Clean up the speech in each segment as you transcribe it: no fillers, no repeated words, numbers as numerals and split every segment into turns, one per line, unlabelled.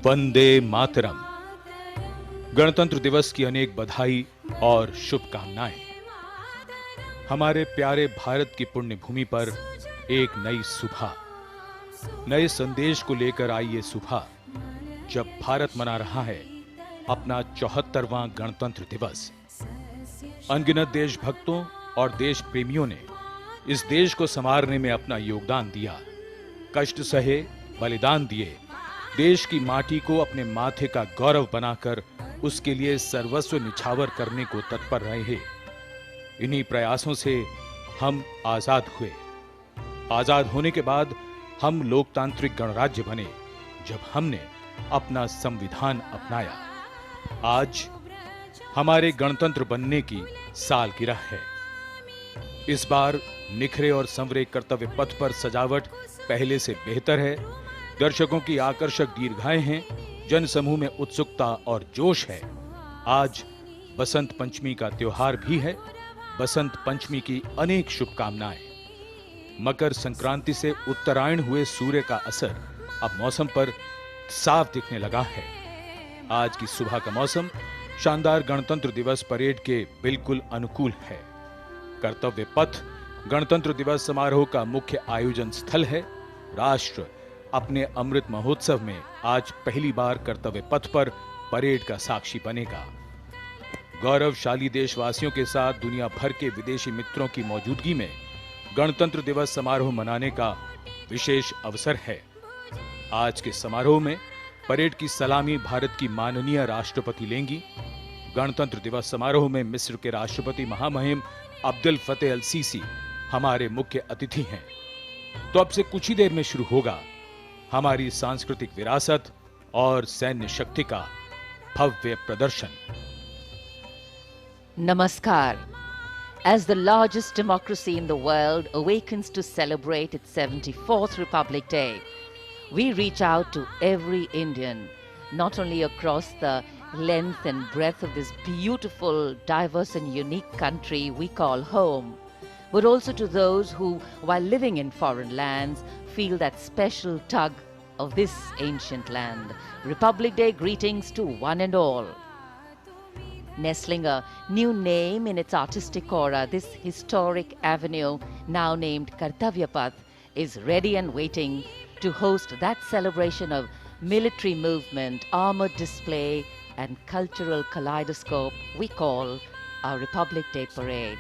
वंदे मातरम। गणतंत्र दिवस की अनेक बधाई और शुभकामनाएं। हमारे प्यारे भारत की पुण्य भूमि पर एक नई सुबह, नए संदेश को लेकर आई ये सुबह, जब भारत मना रहा है अपना 74वां गणतंत्र दिवस। अनगिनत देशभक्तों और देश प्रेमियों ने इस देश को संवारने में अपना योगदान दिया, कष्ट सहे, बलिदान दिए, देश की माटी को अपने माथे का गौरव बनाकर उसके लिए सर्वस्व निछावर करने को तत्पर रहे हैं। इन्हीं प्रयासों से हम आजाद हुए। आजाद होने के बाद हम लोकतांत्रिक गणराज्य बने, जब हमने अपना संविधान अपनाया। आज हमारे गणतंत्र बनने की सालगिरह है। इस बार निखरे और संवरे कर्तव्य पथ पर सजावट पहले से बेहतर है। दर्शकों की आकर्षक दीर्घाएं हैं, जनसमूह में उत्सुकता और जोश है। आज बसंत पंचमी का त्योहार भी है। बसंत पंचमी की अनेक शुभकामनाएं। मकर संक्रांति से उत्तरायण हुए सूर्य का असर अब मौसम पर साफ दिखने लगा है। आज की सुबह का मौसम शानदार गणतंत्र दिवस परेड के बिल्कुल अनुकूल है। कर्तव्य पथ गणतंत्र दिवस समारोह का मुख्य आयोजन स्थल है। राष्ट्र अपने अमृत महोत्सव में आज पहली बार कर्तव्य पथ पर परेड का साक्षी बनेगा। गौरवशाली देशवासियों के साथ दुनिया भर के विदेशी मित्रों की मौजूदगी में गणतंत्र दिवस समारोह मनाने का विशेष अवसर है। आज के समारोह में परेड की सलामी भारत की माननीय राष्ट्रपति लेंगी। गणतंत्र दिवस समारोह में मिस्र के राष्ट्रपति महामहिम अब्दुल फतेह अल सीसी हमारे मुख्य अतिथि हैं। तो अब से कुछ ही देर में शुरू होगा हमारी सांस्कृतिक विरासत और सैन्य शक्ति का भव्य प्रदर्शन।
Namaskar. As the largest democracy in the world awakens to celebrate its 74th Republic Day, we reach out to every Indian, not only across the length and breadth of this beautiful, diverse and unique country we call home, but also to those who, while living in foreign lands, feel that special tug of this ancient land. Republic Day greetings to one and all. Nestling a new name in its artistic aura, this historic avenue, now named Kartavya Path, is ready and waiting to host that celebration of military movement, armored display, and cultural kaleidoscope we call our Republic Day Parade.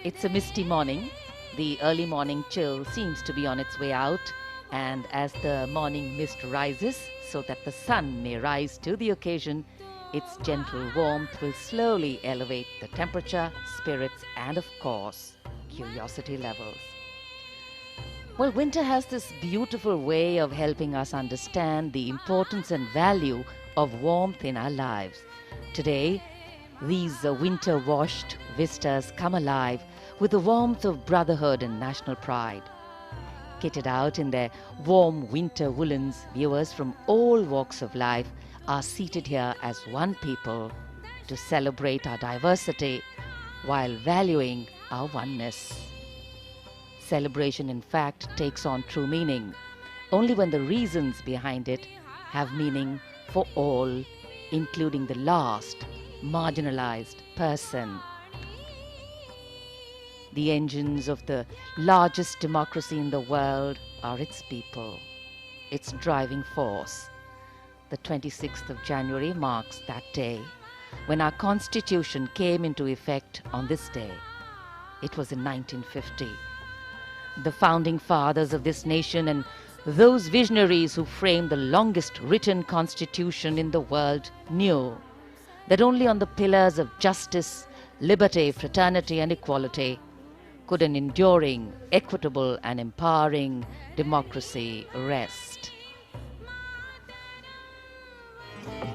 It's a misty morning. The early morning chill seems to be on its way out, and as the morning mist rises so that the sun may rise to the occasion, its gentle warmth will slowly elevate the temperature, spirits, and of course, curiosity levels. Well, winter has this beautiful way of helping us understand the importance and value of warmth in our lives. Today, these winter-washed vistas come alive with the warmth of brotherhood and national pride. Kitted out in their warm winter woolens, viewers from all walks of life are seated here as one people to celebrate our diversity while valuing our oneness. Celebration, in fact, takes on true meaning only when the reasons behind it have meaning for all, including the last marginalized person. The engines of the largest democracy in the world are its people, its driving force. The 26th of January marks that day when our Constitution came into effect on this day. It was in 1950. The founding fathers of this nation and those visionaries who framed the longest written constitution in the world knew that only on the pillars of justice, liberty, fraternity, and equality could an enduring, equitable, and empowering democracy rest.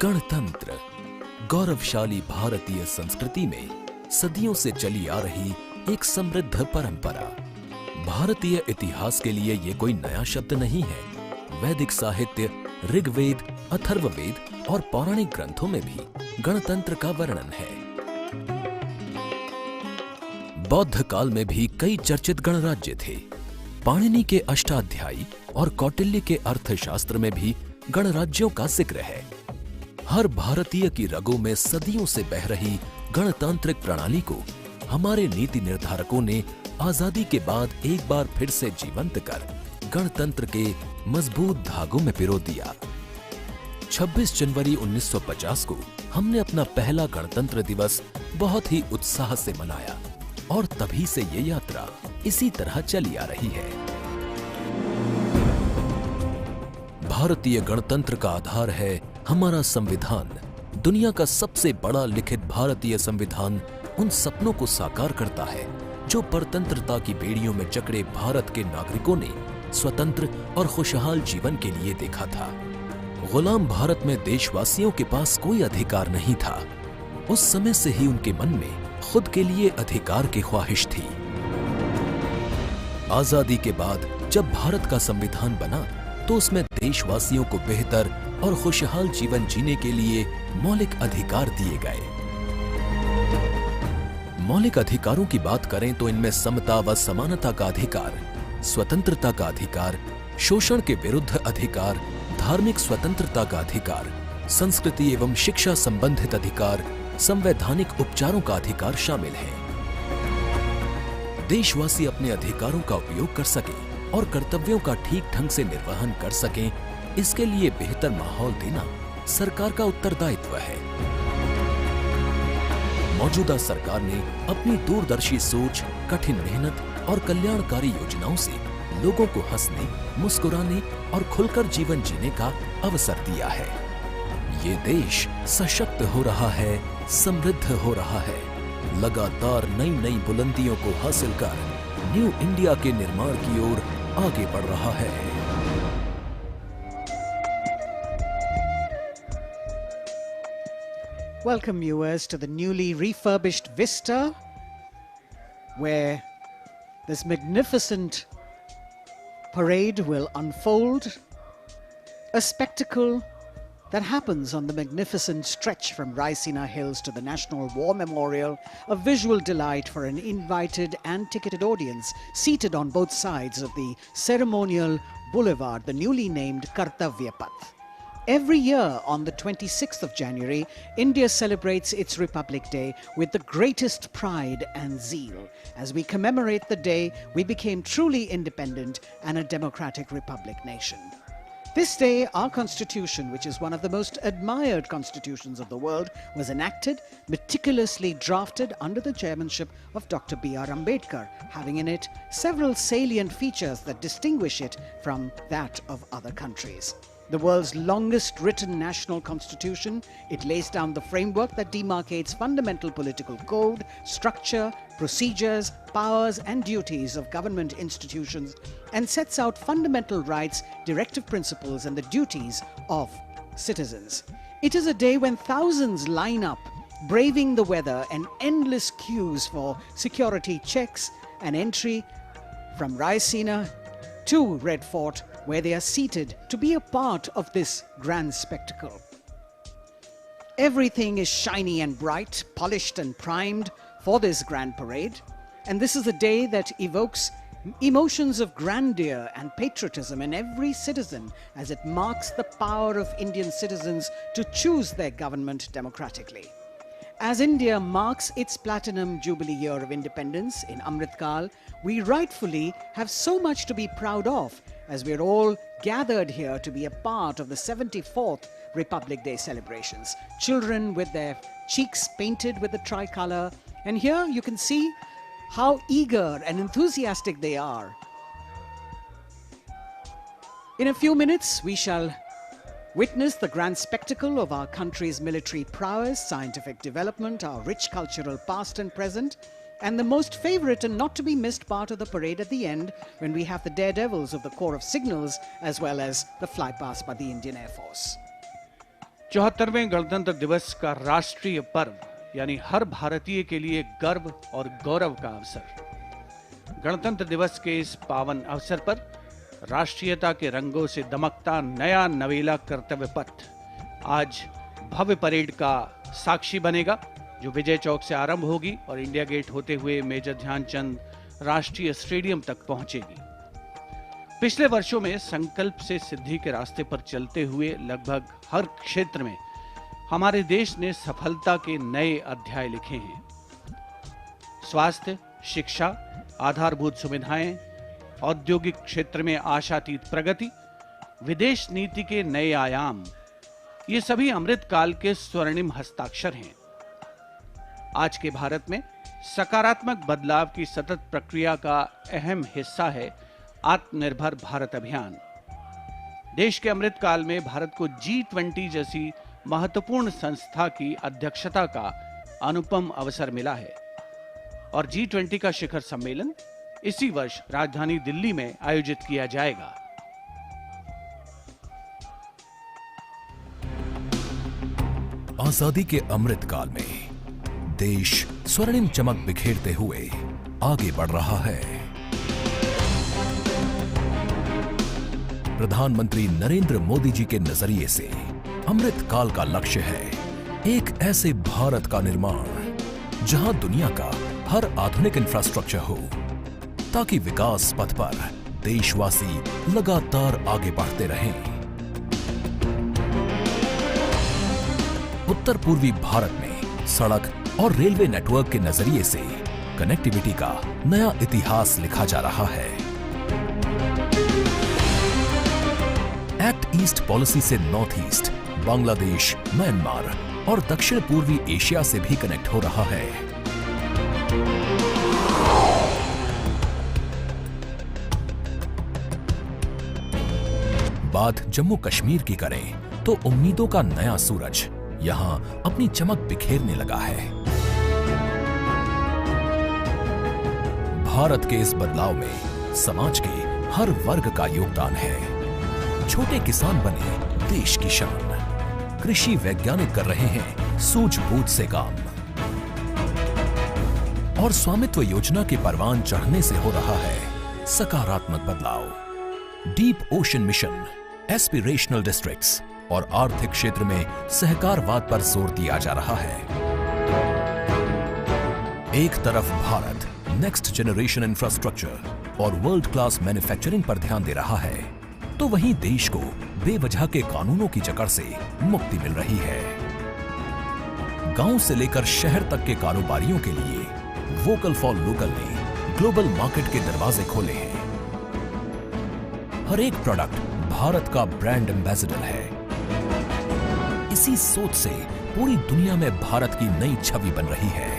गणतंत्र गौरवशाली भारतीय संस्कृति में सदियों से चली आ रही एक समृद्ध परंपरा। भारतीय इतिहास के लिए ये कोई नया शब्द नहीं है। वैदिक साहित्य, ऋग्वेद, अथर्ववेद और पौराणिक ग्रंथों में भी गणतंत्र का वर्णन है। बौद्ध काल में भी कई चर्चित गणराज्य थे। पाणिनि के अष्टाध्यायी और कौटिल्य के अर्थशास्त्र में भी गणराज्यों का जिक्र है। हर भारतीय की रगों में सदियों से बह रही गणतांत्रिक प्रणाली को हमारे नीति निर्धारकों ने आजादी के बाद एक बार फिर से जीवंत कर गणतंत्र के मजबूत धागों में पिरो दिया। 26 जनवरी 1950 को हमने अपना पहला गणतंत्र दिवस बहुत ही उत्साह से मनाया और तभी से ये यात्रा इसी तरह चली आ रही है। भारतीय गणतंत्र का आधार है हमारा संविधान। दुनिया का सबसे बड़ा लिखित भारतीय संविधान उन सपनों को साकार करता है जो परतंत्रता की बेड़ियों में जकड़े भारत के नागरिकों ने स्वतंत्र और खुशहाल जीवन के लिए देखा था। गुलाम भारत में देशवासियों के पास कोई अधिकार नहीं था। उस समय से ही उनके मन में खुद के लिए अधिकार की ख्वाहिश थी। आजादी के बाद जब भारत का संविधान बना तो उसमें देशवासियों को बेहतर और खुशहाल जीवन जीने के लिए मौलिक अधिकार दिए गए। मौलिक अधिकारों की बात करें तो इनमें समता व समानता का अधिकार, स्वतंत्रता का अधिकार, शोषण के विरुद्ध अधिकार, धार्मिक स्वतंत्रता का अधिकार, संस्कृति एवं शिक्षा संबंधित अधिकार, संवैधानिक उपचारों का अधिकार शामिल है। देशवासी अपने अधिकारों का उपयोग कर सके और कर्तव्यों का ठीक ढंग से निर्वहन कर सकें, इसके लिए बेहतर माहौल देना सरकार का उत्तरदायित्व है। मौजूदा सरकार ने अपनी दूरदर्शी सोच, कठिन मेहनत और कल्याणकारी योजनाओं से लोगों को हंसने, मुस्कुराने और खुलकर जीवन जीने का अवसर दिया है। ये देश सशक्त हो रहा है, समृद्ध हो रहा है, लगातार नई नई बुलंदियों को हासिल कर न्यू इंडिया के निर्माण की ओर आगे बढ़ रहा है।
Welcome viewers to the newly refurbished Vista, where this magnificent parade will unfold, a spectacle that happens on the magnificent stretch from Raisina Hills to the National War Memorial, a visual delight for an invited and ticketed audience seated on both sides of the ceremonial boulevard, the newly named Kartavya Path. Every year on the 26th of January, India celebrates its Republic Day with the greatest pride and zeal. As we commemorate the day, we became truly independent and a democratic republic nation. This day, our constitution, which is one of the most admired constitutions of the world, was enacted, meticulously drafted under the chairmanship of Dr. B.R. Ambedkar, having in it several salient features that distinguish it from that of other countries. The world's longest written national constitution, it lays down the framework that demarcates fundamental political code, structure, procedures, powers and duties of government institutions, and sets out fundamental rights, directive principles and the duties of citizens. It is a day when thousands line up, braving the weather and endless queues for security checks and entry from Raisina to Red Fort, where they are seated to be a part of this grand spectacle. Everything is shiny and bright, polished and primed for this grand parade, and this is a day that evokes emotions of grandeur and patriotism in every citizen, as it marks the power of Indian citizens to choose their government democratically. As India marks its platinum jubilee year of independence in Amrit Kal, we rightfully have so much to be proud of, as we're all gathered here to be a part of the 74th Republic Day celebrations. Children with their cheeks painted with the tricolour, and here you can see how eager and enthusiastic they are. In a few minutes, we shall witness the grand spectacle of our country's military prowess, scientific development, our rich cultural past and present, and the most favourite and not to be missed part of the parade at the end, when we have the daredevils of the Corps of Signals as well as the flypast by the Indian Air Force.
74वें गणतंत्र दिवस का राष्ट्रीय पर्व यानी हर भारतीय के लिए गर्व और गौरव का अवसर। गणतंत्र दिवस के इस पावन अवसर पर राष्ट्रीयता के रंगों से दमकता नया नवेला कर्तव्य पथ आज भव्य परेड का साक्षी बनेगा, जो विजय चौक से आरंभ होगी और इंडिया गेट होते हुए मेजर ध्यानचंद राष्ट्रीय स्टेडियम तक पहुंचेगी। पिछले वर्षों में संकल्प से सिद्धि के रास्ते पर चलते हुए लगभग हर क्षेत्र में हमारे देश ने सफलता के नए अध्याय लिखे हैं। स्वास्थ्य, शिक्षा, आधारभूत सुविधाएं, औद्योगिक क्षेत्र में आशातीत प्रगति, विदेश नीति के नए आयाम, ये सभी अमृत काल के स्वर्णिम हस्ताक्षर हैं। आज के भारत में सकारात्मक बदलाव की सतत प्रक्रिया का अहम हिस्सा है आत्मनिर्भर भारत अभियान। देश के अमृत काल में भारत को G20 जैसी महत्वपूर्ण संस्था की अध्यक्षता का अनुपम अवसर मिला है और G20 का शिखर सम्मेलन इसी वर्ष राजधानी दिल्ली में आयोजित किया जाएगा।
आजादी के अमृत काल में देश स्वर्णिम चमक बिखेरते हुए आगे बढ़ रहा है। प्रधानमंत्री नरेंद्र मोदी जी के नजरिए से अमृत काल का लक्ष्य है एक ऐसे भारत का निर्माण जहां दुनिया का हर आधुनिक इंफ्रास्ट्रक्चर हो, ताकि विकास पथ पर देशवासी लगातार आगे बढ़ते रहें। उत्तर पूर्वी भारत में सड़क और रेलवे नेटवर्क के नजरिए से कनेक्टिविटी का नया इतिहास लिखा जा रहा है। एक्ट ईस्ट पॉलिसी से नॉर्थ ईस्ट, बांग्लादेश, म्यांमार और दक्षिण पूर्वी एशिया से भी कनेक्ट हो रहा है। बात जम्मू कश्मीर की करें तो उम्मीदों का नया सूरज यहां अपनी चमक बिखेरने लगा है। भारत के इस बदलाव में समाज के हर वर्ग का योगदान है। छोटे किसान बने देश की शान, कृषि वैज्ञानिक कर रहे हैं सूझबूझ से काम, और स्वामित्व योजना के परवान चढ़ने से हो रहा है सकारात्मक बदलाव। Deep ocean mission, aspirational districts और आर्थिक क्षेत्र में सहकारवाद पर जोर दिया जा रहा है। एक तरफ भारत नेक्स्ट जनरेशन इंफ्रास्ट्रक्चर और वर्ल्ड क्लास मैन्युफैक्चरिंग पर ध्यान दे रहा है, तो वहीं देश को बेवजह के कानूनों की जकड़ से मुक्ति मिल रही है। गांव से लेकर शहर तक के कारोबारियों के लिए वोकल फॉर लोकल ने ग्लोबल मार्केट के दरवाजे खोले हैं। हर एक प्रोडक्ट भारत का ब्रांड एम्बेसडर है। इसी सोच से पूरी दुनिया में भारत की नई छवि बन रही है।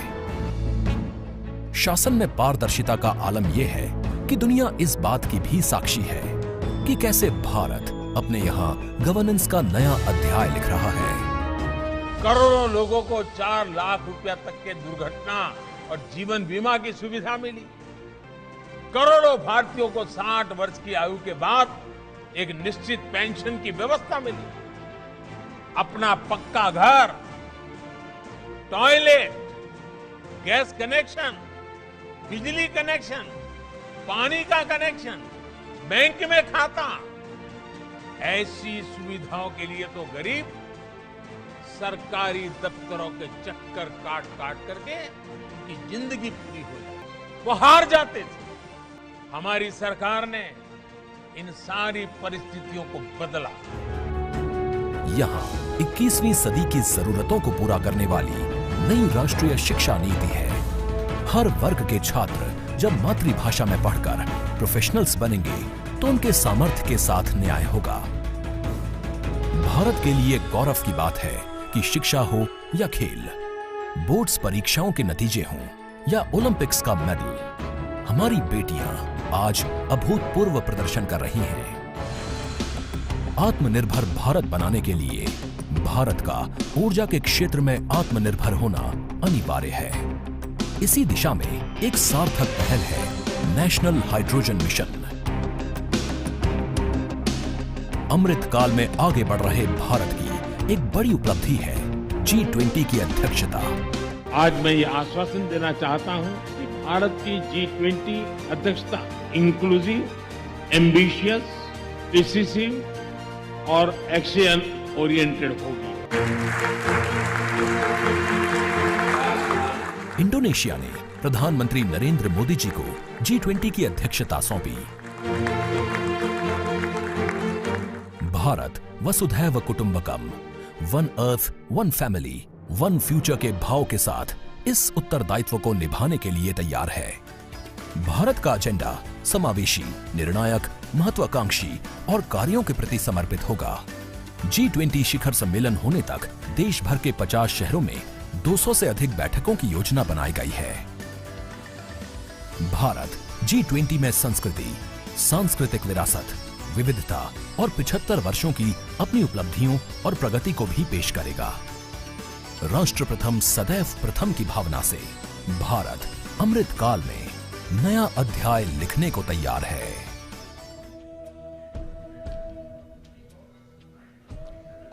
शासन में पारदर्शिता का आलम यह है कि दुनिया इस बात की भी साक्षी है कि कैसे भारत अपने यहाँ गवर्नेंस का नया अध्याय लिख रहा है।
करोड़ों लोगों को 4 लाख रुपया तक के दुर्घटना और जीवन बीमा की सुविधा मिली। करोड़ों भारतीयों को 60 वर्ष की आयु के बाद एक निश्चित पेंशन की व्यवस्था मिली। अपना पक्का घर, टॉयलेट, गैस कनेक्शन, बिजली कनेक्शन, पानी का कनेक्शन, बैंक में खाता, ऐसी सुविधाओं के लिए तो गरीब सरकारी दफ्तरों के चक्कर काट काट करके उनकी जिंदगी पूरी हो जाती, वो हार जाते थे। हमारी सरकार ने इन सारी परिस्थितियों को बदला।
यहाँ 21वीं सदी की जरूरतों को पूरा करने वाली नई राष्ट्रीय शिक्षा नीति है। हर वर्ग के छात्र जब मातृभाषा में पढ़कर प्रोफेशनल्स बनेंगे तो उनके सामर्थ्य के साथ न्याय होगा। भारत के लिए गौरव की बात है कि शिक्षा हो या खेल, बोर्ड्स परीक्षाओं के नतीजे हों या ओलंपिक्स का मेडल, हमारी बेटियां आज अभूतपूर्व प्रदर्शन कर रही हैं। आत्मनिर्भर भारत बनाने के लिए भारत का ऊर्जा के क्षेत्र में आत्मनिर्भर होना अनिवार्य है। इसी दिशा में एक सार्थक पहल है नेशनल हाइड्रोजन मिशन। अमृत काल में आगे बढ़ रहे भारत की एक बड़ी उपलब्धि है G20 की अध्यक्षता।
आज मैं ये आश्वासन देना चाहता हूं कि भारत की G20 अध्यक्षता इंक्लूसिव, एम्बिशियस, डिसिसिव और एक्शन ओरिएंटेड होगी।
इंडोनेशिया ने प्रधानमंत्री नरेंद्र मोदी जी को G20 की अध्यक्षता सौंपी। भारत वसुधैव कुटुंबकम, one earth one family one future के भाव के साथ इस उत्तरदायित्व को निभाने के लिए तैयार है। भारत का एजेंडा समावेशी, निर्णायक, महत्वाकांक्षी और कार्यों के प्रति समर्पित होगा। G20 शिखर सम्मेलन होने तक देश भर के 50 शहरों में 200 से अधिक बैठकों की योजना बनाई गई है। भारत G20 में संस्कृति, सांस्कृतिक विरासत, विविधता और 75 वर्षों की अपनी उपलब्धियों और प्रगति को भी पेश करेगा। राष्ट्र प्रथम सदैव प्रथम की भावना से भारत अमृत काल में नया अध्याय लिखने को तैयार है।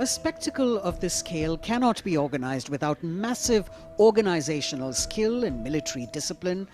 A spectacle of this scale cannot be organized without massive organizational skill and military discipline,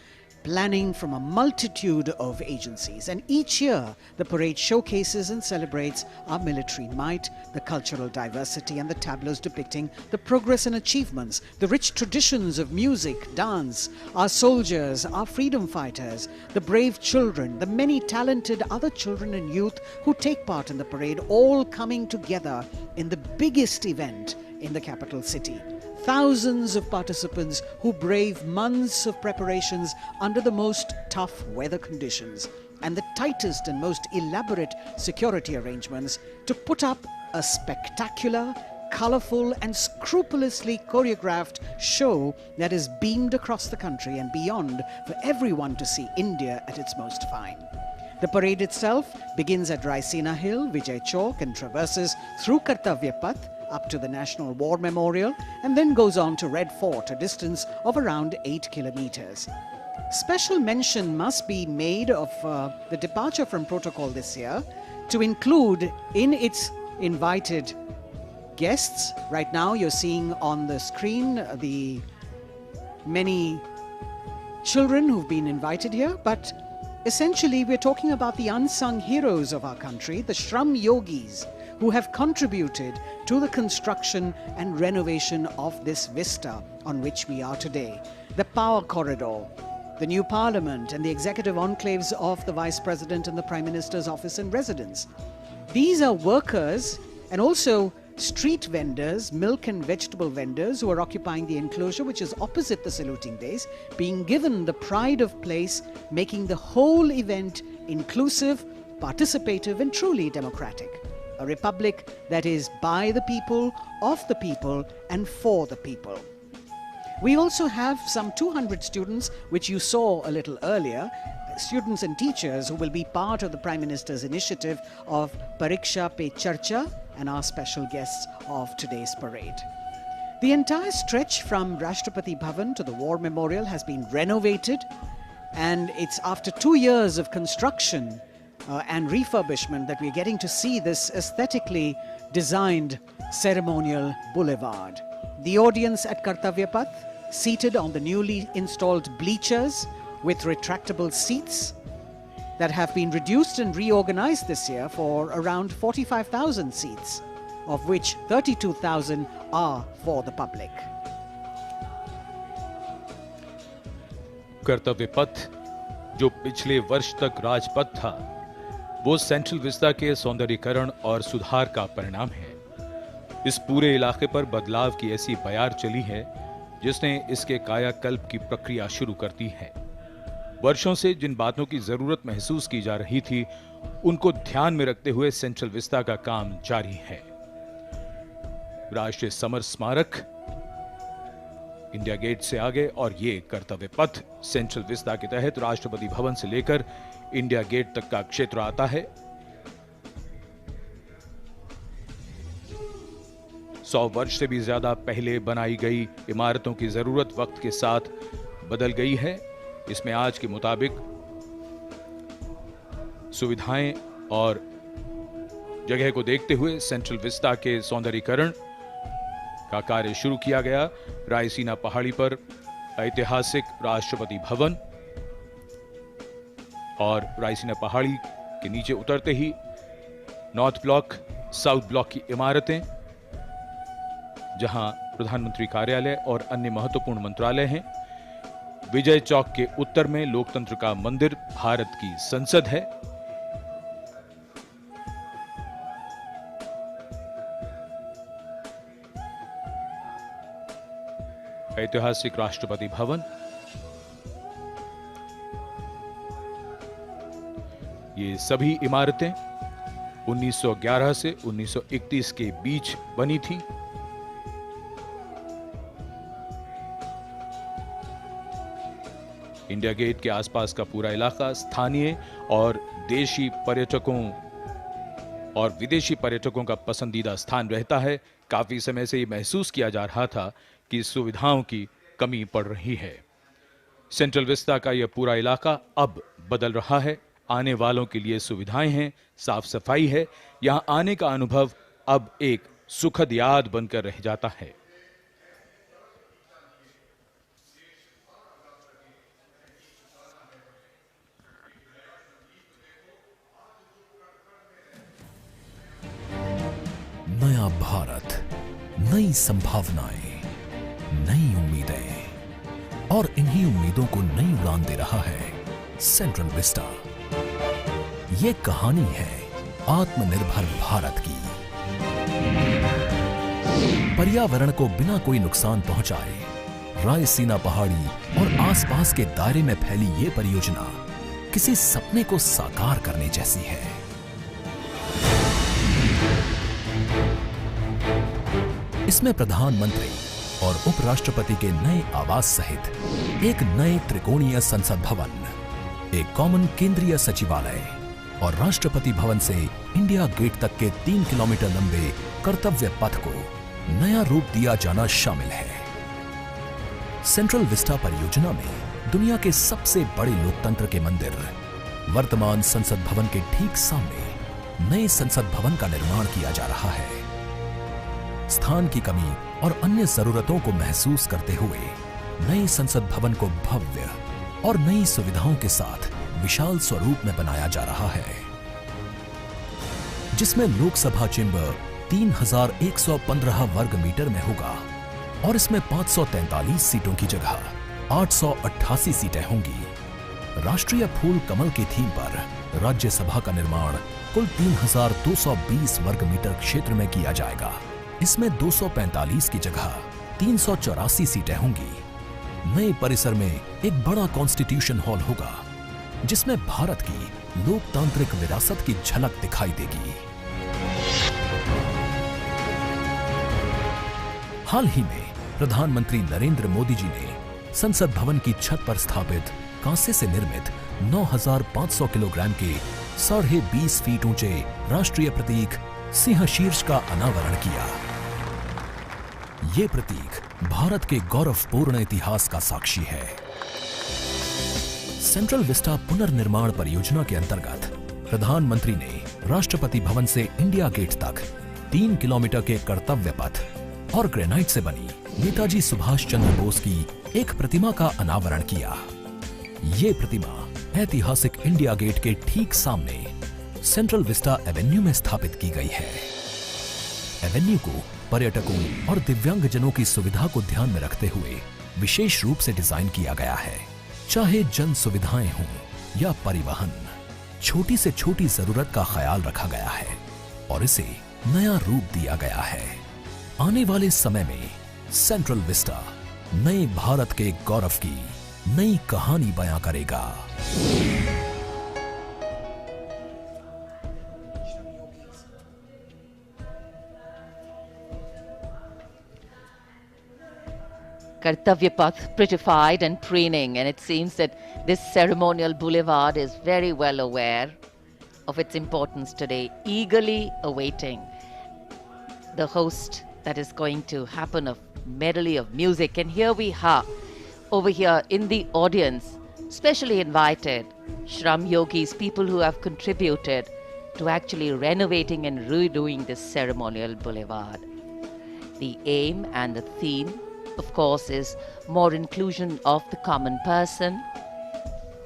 planning from a multitude of agencies. And each year, the parade showcases and celebrates our military might, the cultural diversity, and the tableaus depicting the progress and achievements, the rich traditions of music, dance, our soldiers, our freedom fighters, the brave children, the many talented other children and youth who take part in the parade, all coming together in the biggest event in the capital city. Thousands of participants who brave months of preparations under the most tough weather conditions and the tightest and most elaborate security arrangements to put up a spectacular, colorful and scrupulously choreographed show that is beamed across the country and beyond for everyone to see India at its most fine. The parade itself begins at Raisina Hill, Vijay Chowk, and traverses through Kartavya Path up to the National War Memorial and then goes on to Red Fort, a distance of around 8 kilometers. Special mention must be made of the departure from protocol this year to include in its invited guests. Right now you're seeing on the screen the many children who've been invited here, but essentially we're talking about the unsung heroes of our country, the Shram Yogis, who have contributed to the construction and renovation of this vista on which we are today. The Power Corridor, the new Parliament and the executive enclaves of the Vice President and the Prime Minister's office and residence. These are workers and also street vendors, milk and vegetable vendors who are occupying the enclosure which is opposite the saluting base, being given the pride of place, making the whole event inclusive, participative and truly democratic. A republic that is by the people, of the people and for the people. We also have some 200 students, which you saw a little earlier, students and teachers who will be part of the Prime Minister's initiative of Pariksha Pe Charcha and our special guests of today's parade. The entire stretch from Rashtrapati Bhavan to the War Memorial has been renovated, and it's after 2 years of construction and refurbishment that we're getting to see this aesthetically designed ceremonial boulevard. The audience at Kartavya Path, seated on the newly installed bleachers with retractable seats that have been reduced and reorganized this year for around 45,000 seats, of which 32,000 are for the public.
कर्तव्य पथ जो पिछले वर्ष तक राजपथ था, वो central Vista के सौंदर्यीकरण और सुधार का परिणाम है। इस पूरे इलाके पर बदलाव की ऐसी बयार चली है जिसने इसके कायाकल्प की प्रक्रिया शुरू कर दी है। वर्षों से जिन बातों की जरूरत महसूस की जा रही थी, उनको ध्यान में रखते हुए सेंट्रल विस्टा का काम जारी है। राष्ट्रीय समर स्मारक इंडिया गेट से आगे और ये कर्तव्य पथ सेंट्रल विस्टा के तहत राष्ट्रपति भवन से लेकर इंडिया गेट तक का क्षेत्र आता है। 100 वर्ष से भी ज्यादा पहले बनाई गई इमारतों की जरूरत वक्त के साथ बदल गई है। इसमें आज के मुताबिक सुविधाएं और जगह को देखते हुए सेंट्रल विस्टा के सौंदर्यीकरण का कार्य शुरू किया गया। रायसीना पहाड़ी पर ऐतिहासिक राष्ट्रपति भवन और रायसीना पहाड़ी के नीचे उतरते ही नॉर्थ ब्लॉक, साउथ ब्लॉक की इमारतें, जहां प्रधानमंत्री कार्यालय और अन्य महत्वपूर्ण मंत्रालय हैं। विजय चौक के उत्तर में लोकतंत्र का मंदिर, भारत की संसद है। ऐतिहासिक राष्ट्रपति भवन, ये सभी इमारतें 1911 से 1931 के बीच बनी थी। इंडिया गेट के आसपास का पूरा इलाका स्थानीय और देशी पर्यटकों और विदेशी पर्यटकों का पसंदीदा स्थान रहता है। काफी समय से ये महसूस किया जा रहा था कि सुविधाओं की कमी पड़ रही है। सेंट्रल विस्टा का यह पूरा इलाका अब बदल रहा है। आने वालों के लिए सुविधाएं हैं, साफ सफाई है। यहां आने का अनुभव अब एक सुखद याद बनकर रह जाता है।
नया भारत, नई संभावनाएं, नई उम्मीदें, और इन्हीं उम्मीदों को नई उड़ान दे रहा है सेंट्रल विस्टा। ये कहानी है आत्मनिर्भर भारत की। पर्यावरण को बिना कोई नुकसान पहुंचाए रायसीना पहाड़ी और आसपास के दायरे में फैली ये परियोजना किसी सपने को साकार करने जैसी है। इसमें प्रधानमंत्री और उपराष्ट्रपति के नए आवास सहित एक नए त्रिकोणीय संसद भवन, एक कॉमन केंद्रीय सचिवालय और राष्ट्रपति भवन से इंडिया गेट तक के 3 किलोमीटर लंबे कर्तव्य पथ को नया रूप दिया जाना शामिल है। सेंट्रल विस्टा परियोजना में दुनिया के सबसे बड़े लोकतंत्र के मंदिर, वर्तमान संसद भवन के ठीक सामने नए संसद भवन का निर्माण किया जा रहा है। स्थान की कमी और अन्य जरूरतों को महसूस करते हुए नए संसद भवन को भव्य और नई सुविधाओं के साथ विशाल स्वरूप में बनाया जा रहा है, जिसमें लोकसभा चेंबर 3115 वर्ग मीटर में होगा और इसमें 543 सीटों की जगह 888 सीटें होंगी। राष्ट्रीय फूल कमल की थीम पर राज्यसभा का निर्माण कुल 3220 वर्ग मीटर क्षेत्र में किया जाएगा। इसमें 245 की जगह 384 सीटें होंगी। नए परिसर में एक बड़ा कॉन्स्टिट्यूशन हॉल होगा, जिसमें भारत की लोकतांत्रिक विरासत की झलक दिखाई देगी। हाल ही में प्रधानमंत्री नरेंद्र मोदी जी ने संसद भवन की छत पर स्थापित कांसे से निर्मित 9500 किलोग्राम के 20.5 फीट ऊंचे राष्ट्रीय प्रतीक सिंह शीर्ष का अनावरण किया। ये प्रतीक भारत के गौरवपूर्ण इतिहास का साक्षी है। सेंट्रल विस्टा पुनर्निर्माण परियोजना के अंतर्गत प्रधानमंत्री ने राष्ट्रपति भवन से इंडिया गेट तक 3 किलोमीटर के कर्तव्य पथ और ग्रेनाइट से बनी नेताजी सुभाष चंद्र बोस की एक प्रतिमा का अनावरण किया। ये प्रतिमा ऐतिहासिक इंडिया गेट के ठीक सामने सेंट्रल विस्टा एवेन्यू में स्थापित की गई है। एवेन्यू को पर्यटकों और दिव्यांगजनों की सुविधा को ध्यान में रखते हुए विशेष रूप से डिजाइन किया गया है। चाहे जन सुविधाएं हों या परिवहन, छोटी से छोटी जरूरत का ख्याल रखा गया है और इसे नया रूप दिया गया है। आने वाले समय में सेंट्रल विस्टा नए भारत के गौरव की नई कहानी बयां करेगा।
Kartavya Path prettified and preening, and it seems that this ceremonial boulevard is very well aware of its importance today, eagerly awaiting the host that is going to happen of medley of music. And here we are, over here in the audience, specially invited Shram Yogis, people who have contributed to actually renovating and redoing this ceremonial boulevard. The aim and the theme, of course, is more inclusion of the common person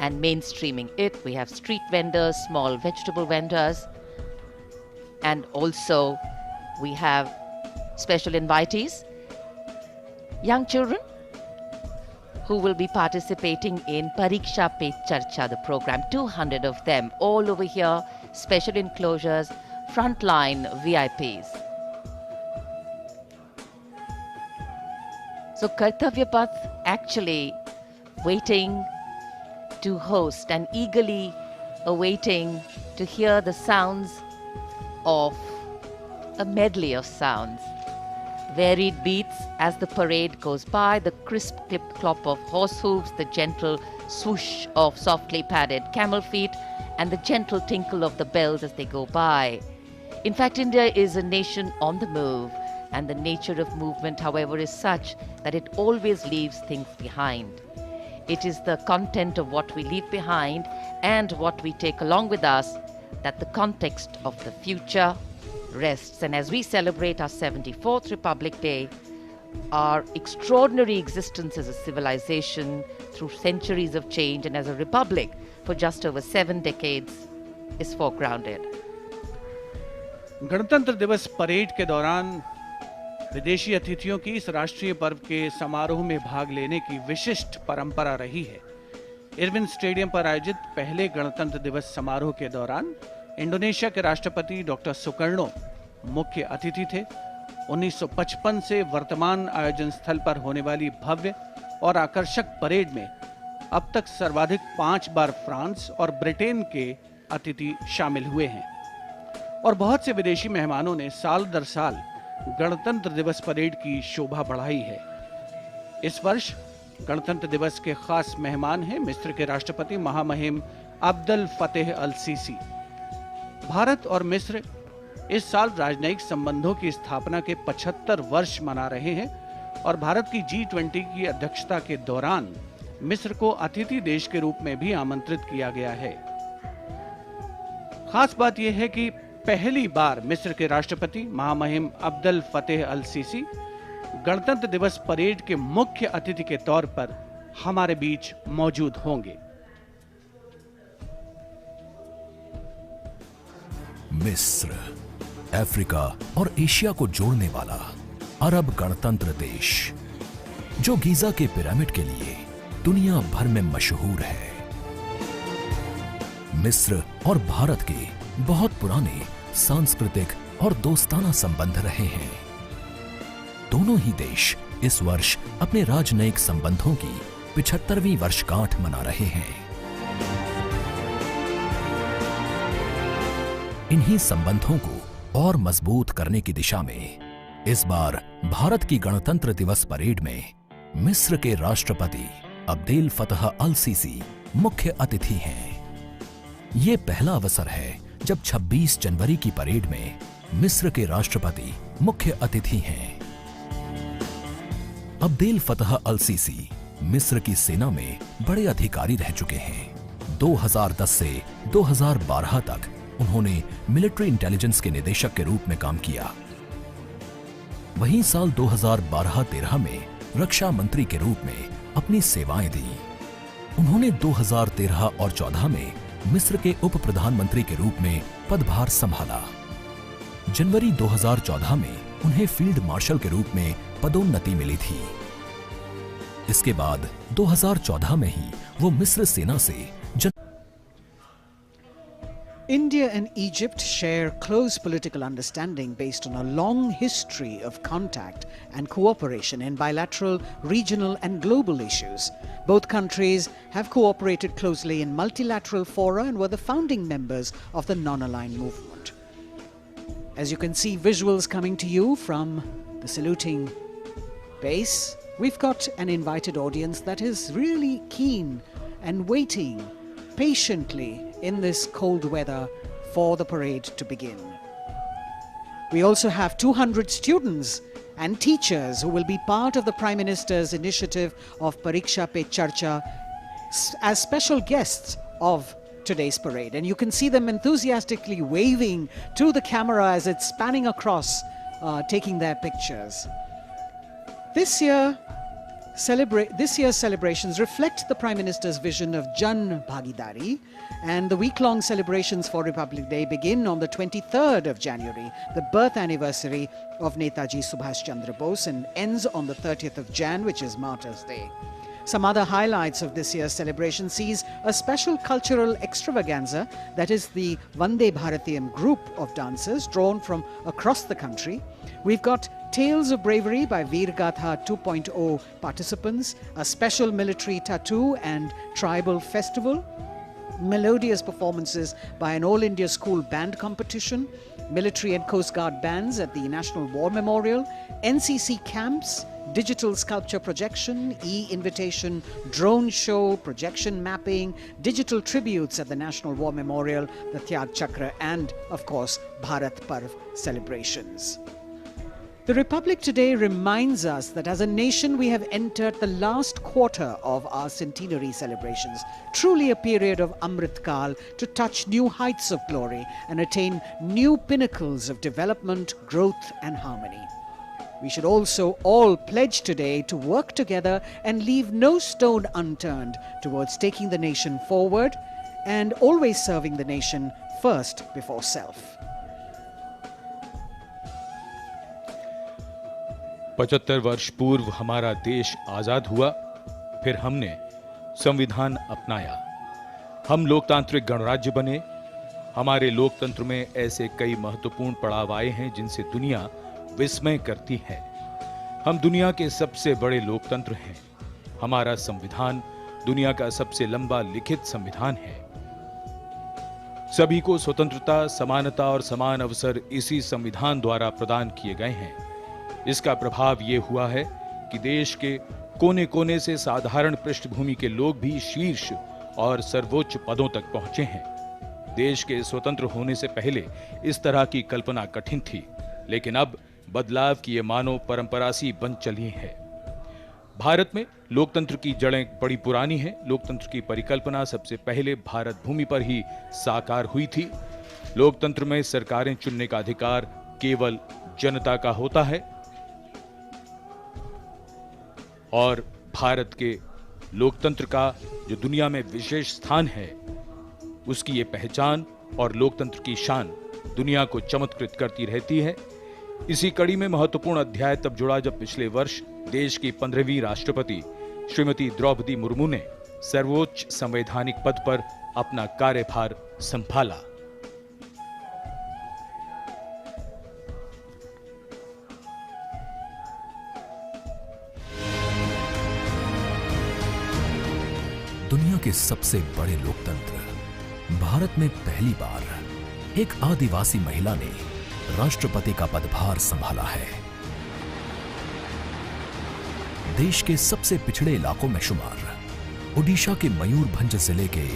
and mainstreaming it. We have street vendors, small vegetable vendors, and also we have special invitees, young children who will be participating in Pariksha Pe Charcha, the program, 200 of them, all over here, special enclosures, frontline VIPs. So Kartavya Path actually waiting to host and eagerly awaiting to hear the sounds of a medley of sounds. Varied beats as the parade goes by, the crisp clip clop of horse hooves, the gentle swoosh of softly padded camel feet, and the gentle tinkle of the bells as they go by. In fact, India is a nation on the move, and the nature of movement, however, is such that it always leaves things behind. It is the content of what we leave behind and what we take along with us that the context of the future rests. And as we celebrate our 74th Republic Day, our extraordinary existence as a civilization through centuries of change and as a republic for just over 7 decades is foregrounded.
गणतंत्र दिवस parade के दौरान विदेशी अतिथियों की इस राष्ट्रीय पर्व के समारोह में भाग लेने की विशिष्ट परंपरा रही है। इरविन स्टेडियम पर आयोजित पहले गणतंत्र दिवस समारोह के दौरान इंडोनेशिया के राष्ट्रपति डॉक्टर सुकर्णो मुख्य अतिथि थे। 1955 से वर्तमान आयोजन स्थल पर होने वाली भव्य और आकर्षक परेड में अब तक सर्वाधिक 5 बार फ्रांस और ब्रिटेन के अतिथि शामिल हुए हैं और बहुत से विदेशी मेहमानों ने साल दर साल गणतंत्र दिवस परेड की शोभा बढ़ाई है। इस वर्ष गणतंत्र दिवस के खास मेहमान हैं मिस्र के राष्ट्रपति महामहिम अब्दुल फतेह अल सीसी। भारत और मिस्र इस साल राजनयिक संबंधों की स्थापना के 75 वर्ष मना रहे हैं और भारत की G20 की अध्यक्षता के दौरान मिस्र को अतिथि देश के रूप में भी आमंत्रित किया गया है। खास बात यह है कि पहली बार मिस्र के राष्ट्रपति महामहिम अब्दुल फतेह अल सीसी गणतंत्र दिवस परेड के मुख्य अतिथि के तौर पर हमारे बीच मौजूद होंगे।
मिस्र, अफ्रीका और एशिया को जोड़ने वाला अरब गणतंत्र देश, जो गीजा के पिरामिड के लिए दुनिया भर में मशहूर है। मिस्र और भारत के बहुत पुराने सांस्कृतिक और दोस्ताना संबंध रहे हैं। दोनों ही देश इस वर्ष अपने राजनयिक संबंधों की 75वीं वर्षगांठ मना रहे हैं। इन्हीं संबंधों को और मजबूत करने की दिशा में इस बार भारत की गणतंत्र दिवस परेड में मिस्र के राष्ट्रपति अब्देल फतह अल सीसी मुख्य अतिथि हैं। ये पहला अवसर है जब 26 जनवरी की परेड में मिस्र के राष्ट्रपति मुख्य अतिथि हैं। अब्देल फतह अल सीसी मिस्र की सेना में बड़े अधिकारी रह चुके हैं। 2010 से 2012 तक उन्होंने मिलिट्री इंटेलिजेंस के निदेशक के रूप में काम किया। वहीं साल 2012-13 में रक्षा मंत्री के रूप में अपनी सेवाएं दी। उन्होंने 2013 और 14 में मिस्र के उप प्रधानमंत्री के रूप में पदभार संभाला। जनवरी 2014 में उन्हें फील्ड मार्शल के रूप में पदोन्नति मिली थी। इसके बाद 2014 में ही वो मिस्र सेना से
India and Egypt share close political understanding based on a long history of contact and cooperation in bilateral, regional and global issues. Both countries have cooperated closely in multilateral fora and were the founding members of the non-aligned movement. As you can see visuals coming to you from the saluting base, we've got an invited audience that is really keen and waiting patiently in this cold weather for the parade to begin. We also have 200 students and teachers who will be part of the Prime Minister's initiative of Pariksha Pe Charcha as special guests of today's parade. And you can see them enthusiastically waving to the camera as it's spanning across, taking their pictures. This year's celebrations reflect the Prime Minister's vision of Jan Bhagidari, and the week-long celebrations for Republic Day begin on the 23rd of January, the birth anniversary of Netaji Subhash Chandra Bose, and ends on the 30th of Jan, which is Martyrs' Day. Some other highlights of this year's celebration sees a special cultural extravaganza, that is the Vande Bharatiyam group of dancers drawn from across the country. We've got Tales of Bravery by Veer Gatha 2.0 participants, a special military tattoo and tribal festival, melodious performances by an All India School Band competition, military and Coast Guard bands at the National War Memorial, NCC camps, digital sculpture projection, e-invitation, drone show, projection mapping, digital tributes at the National War Memorial, the Tyag Chakra, and, of course, Bharat Parv celebrations. The Republic today reminds us that as a nation we have entered the last quarter of our centenary celebrations, truly a period of Amrit Kal to touch new heights of glory and attain new pinnacles of development, growth and harmony. We should also all pledge today to work together and leave no stone unturned towards taking the nation forward and always serving the nation first before self.
75 वर्ष पूर्व हमारा देश आजाद हुआ, फिर हमने संविधान अपनाया, हम लोकतांत्रिक गणराज्य बने। हमारे लोकतंत्र में ऐसे कई महत्वपूर्ण पड़ाव आए हैं जिनसे दुनिया विस्मय करती है। हम दुनिया के सबसे बड़े लोकतंत्र हैं। हमारा संविधान दुनिया का सबसे लंबा लिखित संविधान है। सभी को स्वतंत्रता, समानता और समान अवसर इसी संविधान द्वारा प्रदान किए गए हैं। इसका प्रभाव यह हुआ है कि देश के कोने कोने से साधारण पृष्ठभूमि के लोग भी शीर्ष और सर्वोच्च पदों तक पहुंचे हैं। देश के स्वतंत्र होने से पहले इस तरह की कल्पना कठिन थी, लेकिन अब बदलाव की ये मानव परंपरा सी बन चली है। भारत में लोकतंत्र की जड़ें बड़ी पुरानी हैं। लोकतंत्र की परिकल्पना सबसे पहले भारत भूमि पर ही साकार हुई थी। लोकतंत्र में सरकारें चुनने का अधिकार केवल जनता का होता है और भारत के लोकतंत्र का जो दुनिया में विशेष स्थान है, उसकी ये पहचान और लोकतंत्र की शान दुनिया को चमत्कृत करती रहती है। इसी कड़ी में महत्वपूर्ण अध्याय तब जुड़ा जब पिछले वर्ष देश की 15वीं राष्ट्रपति श्रीमती द्रौपदी मुर्मू ने सर्वोच्च संवैधानिक पद पर अपना कार्यभार संभाला।
दुनिया के सबसे बड़े लोकतंत्र भारत में पहली बार एक आदिवासी महिला ने राष्ट्रपति का पदभार संभाला है। देश के सबसे पिछड़े इलाकों में शुमार ओडिशा के मयूरभंज जिले के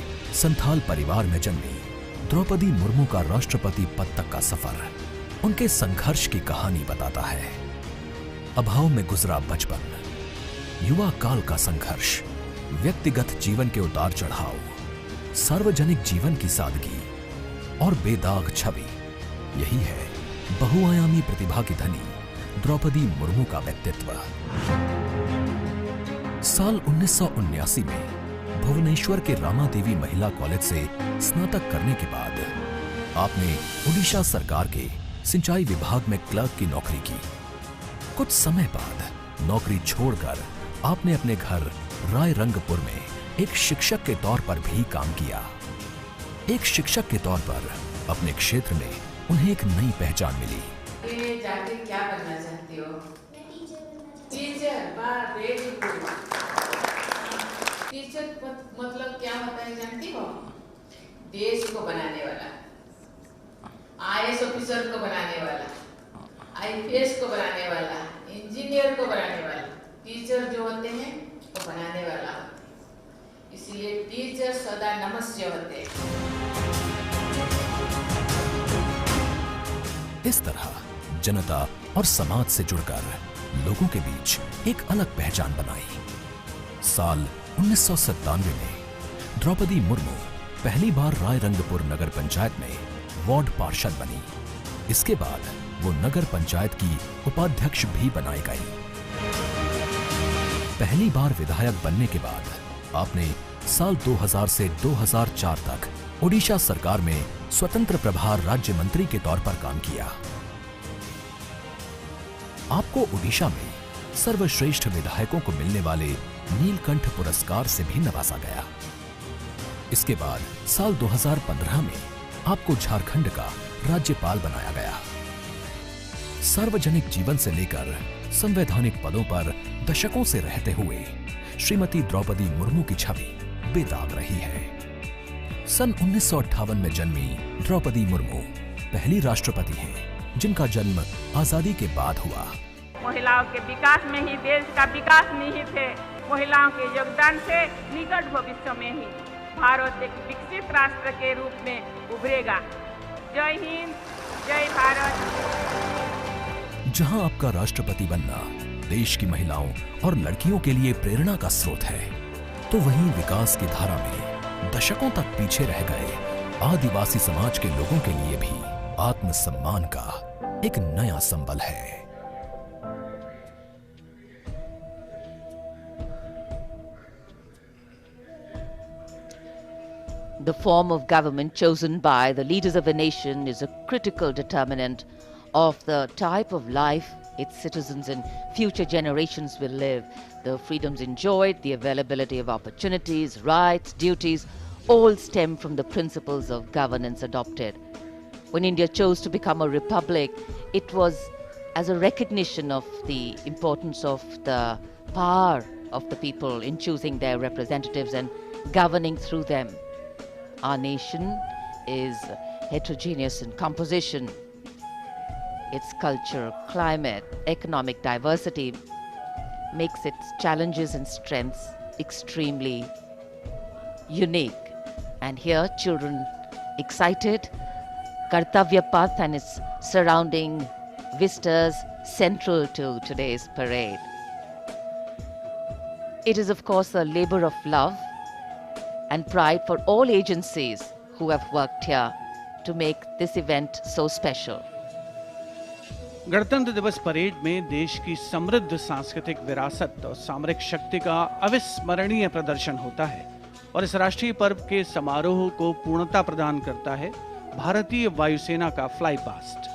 संथाल परिवार में जन्मी द्रौपदी मुर्मू का राष्ट्रपति पद तक का सफर उनके संघर्ष की कहानी बताता है। अभाव में गुजरा बचपन, युवा काल का संघर्ष, व्यक्तिगत जीवन के उतार चढ़ाव, सार्वजनिक जीवन की सादगी और बेदाग छवि, यही है बहुआयामी प्रतिभा की धनी द्रौपदी मुर्मू का व्यक्तित्व। साल 1979 में भुवनेश्वर के रामा देवी महिला कॉलेज से स्नातक करने के बाद आपने ओडिशा सरकार के सिंचाई विभाग में क्लर्क की नौकरी की। कुछ समय बाद नौकरी छोड़कर आपने अपने घर रायरंगपुर में एक शिक्षक के तौर पर भी काम किया। एक शिक्षक के तौर पर अपने क्षेत्र में उन्हें एक नई पहचान मिली।
जाके क्या बनना चाहती हो? टीचर। Very good. टीचर मतलब क्या होता है जानती हो? देश को बनाने वाला, आईएएस ऑफिसर को बनाने वाला, आईपीएस को बनाने वाला, इंजीनियर को बनाने वाला। टीचर जो होते हैं वो बनाने वाला होते हैं, इसलिए टीचर सदा नमस्य होते हैं।
इस तरह जनता और समाज से जुड़कर लोगों के बीच एक अलग पहचान बनाई। साल 1997 में द्रौपदी मुर्मू पहली बार रायरंगपुर नगर पंचायत में वार्ड पार्षद बनी। इसके बाद वो नगर पंचायत की उपाध्यक्ष भी बनाई गई। पहली बार विधायक बनने के बाद आपने साल 2000 से 2004 तक ओडिशा सरकार में स्वतंत्र प्रभार राज्य मंत्री के तौर पर काम किया। आपको ओडिशा में सर्वश्रेष्ठ विधायकों को मिलने वाले नीलकंठ पुरस्कार से भी नवाजा गया। इसके बाद साल 2015 में आपको झारखंड का राज्यपाल बनाया गया। सार्वजनिक जीवन से लेकर संवैधानिक पदों पर दशकों से रहते हुए श्रीमती द्रौपदी मुर्मू की छवि बेदाग रही है। सन 1958 में जन्मी द्रौपदी मुर्मू पहली राष्ट्रपति हैं जिनका जन्म आजादी के बाद हुआ।
महिलाओं के विकास में ही देश का विकास निहित है। महिलाओं के योगदान से निकट भविष्य में ही भारत एक विकसित राष्ट्र के रूप में उभरेगा। जय हिंद, जय भारत।
जहां आपका राष्ट्रपति बनना देश की महिलाओं और लड़कियों के लिए प्रेरणा का स्रोत है, तो वहीं विकास की धारा में दशकों तक पीछे रह गए आदिवासी समाज के लोगों के लिए भी आत्मसम्मान का एक नया संबल है।
The form of government chosen by the leaders of a nation is a critical determinant of the type of life its citizens and future generations will live. The freedoms enjoyed, the availability of opportunities, rights, duties, all stem from the principles of governance adopted. When India chose to become a republic, it was as a recognition of the importance of the power of the people in choosing their representatives and governing through them. Our nation is heterogeneous in composition. Its culture, climate, economic diversity makes its challenges and strengths extremely unique. And here, children excited, Kartavya Path and its surrounding vistas central to today's parade. It is, of course, a labor of love and pride for all agencies who have worked here to make this event so special.
गणतंत्र दिवस parade में देश की समृद्ध सांस्कृतिक विरासत और सामरिक शक्ति का अविस्मरणीय प्रदर्शन होता है और इस राष्ट्रीय पर्व के समारोह को पूर्णता प्रदान करता है भारतीय वायुसेना का फ्लाई पास्ट।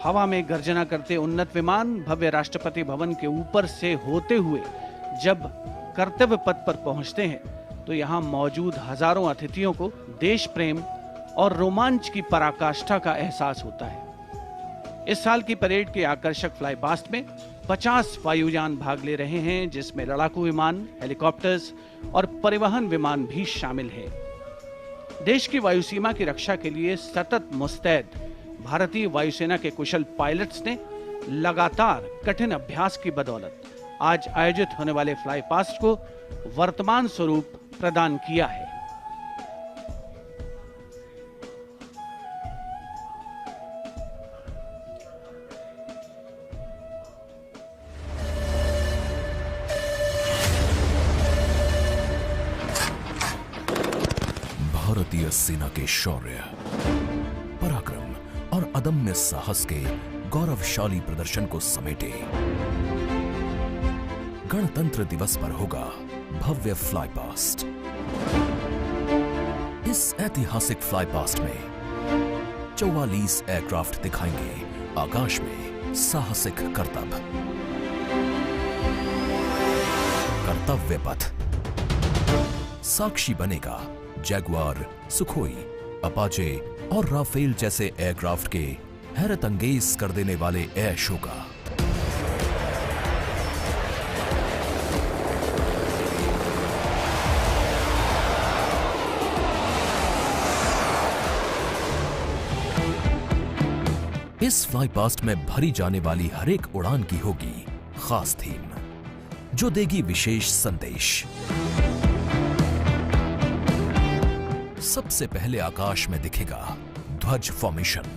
हवा में गर्जना करते उन्नत विमान भव्य राष्ट्रपति भवन के ऊपर से होते हुए जब कर्तव्य पथ पर पहुंचते हैं तो यहाँ मौजूद हजारों अतिथियों को देश प्रेम और रोमांच की पराकाष्ठा का एहसास होता है। इस साल की परेड के आकर्षक फ्लाई पास्ट में 50 वायुयान भाग ले रहे हैं, जिसमें लड़ाकू विमान, हेलीकॉप्टर्स और परिवहन विमान भी शामिल हैं। देश की वायु सीमा की रक्षा के लिए सतत मुस्तैद भारतीय वायुसेना के कुशल पायलट्स ने लगातार कठिन अभ्यास की बदौलत आज आयोजित होने वाले फ्लाई पास्ट को वर्तमान स्वरूप प्रदान किया है।
भारतीय सेना के शौर्य, पराक्रम और अदम्य साहस के गौरवशाली प्रदर्शन को समेटे गणतंत्र दिवस पर होगा भव्य फ्लाई पास्ट। इस ऐतिहासिक फ्लाई पास्ट में 44 एयरक्राफ्ट दिखाएंगे आकाश में साहसिक करतब। कर्तव्य पथ साक्षी बनेगा जैगुआर, सुखोई, अपाचे और राफेल जैसे एयरक्राफ्ट के हैरत अंगेज कर देने वाले एयर शो का। इस फ्लाई पास्ट में भरी जाने वाली हर एक उड़ान की होगी खास थीम, जो देगी विशेष संदेश। सबसे पहले आकाश में दिखेगा ध्वज फॉर्मेशन।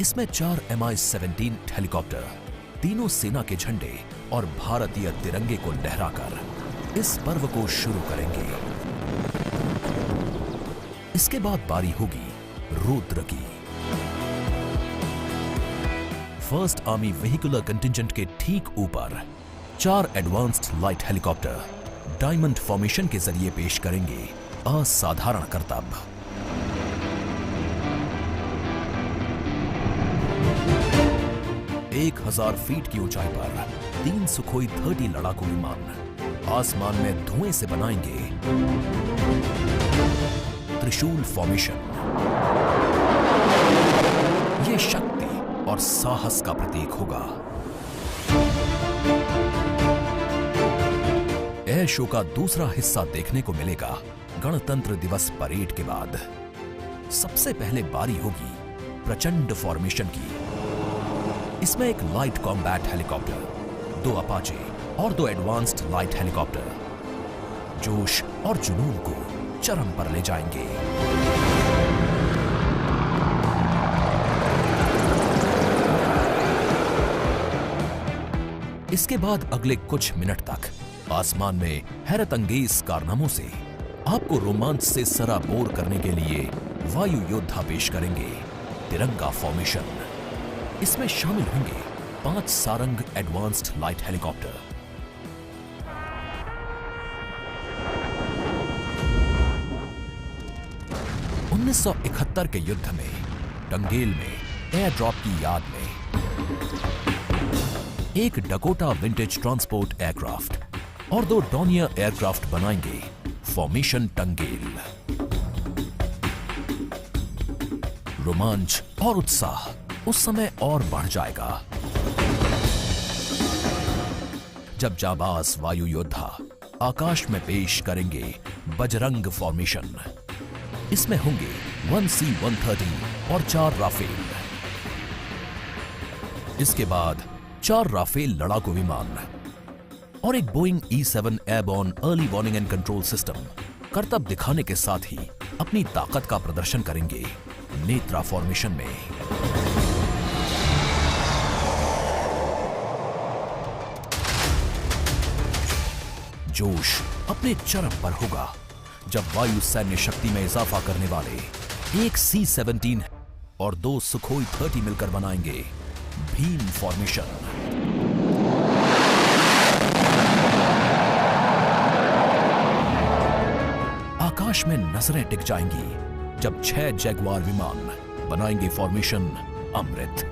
इसमें 4 Mi-17 हेलीकॉप्टर तीनों सेना के झंडे और भारतीय तिरंगे को लहराकर इस पर्व को शुरू करेंगे। इसके बाद बारी होगी रुद्र की। फर्स्ट आर्मी व्हीकुलर कंटिंजेंट के ठीक ऊपर 4 advanced light helicopter diamond formation के जरिए पेश करेंगे असाधारण करतब। 1000 फीट की ऊंचाई पर 3 सुखोई 30 लड़ाकू विमान आसमान में धुएं से बनाएंगे त्रिशूल फॉर्मेशन। ये शक्ति और साहस का प्रतीक होगा। एयर शो का दूसरा हिस्सा देखने को मिलेगा गणतंत्र दिवस परेड के बाद। सबसे पहले बारी होगी प्रचंड फॉर्मेशन की। इसमें एक लाइट कॉम्बैट हेलीकॉप्टर, 2 अपाचे और 2 एडवांस्ड लाइट हेलीकॉप्टर जोश और जुनून को चरम पर ले जाएंगे। इसके बाद अगले कुछ मिनट तक आसमान में हैरत अंगेज कारनामों से आपको रोमांच से सराबोर करने के लिए वायु योद्धा पेश करेंगे तिरंगा फॉर्मेशन। इसमें शामिल होंगे 5 सारंग एडवांस्ड लाइट हेलीकॉप्टर। उन्नीस 1971 के युद्ध में टंगेल में एयर ड्रॉप की याद में एक डकोटा विंटेज ट्रांसपोर्ट एयरक्राफ्ट और 2 डॉनियर एयरक्राफ्ट बनाएंगे फॉर्मेशन टंगेल। रोमांच और उत्साह उस समय और बढ़ जाएगा जब जाबाज वायु योद्धा आकाश में पेश करेंगे बजरंग फॉर्मेशन। इसमें होंगे 1C-130 और 4 राफेल। इसके बाद 4 राफेल लड़ाकू विमान और एक Boeing E-7 airborne early warning and control system करतब दिखाने के साथ ही अपनी ताकत का प्रदर्शन करेंगे नेत्रा फॉर्मेशन में। जोश अपने चरम पर होगा जब वायु सैन्य शक्ति में इजाफा करने वाले एक C-17 और 2 सुखोई 30 मिलकर बनाएंगे भीम फॉर्मेशन। आकाश में नजरें टिक जाएंगी जब 6 जैगवार विमान बनाएंगे फॉर्मेशन अमृत।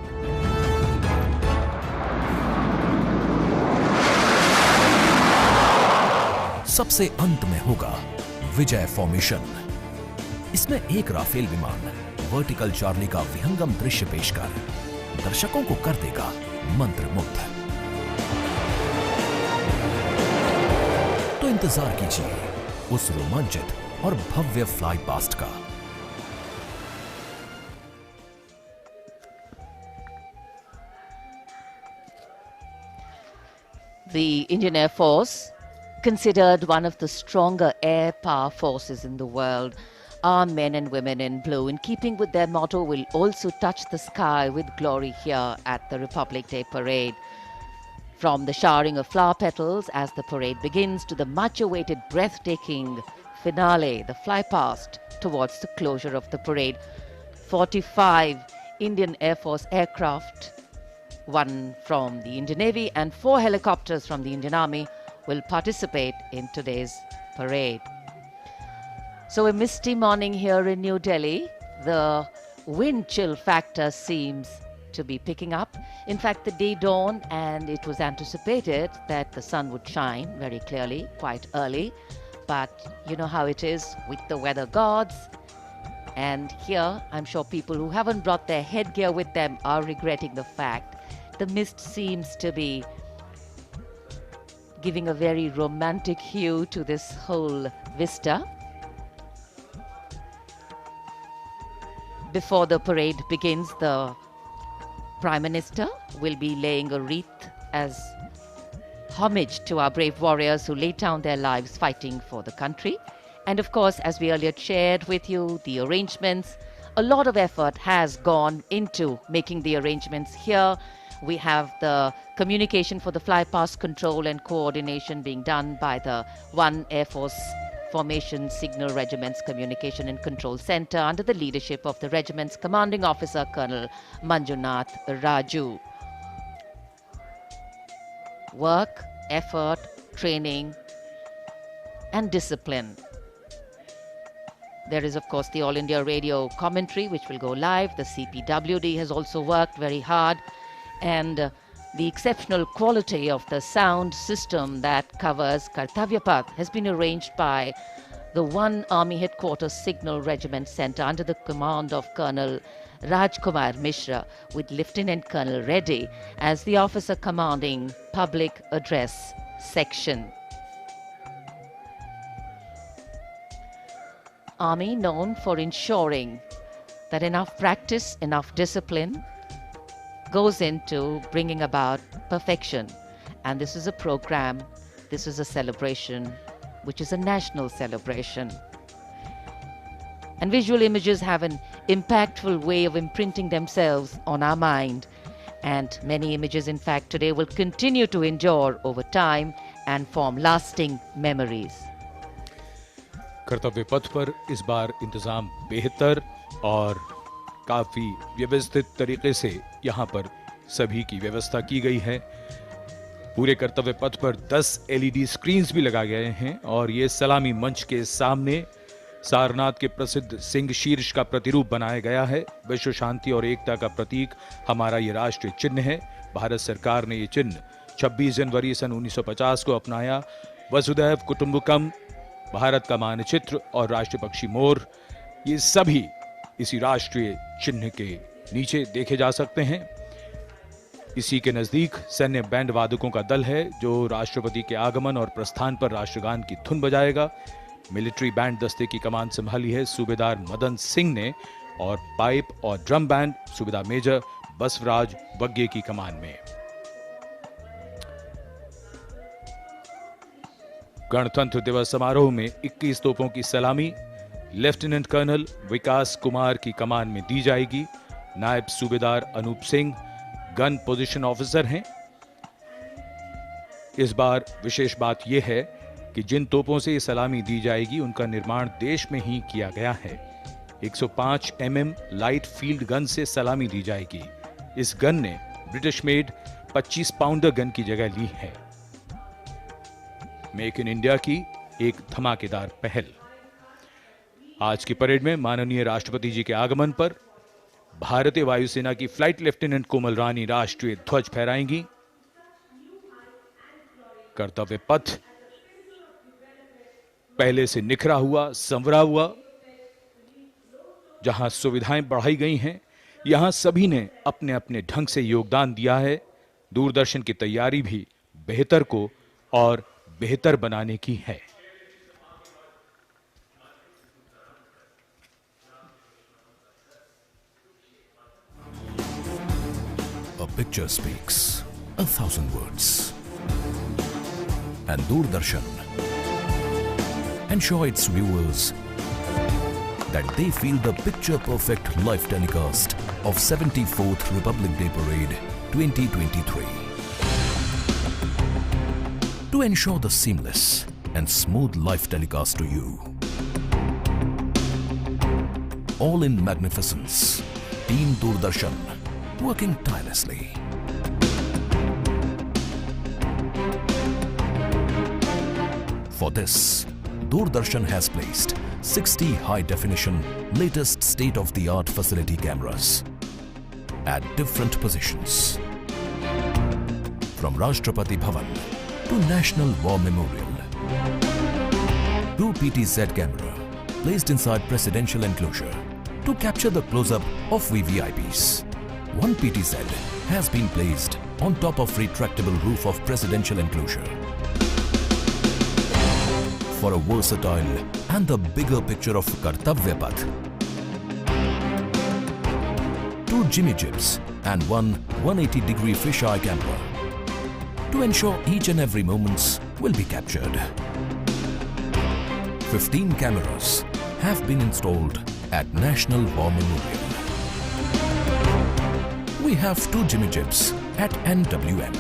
सबसे अंत में होगा विजय फॉर्मेशन। इसमें एक राफेल विमान वर्टिकल चार्ली का विहंगम दृश्य पेश कर दर्शकों को कर देगा मंत्रमुग्ध। तो इंतजार कीजिए उस रोमांचित और भव्य फ्लाई पास्ट का।
The Indian Air Force, considered one of the stronger air power forces in the world, our men and women in blue, in keeping with their motto, will also touch the sky with glory here at the Republic Day Parade. From the showering of flower petals as the parade begins to the much-awaited breathtaking finale, the fly past towards the closure of the parade, 45 Indian Air Force aircraft, 1 from the Indian Navy and 4 helicopters from the Indian Army will participate in today's parade. So a misty morning here in New Delhi. The wind chill factor seems to be picking up. In fact, the day dawned and it was anticipated that the sun would shine very clearly quite early. But you know how it is with the weather gods. And here, I'm sure people who haven't brought their headgear with them are regretting the fact the mist seems to be giving a very romantic hue to this whole vista. Before the parade begins, the Prime Minister will be laying a wreath as homage to our brave warriors who laid down their lives fighting for the country. And of course, as we earlier shared with you, the arrangements, a lot of effort has gone into making the arrangements here. We have the communication for the fly past control and coordination being done by the 1 Air Force Formation Signal Regiment's Communication and Control Center under the leadership of the regiment's commanding officer, Colonel Manjunath Raju. Work, effort, training, and discipline. There is, of course, the All India Radio commentary, which will go live. The CPWD has also worked very hard. And the exceptional quality of the sound system that covers Kartavya Path has been arranged by the 1 Army Headquarters Signal Regiment Center under the command of Colonel Rajkumar Mishra, with Lieutenant Colonel Reddy as the officer commanding Public Address Section. Army known for ensuring that enough practice, enough discipline goes into bringing about perfection. And this is a program, this is a celebration, which is a national celebration. And visual images have an impactful way of imprinting themselves on our mind. And many images, in fact, today will continue to endure over time and form lasting memories.
कर्तव्य पथ पर इस बार इंतजाम बेहतर और काफी व्यवस्थित तरीके से यहाँ पर सभी की व्यवस्था की गई है। पूरे कर्तव्य पथ पर 10 LED स्क्रीन्स भी लगाए गए हैं और ये सलामी मंच के सामने सारनाथ के प्रसिद्ध सिंह शीर्ष का प्रतिरूप बनाया गया है। विश्व शांति और एकता का प्रतीक हमारा ये राष्ट्रीय चिन्ह है। भारत सरकार ने ये चिन्ह 26 जनवरी सन 1950 को अपनाया। वसुधैव कुटुंबकम, भारत का मानचित्र और राष्ट्रीय पक्षी मोर, ये सभी इसी राष्ट्रीय चिन्ह के नीचे देखे जा सकते हैं। इसी के नजदीक सैन्य बैंड वादकों का दल है जो राष्ट्रपति के आगमन और प्रस्थान पर राष्ट्रगान की धुन बजाएगा। मिलिट्री बैंड दस्ते की कमान संभाली है सूबेदार मदन सिंह ने और पाइप और ड्रम बैंड सूबेदार मेजर बसवराज वग्गे की कमान में। गणतंत्र दिवस समारोह में 21 तोपों की सलामी लेफ्टिनेंट कर्नल विकास कुमार की कमान में दी जाएगी। नायब सूबेदार Anup Singh gun position officer हैं। इस बार विशेष बात यह है कि जिन तोपों से ये सलामी दी जाएगी उनका निर्माण देश में ही किया गया है। 105 mm लाइट फील्ड गन से सलामी दी जाएगी। इस गन ने ब्रिटिश मेड 25 पाउंडर गन की जगह ली है। मेक इन इंडिया की एक धमाकेदार पहल। आज की परेड में माननीय राष्ट्रपति जी के आगमन पर भारतीय वायुसेना की फ्लाइट लेफ्टिनेंट कोमल रानी राष्ट्रीय ध्वज फहराएंगी। कर्तव्य पथ पहले से निखरा हुआ, संवरा हुआ, जहां सुविधाएं बढ़ाई गई हैं, यहां सभी ने अपने अपने ढंग से योगदान दिया है। दूरदर्शन की तैयारी भी बेहतर को और बेहतर बनाने की है।
A picture speaks 1,000 words. And Doordarshan ensure its viewers that they feel the picture-perfect live telecast of 74th Republic Day Parade 2023. To ensure the seamless and smooth live telecast to you. All in magnificence, Team Doordarshan working tirelessly. For this, Doordarshan has placed 60 high-definition, latest state-of-the-art facility cameras at different positions. From Rashtrapati Bhavan to National War Memorial. 2 PTZ camera placed inside presidential enclosure to capture the close-up of VVIPs. 1 PTZ has been placed on top of retractable roof of presidential enclosure. For a versatile and the bigger picture of Kartavya Path. 2 Jimmy Jibs and 1 180-degree fisheye camera to ensure each and every moments will be captured. 15 cameras have been installed at National War Memorial. We have 2 Jimmy Jibs at NWM.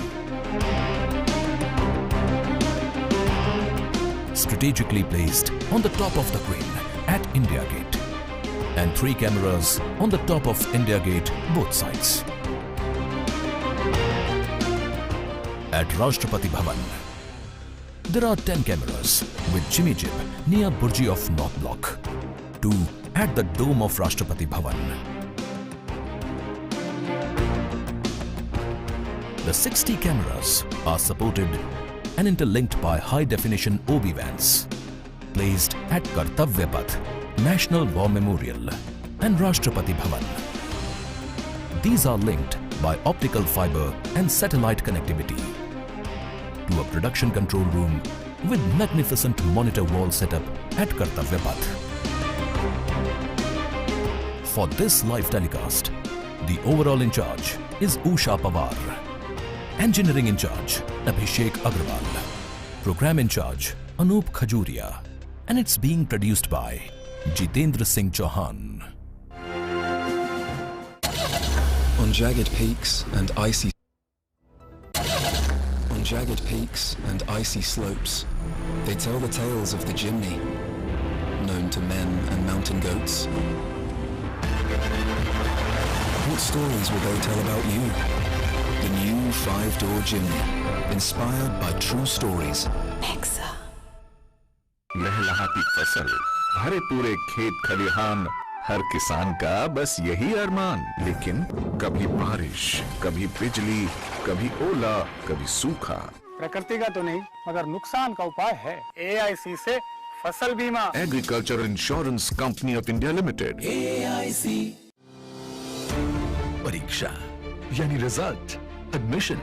Strategically placed on the top of the crane at India Gate. And 3 cameras on the top of India Gate both sides. At Rashtrapati Bhavan, there are 10 cameras with Jimmy Jib near Burji of North Block. 2 at the dome of Rashtrapati Bhavan. 60 cameras are supported and interlinked by high-definition OB vans placed at Kartavya Path, National War Memorial and Rashtrapati Bhavan. These are linked by optical fiber and satellite connectivity to a production control room with magnificent monitor wall setup at Kartavya Path. For this live telecast, the overall in charge is Usha Pawar, engineering in charge Abhishek Agrawal, program in charge Anup Khajuria, and it's being produced by Jitendra Singh Chauhan.
On jagged peaks and icy slopes, they tell the tales of the Jimny, known to men and mountain goats. What stories will they tell about you? The new 5-door Jimny, inspired by true stories.
Nexa.
लहलहाती फसल, भरे पूरे खेत खलिहान, हर किसान का बस यही अरमान। लेकिन कभी बारिश, कभी बिजली, कभी ओला, कभी सूखा।
प्रकृति का तो नहीं, मगर नुकसान का उपाय है। AIC से फसल बीमा।
Agriculture insurance company of India limited.
AIC। परीक्षा यानी रिजल्ट, एडमिशन,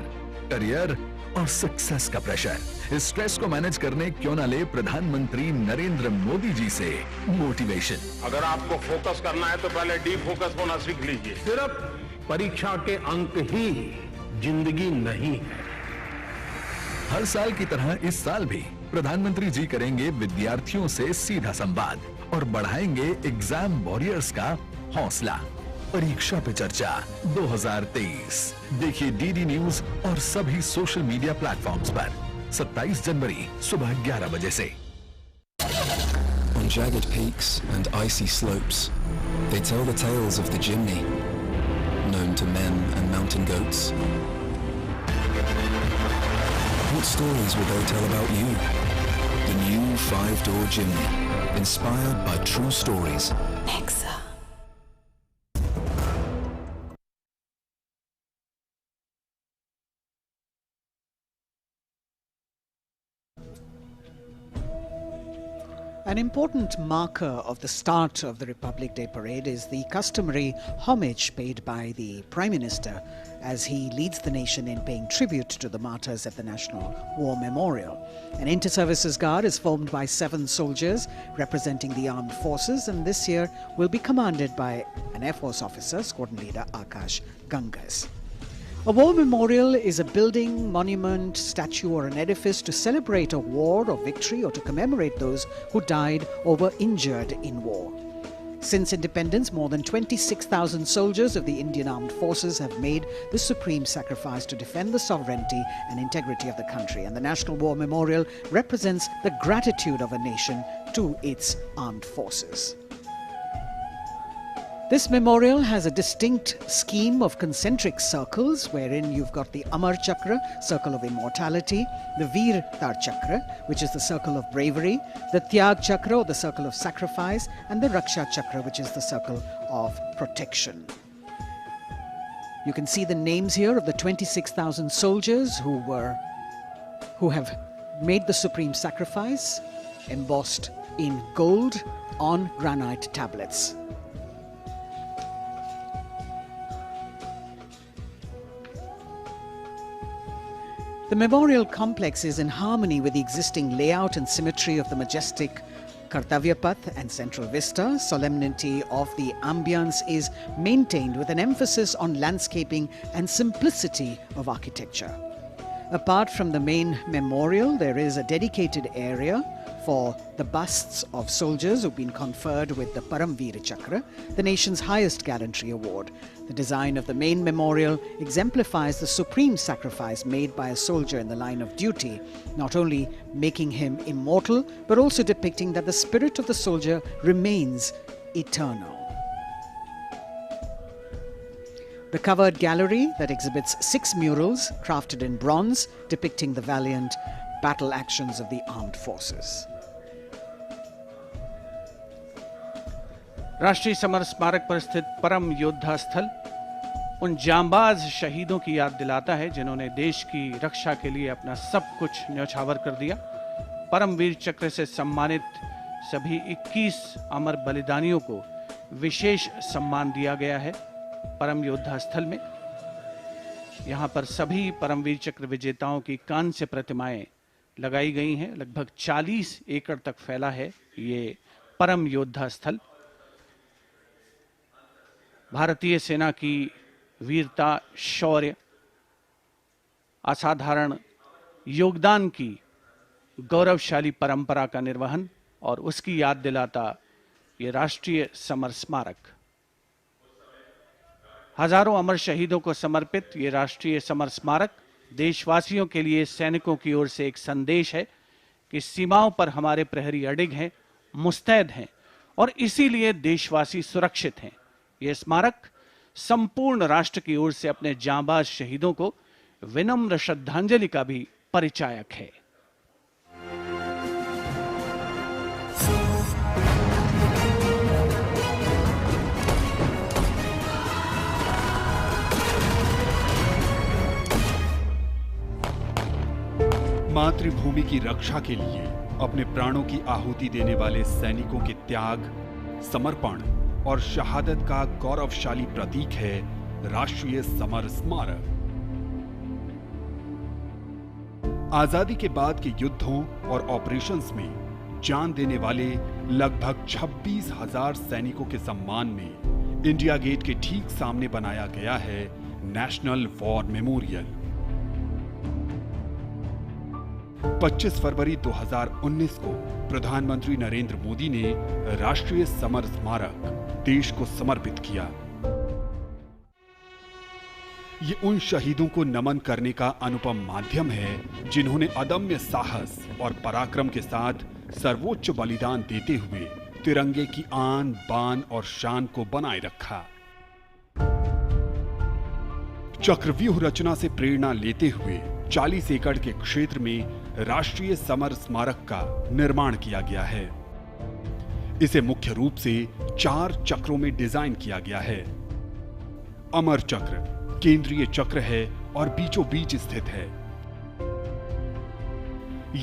करियर और सक्सेस का प्रेशर। इस स्ट्रेस को मैनेज करने क्यों ना ले प्रधानमंत्री नरेंद्र मोदी जी से मोटिवेशन।
अगर आपको फोकस करना है तो पहले डी फोकस होना सीख लीजिए। सिर्फ परीक्षा के अंक ही जिंदगी नहीं है।
हर साल की तरह इस साल भी प्रधानमंत्री जी करेंगे विद्यार्थियों से सीधा संवाद और बढ़ाएंगे एग्जाम वॉरियर्स का हौसला। परीक्षा पे चर्चा 2023 देखिए डीडी न्यूज और सभी सोशल मीडिया प्लेटफॉर्म्स पर 27 जनवरी सुबह 11 बजे से।
On jagged peaks and icy slopes, they tell the tales of the Jimny, known to men and mountain goats. What stories will they tell about you? The new 5-door Jimny, inspired by true stories.
Nexa.
An important marker of the start of the Republic Day Parade is the customary homage paid by the Prime Minister as he leads the nation in paying tribute to the martyrs at the National War Memorial. An inter-services guard is formed by 7 soldiers representing the armed forces, and this year will be commanded by an Air Force officer, Squadron Leader Akash Gangas. A war memorial is a building, monument, statue or an edifice to celebrate a war or victory or to commemorate those who died or were injured in war. Since independence, more than 26,000 soldiers of the Indian Armed Forces have made the supreme sacrifice to defend the sovereignty and integrity of the country, and the National War Memorial represents the gratitude of a nation to its armed forces. This memorial has a distinct scheme of concentric circles wherein you've got the Amar Chakra, circle of immortality, the Veer Tar Chakra, which is the circle of bravery, the Tyag Chakra, or the circle of sacrifice, and the Raksha Chakra, which is the circle of protection. You can see the names here of the 26,000 soldiers who have made the supreme sacrifice, embossed in gold on granite tablets. The memorial complex is in harmony with the existing layout and symmetry of the majestic Kartavya Path and Central Vista. Solemnity of the ambience is maintained with an emphasis on landscaping and simplicity of architecture. Apart from the main memorial, there is a dedicated area for the busts of soldiers who've been conferred with the Param Veer Chakra, the nation's highest gallantry award. The design of the main memorial exemplifies the supreme sacrifice made by a soldier in the line of duty, not only making him immortal, but also depicting that the spirit of the soldier remains eternal. The covered gallery that exhibits 6 murals crafted in bronze depicting the valiant battle actions of the armed forces.
राष्ट्रीय summer स्मारक पर स्थित परम योद्धा स्थल उन जांबाज शहीदों की याद दिलाता है जिन्होंने देश की रक्षा के लिए अपना सब कुछ न्यौछावर कर दिया। परमवीर चक्र से सम्मानित सभी 21 अमर बलिदानियों को विशेष सम्मान दिया गया है परम योद्धा स्थल में। यहां पर सभी परमवीर चक्र विजेताओं की कांस्य प्रतिमाएं लगाई गई हैं। लगभग 40 एकड़ तक फैला है ये परम योद्धा स्थल। भारतीय सेना की वीरता, शौर्य, असाधारण योगदान की गौरवशाली परंपरा का निर्वहन और उसकी याद दिलाता ये राष्ट्रीय समर स्मारक। हजारों अमर शहीदों को समर्पित ये राष्ट्रीय समर स्मारक देशवासियों के लिए सैनिकों की ओर से एक संदेश है कि सीमाओं पर हमारे प्रहरी अडिग हैं, मुस्तैद हैं और इसीलिए देशवासी सुरक्षित हैं। यह स्मारक संपूर्ण राष्ट्र की ओर से अपने जांबाज शहीदों को विनम्र श्रद्धांजलि का भी परिचायक है।
मातृभूमि की रक्षा के लिए अपने प्राणों की आहुति देने वाले सैनिकों के त्याग, समर्पण और शहादत का गौरवशाली प्रतीक है राष्ट्रीय समर स्मारक। आजादी के बाद के युद्धों और ऑपरेशंस में जान देने वाले लगभग 26,000 सैनिकों के सम्मान में इंडिया गेट के ठीक सामने बनाया गया है नेशनल वॉर मेमोरियल। 25 फरवरी 2019 को प्रधानमंत्री नरेंद्र मोदी ने राष्ट्रीय समर स्मारक देश को समर्पित किया। ये उन शहीदों को नमन करने का अनुपम माध्यम है जिन्होंने अदम्य साहस और पराक्रम के साथ सर्वोच्च बलिदान देते हुए तिरंगे की आन, बान और शान को बनाए रखा। चक्रव्यूह रचना से प्रेरणा लेते हुए 40 एकड़ के क्षेत्र में राष्ट्रीय समर स्मारक का निर्माण किया गया है। इसे मुख्य रूप से 4 चक्रों में डिजाइन किया गया है। अमर चक्र केंद्रीय चक्र है और बीचों बीच स्थित है।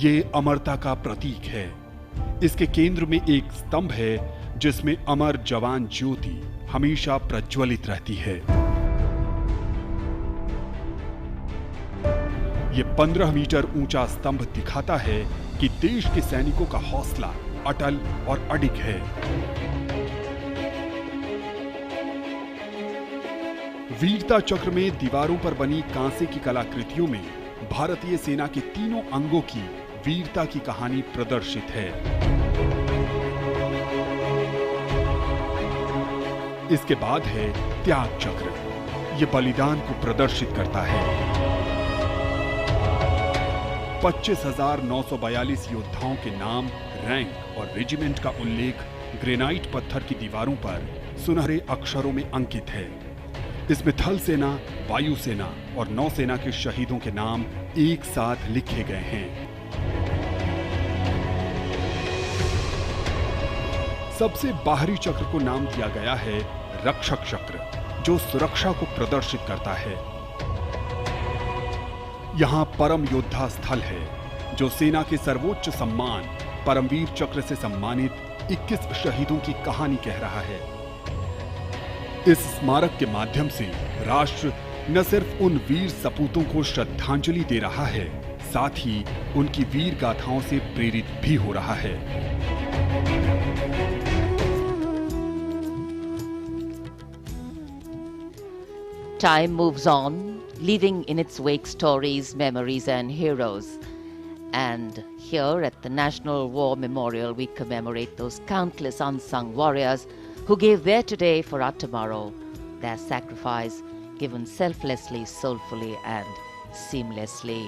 ये अमरता का प्रतीक है। इसके केंद्र में एक स्तंभ है जिसमें अमर जवान ज्योति हमेशा प्रज्वलित रहती है। ये 15 मीटर ऊंचा स्तंभ दिखाता है कि देश के सैनिकों का हौसला अटल और अडिग है। वीरता चक्र में दीवारों पर बनी कांसे की कलाकृतियों में भारतीय सेना के तीनों अंगों की वीरता की कहानी प्रदर्शित है। इसके बाद है त्याग चक्र। यह बलिदान को प्रदर्शित करता है। 25,942 योद्धाओं के नाम, रैंक और रेजिमेंट का उल्लेख ग्रेनाइट पत्थर की दीवारों पर सुनहरे अक्षरों में अंकित है। इसमें थल सेना, वायु सेना और नौसेना के शहीदों के नाम एक साथ लिखे गए हैं। सबसे बाहरी चक्र को नाम दिया गया है रक्षक चक्र, जो सुरक्षा को प्रदर्शित करता है। यहां परम योद्धा स्थल है, जो सेना के सर्वोच्च सम्मान परमवीर चक्र से सम्मानित 21 शहीदों की कहानी कह रहा है। इस स्मारक के माध्यम से राष्ट्र न सिर्फ उन वीर सपूतों को श्रद्धांजलि दे रहा है, साथ ही उनकी वीर गाथाओं से प्रेरित भी हो रहा है।
Time moves on, leaving in its wake stories, memories, and heroes. And here at the National War Memorial, we commemorate those countless unsung warriors who gave their today for our tomorrow, their sacrifice given selflessly, soulfully, and seamlessly.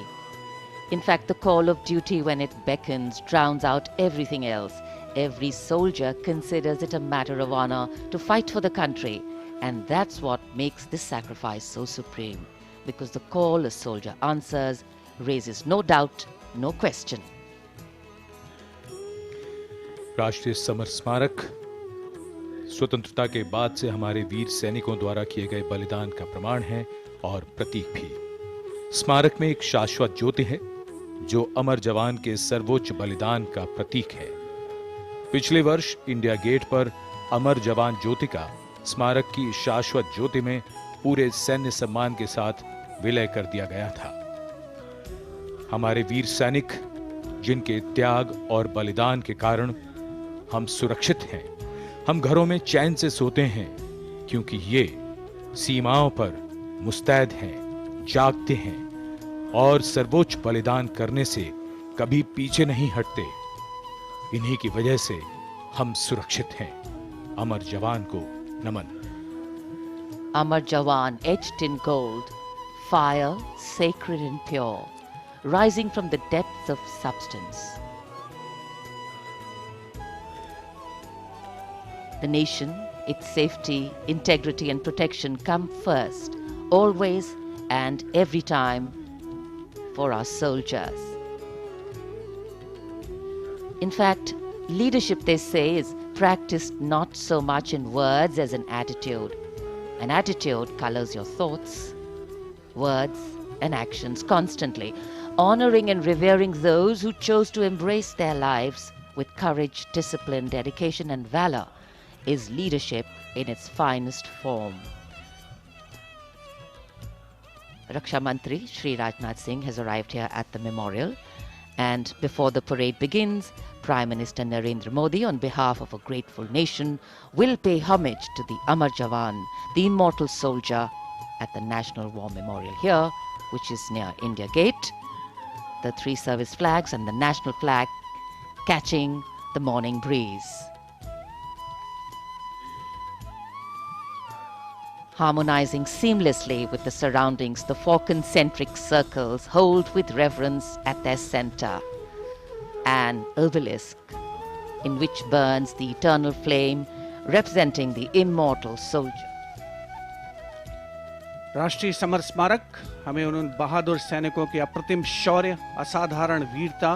In fact, the call of duty, when it beckons, drowns out everything else. Every soldier considers it a matter of honor to fight for the country. And that's what makes this sacrifice so supreme, because the call a soldier answers raises no doubt, no question.
राष्ट्रीय summer स्मारक स्वतंत्रता के बाद से हमारे वीर सैनिकों द्वारा किए गए बलिदान का प्रमाण है और प्रतीक भी। स्मारक में एक शाश्वत ज्योति है जो अमर जवान के सर्वोच्च बलिदान का प्रतीक है। पिछले वर्ष इंडिया गेट पर अमर जवान ज्योति का स्मारक की शाश्वत ज्योति में पूरे सैन्य सम्मान के साथ विलय कर दिया गया था। हमारे वीर सैनिक जिनके त्याग और बलिदान के कारण हम सुरक्षित हैं, हम घरों में चैन से सोते हैं, क्योंकि ये सीमाओं पर मुस्तैद हैं, जागते हैं और सर्वोच्च बलिदान करने से कभी पीछे नहीं हटते। इन्हीं की वजह से हम सुरक्षित हैं। अमर जवान को नमन।
Amar Jawan etched in gold, fire sacred and pure, rising from the depths of substance. The nation, its safety, integrity and protection come first, always and every time for our soldiers. In fact, leadership, they say, is practiced not so much in words as in attitude. An attitude colors your thoughts, words and actions constantly. Honoring and revering those who chose to embrace their lives with courage, discipline, dedication and valor is leadership in its finest form. Raksha Mantri Shri Rajnath Singh has arrived here at the memorial, and before the parade begins, Prime Minister Narendra Modi, on behalf of a grateful nation, will pay homage to the Amar Jawan, the immortal soldier, at the National War Memorial here, which is near India Gate. The three service flags and the national flag catching the morning breeze. Harmonizing seamlessly with the surroundings, the four concentric circles hold with reverence at their center an obelisk in which burns the eternal flame representing the immortal soldier.
राष्ट्रीय summer स्मारक हमें उन बहादुर सैनिकों के अप्रतिम शौर्य, असाधारण वीरता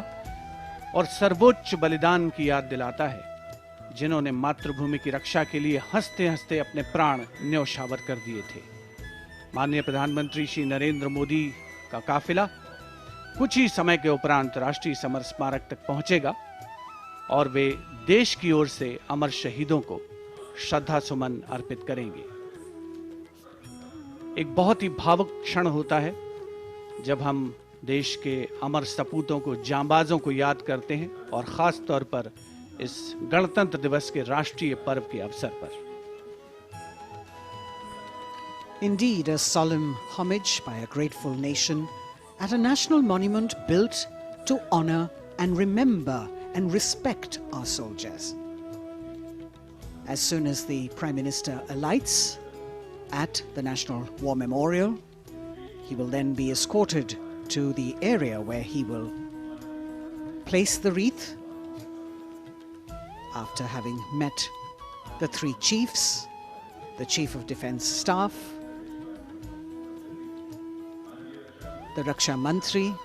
और सर्वोच्च बलिदान की याद दिलाता है, जिन्होंने मातृभूमि की रक्षा के लिए हंसते हंसते अपने प्राण न्यौछावर कर दिए थे। माननीय प्रधानमंत्री श्री नरेंद्र मोदी का काफिला कुछ ही समय के उपरांत राष्ट्रीय समर स्मारक तक पहुंचेगा और वे देश की ओर से अमर शहीदों को श्रद्धा सुमन अर्पित करेंगे। एक बहुत ही भावुक क्षण होता है जब हम देश के अमर सपूतों को, जांबाजों को याद करते हैं, और खास तौर पर इस गणतंत्र दिवस के राष्ट्रीय पर्व के अवसर पर।
Indeed, a solemn homage by a grateful nation at a national monument built to honor and remember and respect our soldiers. As soon as the Prime Minister alights at the National War Memorial, he will then be escorted to the area where he will place the wreath after having met the three chiefs, the Chief of Defence Staff, the Raksha Mantri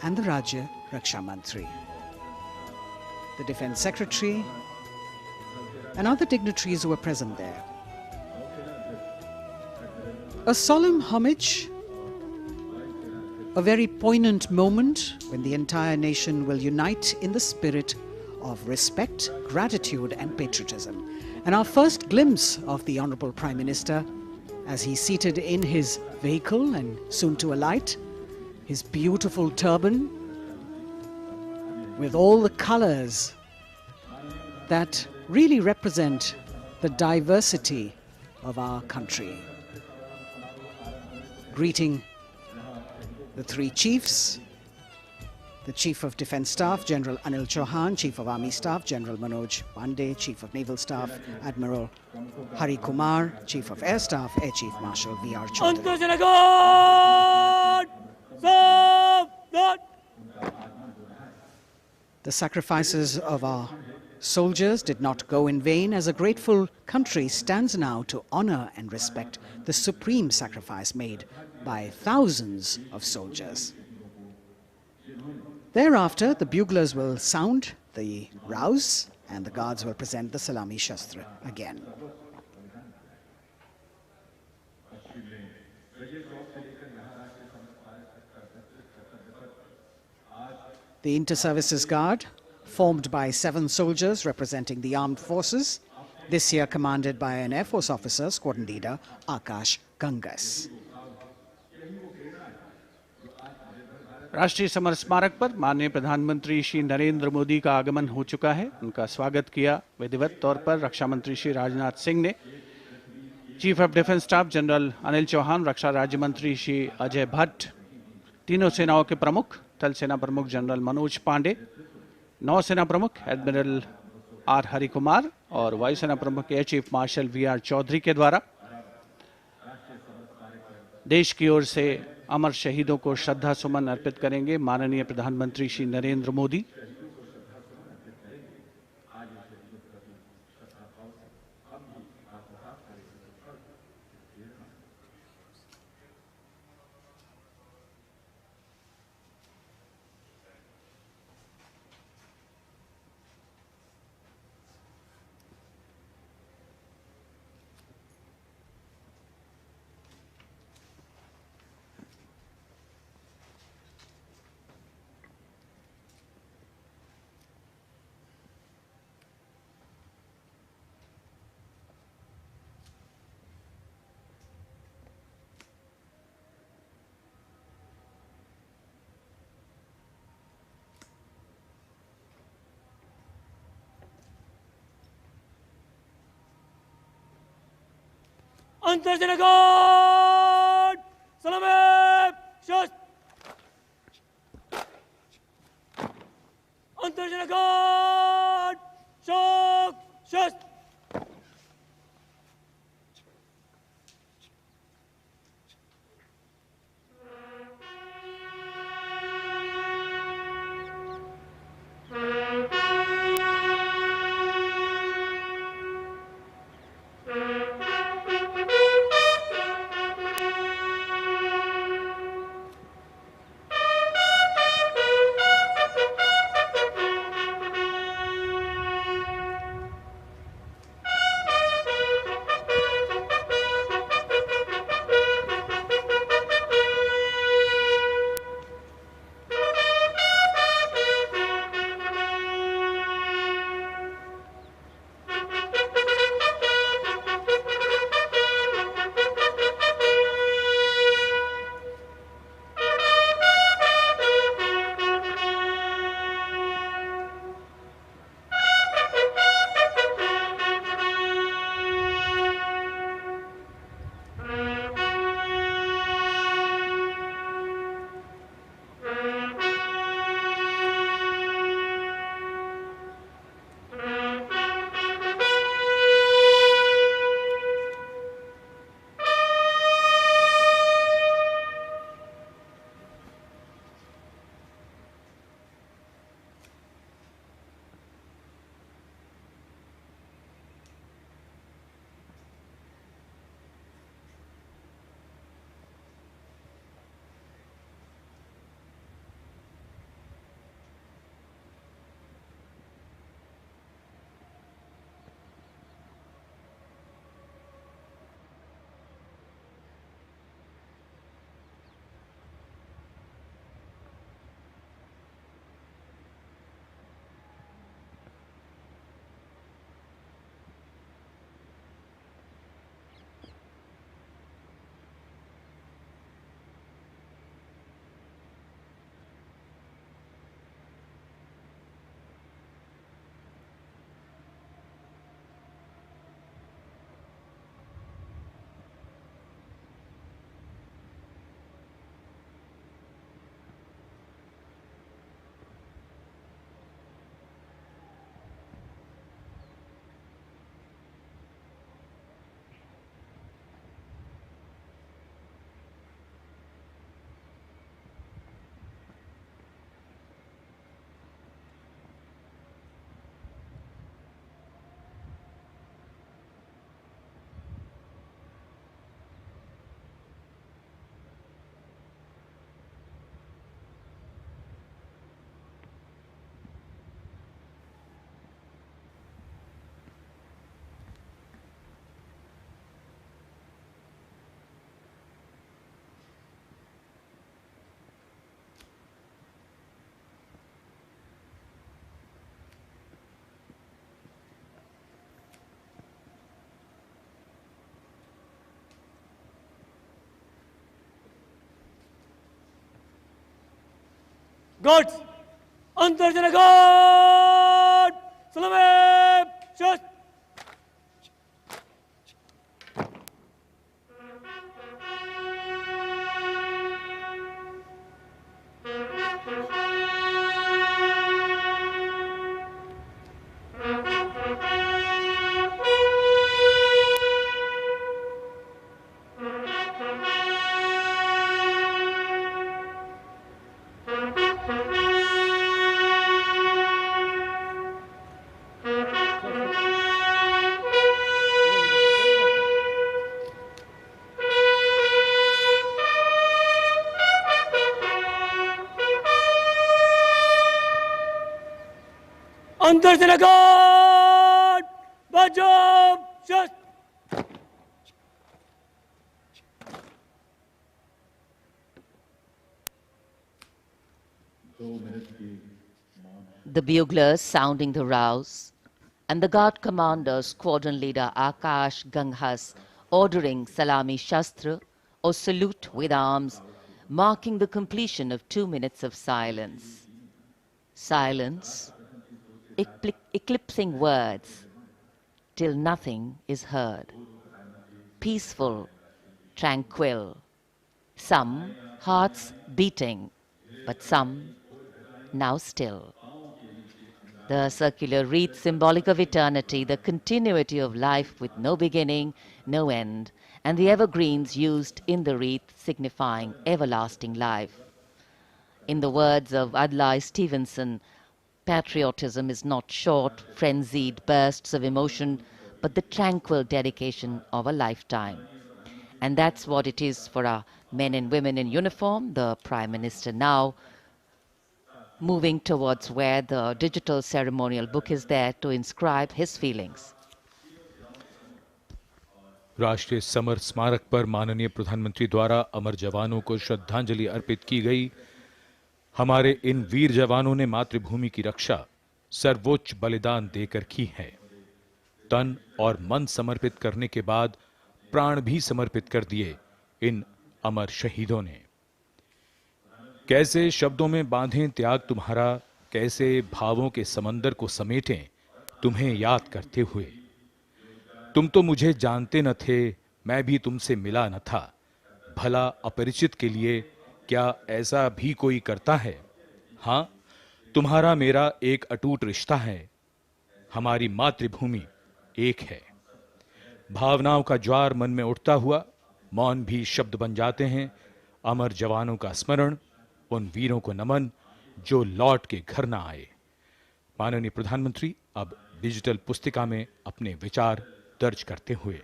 and the Rajya Raksha Mantri, the Defence Secretary and other dignitaries who were present there. A solemn homage, a very poignant moment when the entire nation will unite in the spirit of respect, gratitude and patriotism. And our first glimpse of the Honourable Prime Minister as he's seated in his vehicle and soon to alight, his beautiful turban with all the colours that really represent the diversity of our country. Greeting the three chiefs, the Chief of Defence Staff, General Anil Chauhan, Chief of Army Staff, General Manoj Pandey, Chief of Naval Staff, Admiral Hari Kumar, Chief of Air Staff, Air Chief Marshal V.R. Chaudhary. The sacrifices of our soldiers did not go in vain, as a grateful country stands now to honor and respect the supreme sacrifice made by thousands of soldiers. Thereafter, the buglers will sound the rouse And the guards will present the Salami Shastra again. The Inter-Services Guard, formed by 7 soldiers representing the armed forces, this year commanded by an Air Force officer, squadron leader Akash Gangas.
राष्ट्रीय summer स्मारक पर माननीय प्रधानमंत्री श्री नरेंद्र मोदी का आगमन हो चुका है। उनका स्वागत किया विधिवत तौर पर रक्षा मंत्री श्री राजनाथ सिंह ने। Chief of defence staff general Anil Chauhan, रक्षा राज्य मंत्री श्री अजय भट्ट, तीनों सेनाओं के प्रमुख, थल सेना प्रमुख जनरल मनोज पांडे, नौसेना प्रमुख एडमिरल आर हरिकुमार और वायुसेना प्रमुख air chief marshal V R. Chaudhary के द्वारा देश की ओर से अमर शहीदों को श्रद्धा सुमन अर्पित करेंगे माननीय प्रधानमंत्री Shri Narendra Modi.
Antarjana Guard! Salame! Shast! Antarjana Guard! Shok! Shast! Guards, Antarjana Guard! Salame! Shast! Antarjana Guard! Bajam! Shast!
The buglers sounding the rouse, and the guard commander, squadron leader Akash Ganghas, ordering Salami Shastra, or salute with arms, marking the completion of 2 minutes of silence. Silence, eclipsing words, till nothing is heard. Peaceful, tranquil, some hearts beating, but some now still. The circular wreath, symbolic of eternity, the continuity of life with no beginning, no end, and the evergreens used in the wreath signifying everlasting life. In the words of Adlai Stevenson, patriotism is not short, frenzied bursts of emotion, but the tranquil dedication of a lifetime. And that's what it is for our men and women in uniform. The Prime Minister now moving towards where the digital ceremonial book is there to inscribe his feelings.
राष्ट्रीय summer स्मारक पर माननीय प्रधानमंत्री द्वारा अमर जवानों को श्रद्धांजलि अर्पित की गई। हमारे इन वीर जवानों ने मातृभूमि की रक्षा सर्वोच्च बलिदान देकर की है। तन और मन समर्पित करने के बाद प्राण भी समर्पित कर दिए इन अमर शहीदों ने। कैसे शब्दों में बांधें त्याग तुम्हारा, कैसे भावों के समंदर को समेटें तुम्हें याद करते हुए। तुम तो मुझे जानते न थे, मैं भी तुमसे मिला न था, भला अपरिचित के लिए क्या ऐसा भी कोई करता है। हां, तुम्हारा मेरा एक अटूट रिश्ता है, हमारी मातृभूमि एक है। भावनाओं का ज्वार मन में उठता हुआ मौन भी शब्द बन जाते हैं। अमर जवानों का स्मरण, उन वीरों को नमन जो लौट के घर ना आए। माननीय प्रधानमंत्री अब डिजिटल पुस्तिका में अपने विचार दर्ज करते हुए।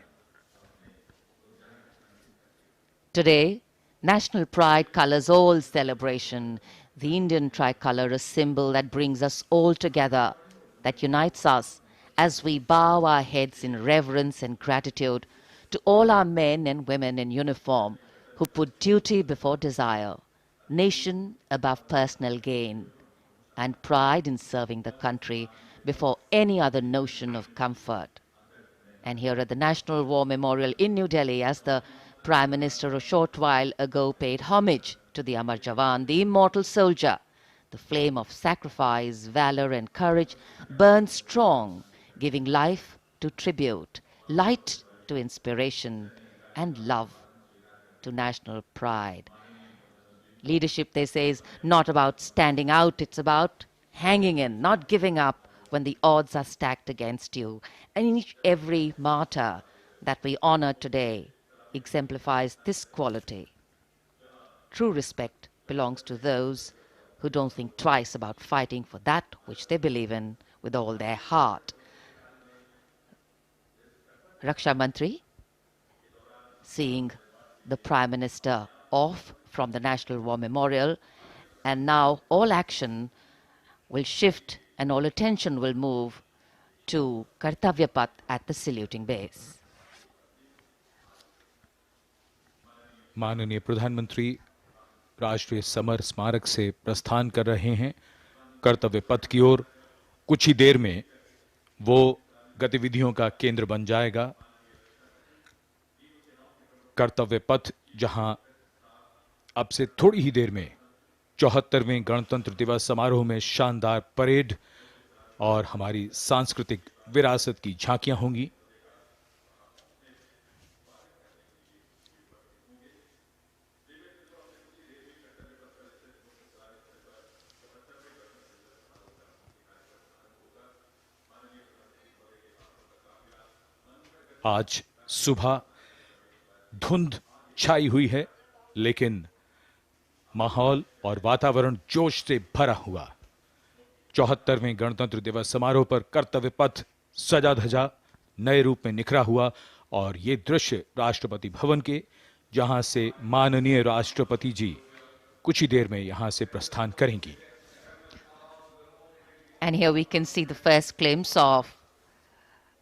Today, national pride colors all celebration. The Indian tricolor, a symbol that brings us all together, that unites us as we bow our heads in reverence and gratitude to all our men and women in uniform who put duty before desire, nation above personal gain, and pride in serving the country before any other notion of comfort. And here at the National War Memorial in New Delhi, as the Prime Minister a short while ago paid homage to the Amar Jawan, the immortal soldier, the flame of sacrifice, valor and courage burns strong, giving life to tribute, light to inspiration, and love to national pride. Leadership, they say, is not about standing out, it's about hanging in, not giving up when the odds are stacked against you. And every martyr that we honor today exemplifies this quality. True respect belongs to those who don't think twice about fighting for that which they believe in with all their heart. Raksha Mantri, seeing the Prime Minister off from the National War Memorial, and now all action will shift and all attention will move to Kartavya Path at the saluting base.
माननीय प्रधानमंत्री राष्ट्रीय summer स्मारक से प्रस्थान कर रहे हैं कर्तव्य पथ की ओर। कुछ ही देर में वो गतिविधियों का केंद्र बन जाएगा। कर्तव्य पथ जहां अब से थोड़ी ही देर में 74वें गणतंत्र दिवस समारोह में शानदार परेड और हमारी सांस्कृतिक विरासत की झांकियां होंगी। आज सुबह धुंध छाई हुई है, लेकिन माहौल और वातावरण जोश से भरा हुआ। 74वें गणतंत्र दिवस समारोह पर कर्तव्य पथ सजा धजा नए रूप में निखरा हुआ और ये दृश्य राष्ट्रपति भवन के, जहां से माननीय राष्ट्रपति जी कुछ ही देर में यहां से प्रस्थान करेंगी।
And here we can see the first glimpse of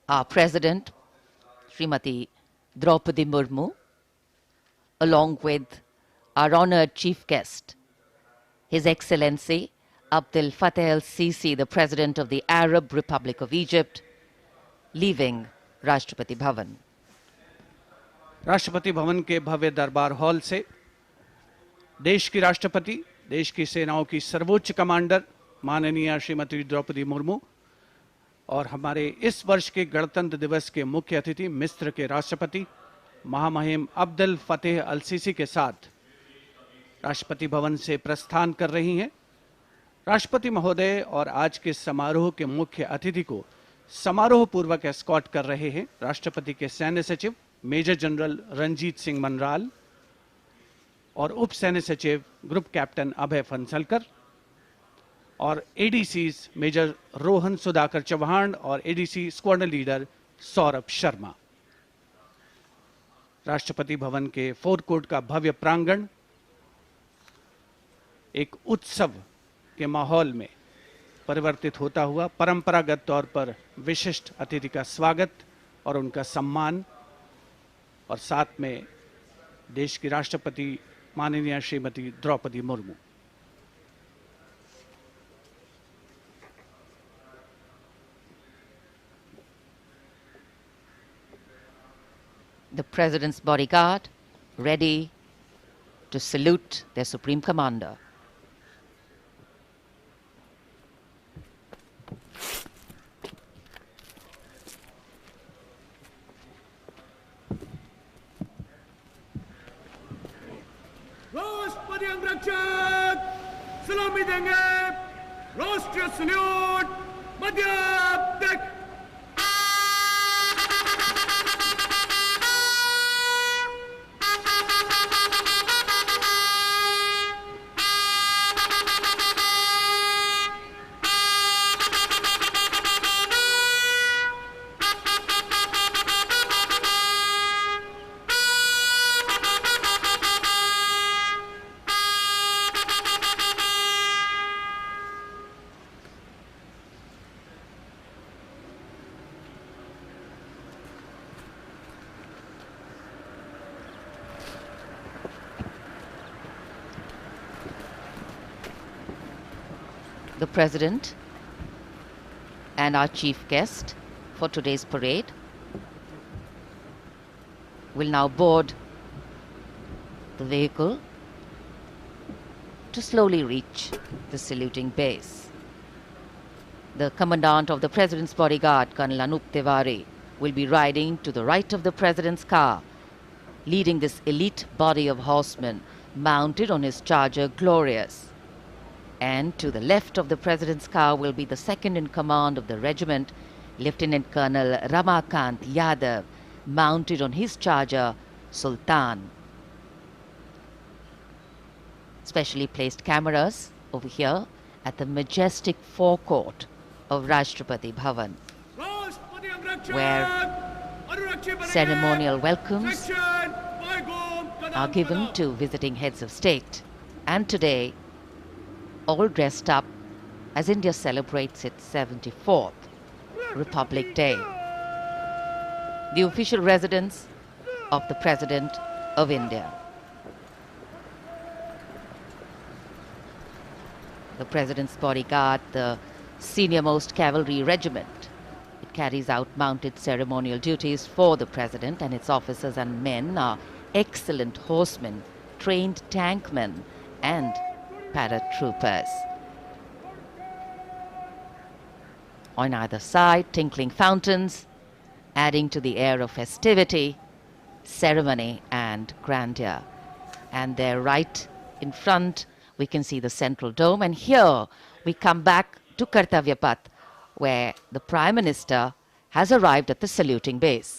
our President, Srimati Draupadi Murmu, along with our honored chief guest, His Excellency Abdel Fattah el-Sisi, the President of the Arab Republic of Egypt, leaving Rashtrapati Bhavan.
Rashtrapati Bhavan के भव्य दरबार hall से देश की राष्ट्रपति, देश की सेनाओं की सर्वोच्च कमांडर माननीय श्रीमती द्रौपदी मुर्मू और हमारे इस वर्ष के गणतंत्र दिवस के मुख्य अतिथि मिस्र के राष्ट्रपति महामहिम अब्दुल फतेह अल सीसी के साथ राष्ट्रपति भवन से प्रस्थान कर रही हैं। राष्ट्रपति महोदय और आज के समारोह के मुख्य अतिथि को समारोह पूर्वक एस्कॉर्ट कर रहे हैं राष्ट्रपति के सैन्य सचिव मेजर जनरल रंजीत सिंह मनराल और उप सैन्य सचिव ग्रुप कैप्टन अभय फंसलकर और एडीसीज मेजर रोहन सुधाकर चौहान और ADC squadron leader Saurabh Sharma. Rashtrapati Bhavan के फोर कोर्ट का भव्य प्रांगण एक उत्सव के माहौल में परिवर्तित होता हुआ परंपरागत तौर पर विशिष्ट अतिथि का स्वागत और उनका सम्मान और साथ में देश की राष्ट्रपति माननीय Shrimati Draupadi Murmu.
The President's bodyguard ready to salute their Supreme Commander.
राष्ट्रपति अंगरक्षक सलामी देंगे। राष्ट्रीय सल्यूट मध्य तक।
The President and our chief guest for today's parade will now board the vehicle to slowly reach the saluting base. The Commandant of the President's bodyguard, Colonel Anup Tiwari, will be riding to the right of the President's car, leading this elite body of horsemen mounted on his charger Glorious. And to the left of the President's car will be the second in command of the regiment, Lieutenant Colonel Ramakant Yadav, mounted on his charger Sultan. Specially placed cameras over here at the majestic forecourt of Rashtrapati Bhavan, where ceremonial welcomes are given to visiting heads of state. And today, all dressed up as India celebrates its 74th Republic Day. The official residence of the President of India. The President's bodyguard, the senior-most cavalry regiment. It carries out mounted ceremonial duties for the President, and its officers and men are excellent horsemen, trained tankmen, and paratroopers. On either side, tinkling fountains, adding to the air of festivity, ceremony and grandeur. And there right in front, we can see the central dome. And here we come back to Kartavya Path, where the Prime Minister has arrived at the saluting base.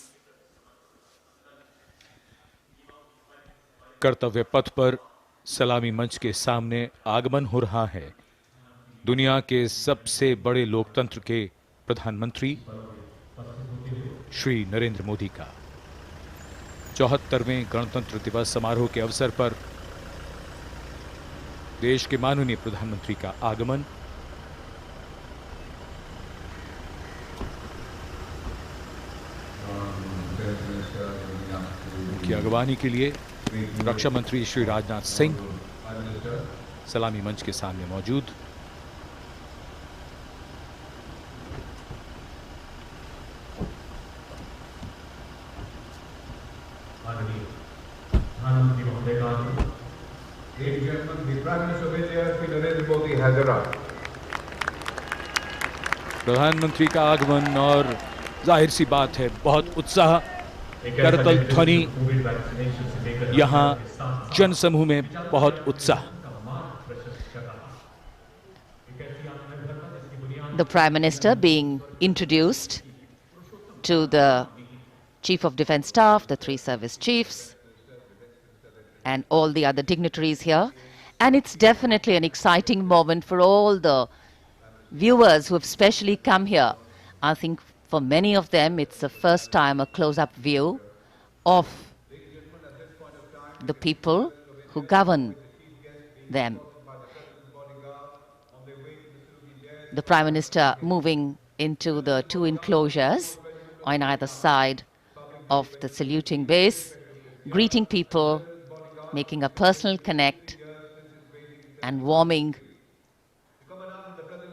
कर्तव्य पथ पर सलामी मंच के सामने आगमन हो रहा है दुनिया के सबसे बड़े लोकतंत्र के प्रधानमंत्री श्री नरेंद्र मोदी का 74वें गणतंत्र दिवस समारोह के अवसर पर देश के माननीय प्रधानमंत्री का आगमन। उनकी अगवानी के लिए रक्षा मंत्री श्री राजनाथ सिंह सलामी मंच के सामने मौजूद।
प्रधानमंत्री महोदय का Ladies and gentlemen, the Prime Minister of India, Shri Narendra Modi, has arrived.
प्रधानमंत्री का आगमन और जाहिर सी बात है बहुत उत्साह, करतल ध्वनि, यहाँ जनसमूह में बहुत उत्साह।
The Prime Minister being introduced to the Chief of Defence Staff, the 3 service chiefs, and all the other dignitaries here. And it's definitely an exciting moment for all the viewers who have specially come here. I think for many of them, it's the first time a close-up view of the people who govern them. The Prime Minister moving into the 2 enclosures on either side of the saluting base, greeting people, making a personal connect and warming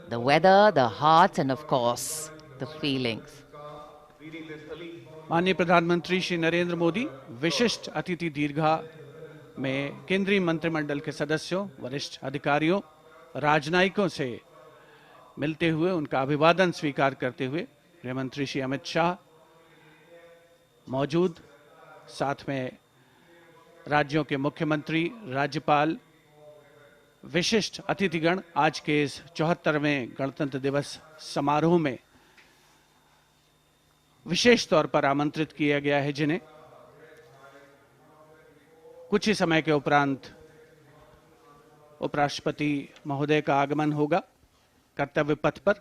the weather, the hearts and of course the feelings.
माननीय प्रधानमंत्री श्री नरेंद्र मोदी विशिष्ट अतिथि दीर्घा में केंद्रीय मंत्रिमंडल के सदस्यों, वरिष्ठ अधिकारियों, राजनयिकों से मिलते हुए उनका अभिवादन स्वीकार करते हुए गृह मंत्री श्री अमित शाह मौजूद, साथ में राज्यों के मुख्यमंत्री, राज्यपाल, विशिष्ट अतिथिगण आज के इस 74वें गणतंत्र दिवस समारोह में विशेष तौर पर आमंत्रित किया गया है, जिन्हें कुछ ही समय के उपरांत उपराष्ट्रपति महोदय का आगमन होगा कर्तव्य पथ पर,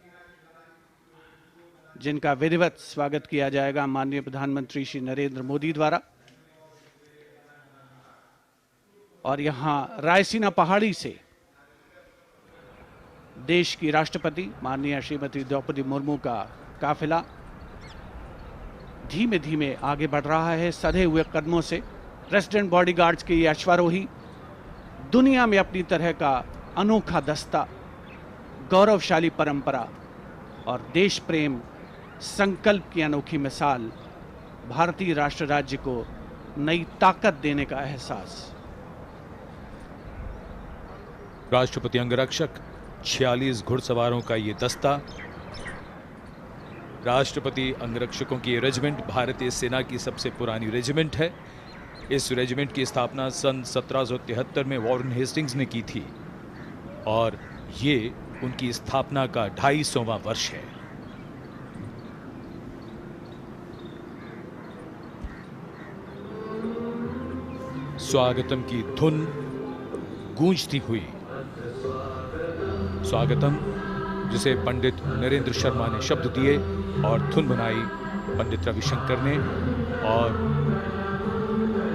जिनका विधिवत स्वागत किया जाएगा माननीय प्रधानमंत्री श्री नरेंद्र मोदी द्वारा। और यहां रायसीना पहाड़ी से देश की राष्ट्रपति माननीय श्रीमती द्रौपदी मुर्मू का काफिला धीमे धीमे आगे बढ़ रहा है सधे हुए कदमों से। रेसिडेंट बॉडीगार्ड्स के ये अश्वारोही दुनिया में अपनी तरह का अनोखा दस्ता, गौरवशाली परंपरा और देश प्रेम संकल्प की अनोखी मिसाल, भारतीय राष्ट्र राज्य को नई ताकत देने का एहसास।
राष्ट्रपति अंगरक्षक 46 घुड़सवारों का ये दस्ता, राष्ट्रपति अंगरक्षकों की ये रेजिमेंट भारतीय सेना की सबसे पुरानी रेजिमेंट है। इस रेजिमेंट की स्थापना सन 1773 में वॉरेन हेस्टिंग्स ने की थी और ये उनकी स्थापना का 250वां वर्ष है। स्वागतम की धुन गूंजती हुई, स्वागतम जिसे पंडित नरेंद्र शर्मा ने शब्द दिए और धुन बनाई पंडित रविशंकर ने, और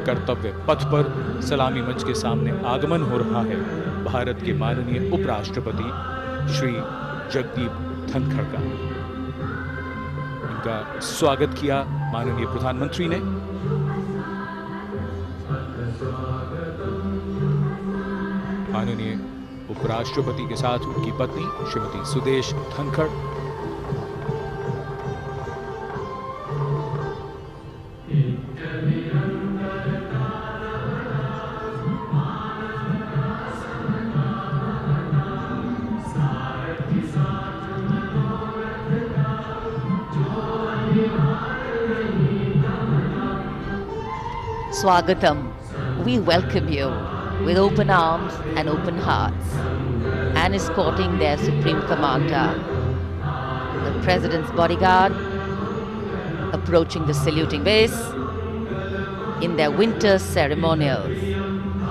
कर्तव्य पथ पर सलामी मंच के सामने आगमन हो रहा है भारत के माननीय उपराष्ट्रपति श्री जगदीप धनखड़ का। उनका स्वागत किया माननीय प्रधानमंत्री ने। माननीय उपराष्ट्रपति के साथ उनकी पत्नी Shrimati Sudesh Dhankhar,
Swagatam. We welcome you with open arms and open hearts, and escorting their Supreme Commander, the President's bodyguard, approaching the saluting base in their winter ceremonials.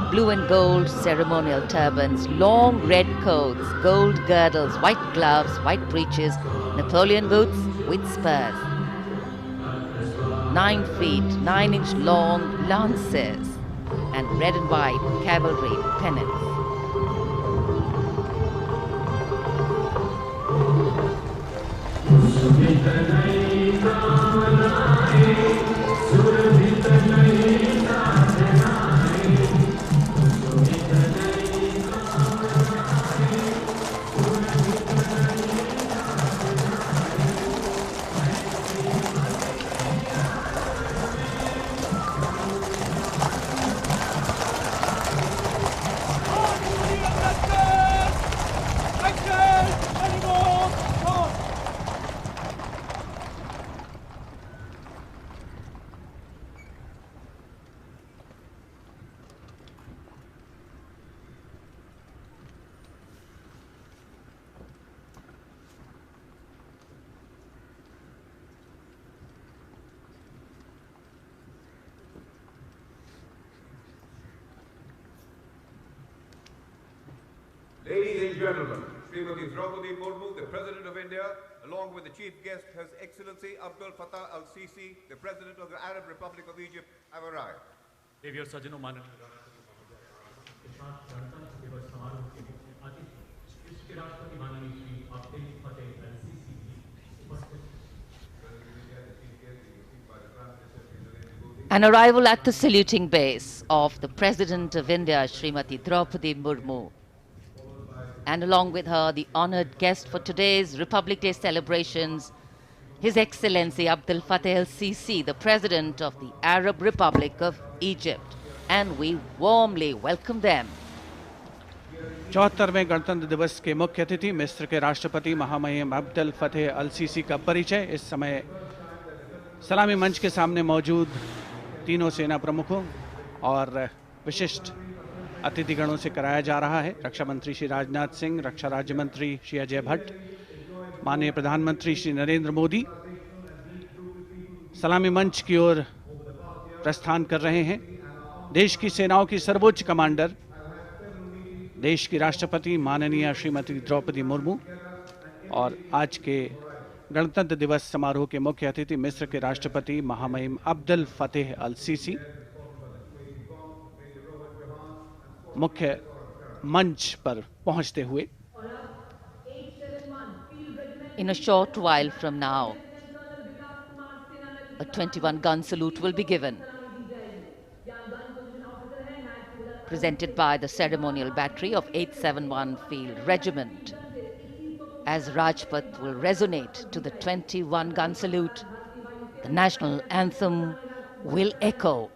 Blue and gold ceremonial turbans, long red coats, gold girdles, white gloves, white breeches, Napoleon boots with spurs. 9 feet, 9-inch long lances, and red and white cavalry pennants.
Ladies and gentlemen, Srimati Draupadi Murmu, the President of India, along with the chief guest, His Excellency Abdul Fattah al-Sisi, the President of the Arab Republic of Egypt, have arrived.
देवी और सज्जनों माननीय दिवस समारोह के मुख्य अतिथि इसके राष्ट्रपति माननीय श्री अब्दुल फतेह अल-सीसी भी उपस्थित।
An arrival at the saluting base of the President of India, Srimati Draupadi Murmu, and along with her, the honored guest for today's Republic Day celebrations, His Excellency Abdul Fattah al-Sisi, the President of the Arab Republic of Egypt, and we warmly welcome them.
74वें गणतंत्र दिवस के मुख्य अतिथि मिस्र के राष्ट्रपति महामहिम अब्दुल फतेह अल-सीसी का परिचय इस समय सलामी मंच के सामने मौजूद तीनों सेना प्रमुखों और विशिष्ट अतिथिगणों से कराया जा रहा है। रक्षा मंत्री श्री राजनाथ सिंह, रक्षा राज्य मंत्री श्री अजय भट्ट, माननीय प्रधानमंत्री श्री नरेंद्र मोदी सलामी मंच की ओर प्रस्थान कर रहे हैं। देश की सेनाओं की सर्वोच्च कमांडर, देश की राष्ट्रपति माननीय श्रीमती द्रौपदी मुर्मू और आज के गणतंत्र दिवस समारोह के मुख्य अतिथि मिस्र के राष्ट्रपति महामहिम अब्दुल फतेह अल-सीसी मुख्य मंच पर पहुंचते हुए
In a short while from now, a 21-gun salute will be given, presented by the ceremonial battery of 871 Field Regiment. As Rajpath will resonate to the 21-gun salute, the national anthem will echo.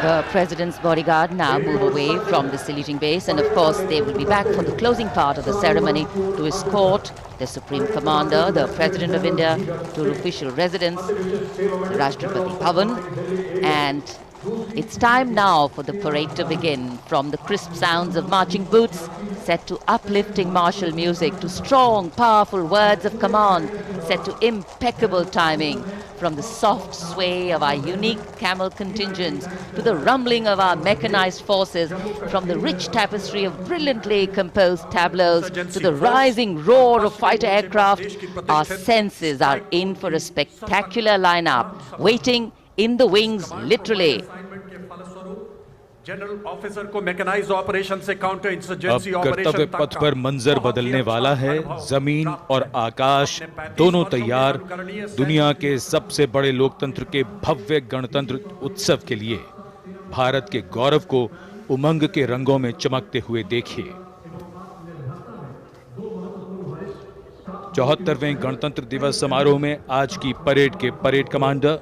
The President's bodyguard now move away from the saluting base, and of course they will be back for the closing part of the ceremony to escort the Supreme Commander, the President of India, to her official residence, the Rashtrapati Bhavan. And it's time now for the parade to begin. From the crisp sounds of marching boots set to uplifting martial music, to strong, powerful words of command set to impeccable timing, from the soft sway of our unique camel contingents to the rumbling of our mechanized forces, from the rich tapestry of brilliantly composed tableaus to the rising roar of fighter aircraft, our senses are in for a spectacular lineup, waiting in the wings literally.
General officer को mechanised operation से counter insurgency
अब
operation
कर्तव्य पथ पर मंजर बदलने वाला है। जमीन और आकाश दोनों तैयार दुनिया के सबसे बड़े लोकतंत्र के भव्य गणतंत्र उत्सव के लिए। भारत के गौरव को उमंग के रंगों में चमकते हुए देखिए। 74वें गणतंत्र दिवस समारोह में आज की परेड के परेड कमांडर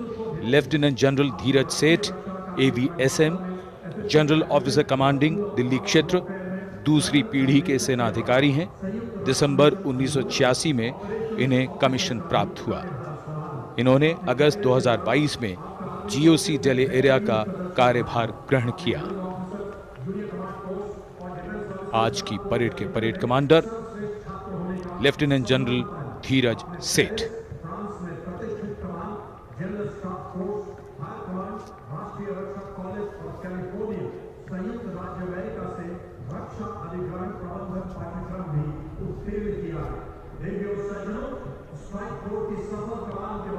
लेफ्टिनेंट जनरल धीरज सेठ, AVSM, general officer commanding Delhi क्षेत्र, दूसरी पीढ़ी के सेनाधिकारी हैं। दिसंबर 1986 में इन्हें कमीशन प्राप्त हुआ। इन्होंने अगस्त 2022 में GOC दिल्ली एरिया का कार्यभार ग्रहण किया। आज की परेड के परेड कमांडर लेफ्टिनेंट जनरल धीरज सेठ।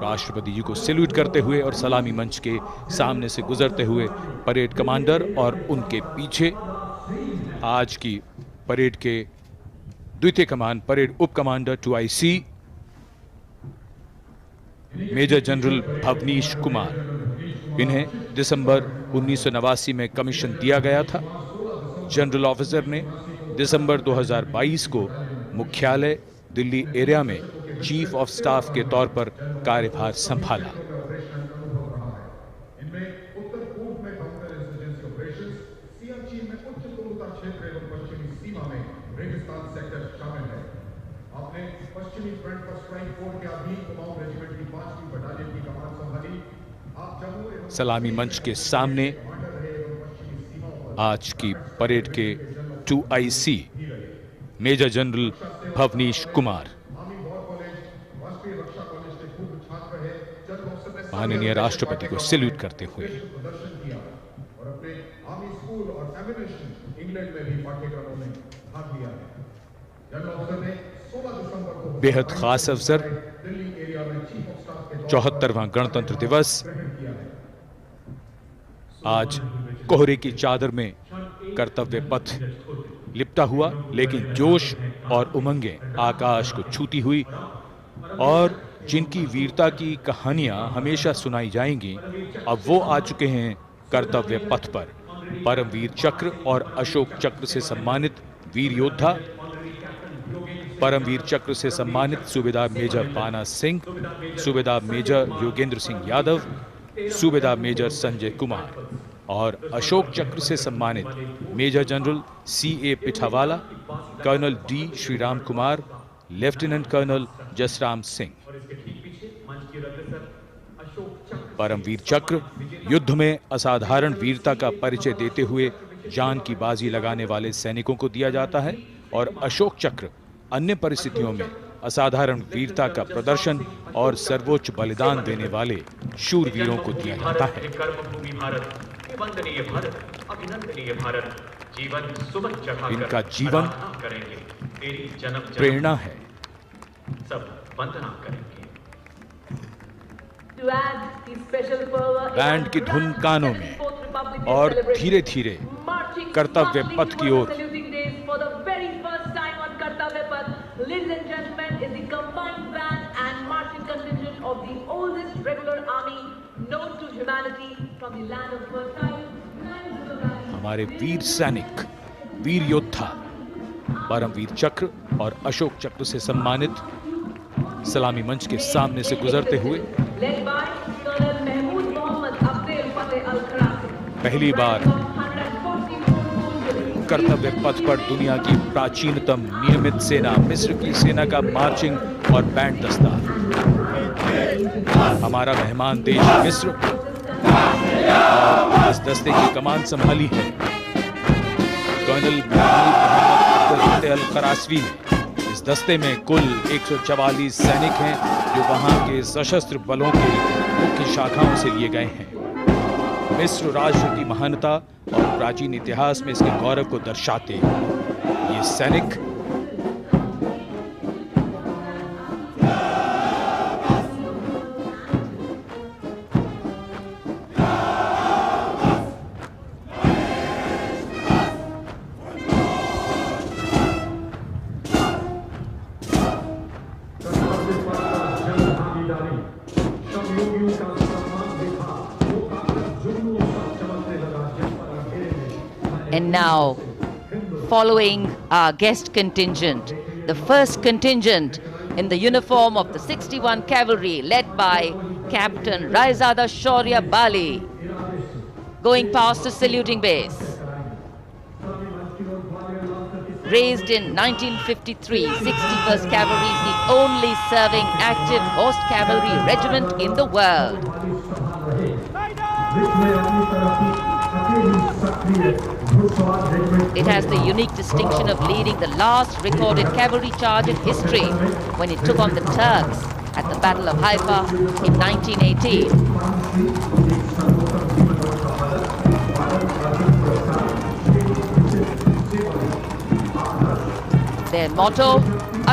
राष्ट्रपति जी को सैल्यूट करते हुए और सलामी मंच के सामने से गुजरते हुए परेड कमांडर और उनके पीछे आज की परेड के द्वितीय कमान परेड उप commander 2IC major general Bhavnish Kumar. इन्हें दिसंबर 1989 में कमीशन दिया गया था। जनरल ऑफिसर ने दिसंबर 2022 को मुख्यालय दिल्ली एरिया में चीफ ऑफ स्टाफ के तौर पर कार्यभार संभाला। सलामी मंच के सामने आज की परेड के 2IC major general Bhavnish Kumar माननीय राष्ट्रपति को सैल्यूट करते हुए। बेहद खास अवसर 74वां गणतंत्र दिवस। आज कोहरे की चादर में कर्तव्य पथ लिपटा हुआ, लेकिन जोश और उमंगें आकाश को छूती हुई और जिनकी वीरता की कहानियां हमेशा सुनाई जाएंगी, अब वो आ चुके हैं कर्तव्य पथ पर। परमवीर चक्र और अशोक चक्र से सम्मानित वीर योद्धा, परमवीर चक्र से सम्मानित सूबेदार मेजर बाना सिंह, सूबेदार मेजर योगेंद्र सिंह यादव, सूबेदार मेजर संजय कुमार और अशोक चक्र से सम्मानित major general CA Pithawala, colonel D Sriram Kumar, lieutenant colonel Jasram Singh. Paramvir Chakra युद्ध में असाधारण वीरता का परिचय देते हुए जान की बाजी लगाने वाले सैनिकों को दिया जाता है और अशोक चक्र अन्य परिस्थितियों में असाधारण वीरता का प्रदर्शन और सर्वोच्च बलिदान देने वाले शूरवीरों को दिया जाता है। इनका जीवन प्रेरणा है।
सब वंदना करेंगे।
बैंड की धुन कानों में और धीरे धीरे कर्तव्य पथ की ओर। हमारे वीर सैनिक, वीर योद्धा परमवीर चक्र और अशोक चक्र से सम्मानित सलामी मंच के सामने से गुजरते हुए पहली बार कर्तव्य पथ पर दुनिया की प्राचीनतम नियमित सेना मिस्र की सेना का मार्चिंग और बैंड दस्ता। हमारा मेहमान देश मिस्र और इस दस्ते की कमान संभाली है कर्नल मोहम्मद अल करासवी ने। इस दस्ते में कुल 144 सैनिक हैं जो वहां के सशस्त्र बलों के मुख्य शाखाओं से लिए गए हैं। मिस्र राष्ट्र की महानता और प्राचीन इतिहास में इसके गौरव को दर्शाते ये सैनिक
And now, following our guest contingent, the first contingent in the uniform of the 61 Cavalry led by Captain Raizada Shaurya Bali, going past the saluting base. Raised in 1953, 61st Cavalry is the only serving active horse cavalry regiment in the world. It has the unique distinction of leading the last recorded cavalry charge in history when it took on the Turks at the Battle of Haifa in 1918. Their motto,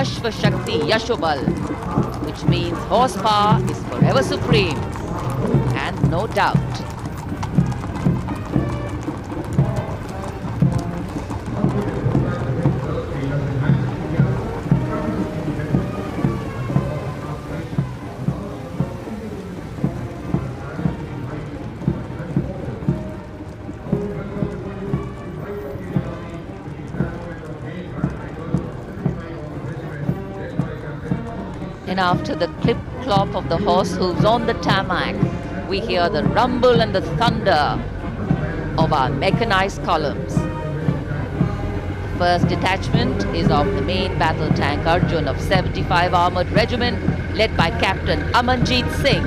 Ashva Shakti Yashobal, which means horsepower is forever supreme, and no doubt. And after the clip-clop of the horse hooves on the tarmac, we hear the rumble and the thunder of our mechanized columns. First detachment is of the main battle tank Arjun of 75 Armored Regiment, led by Captain Amanjeet Singh.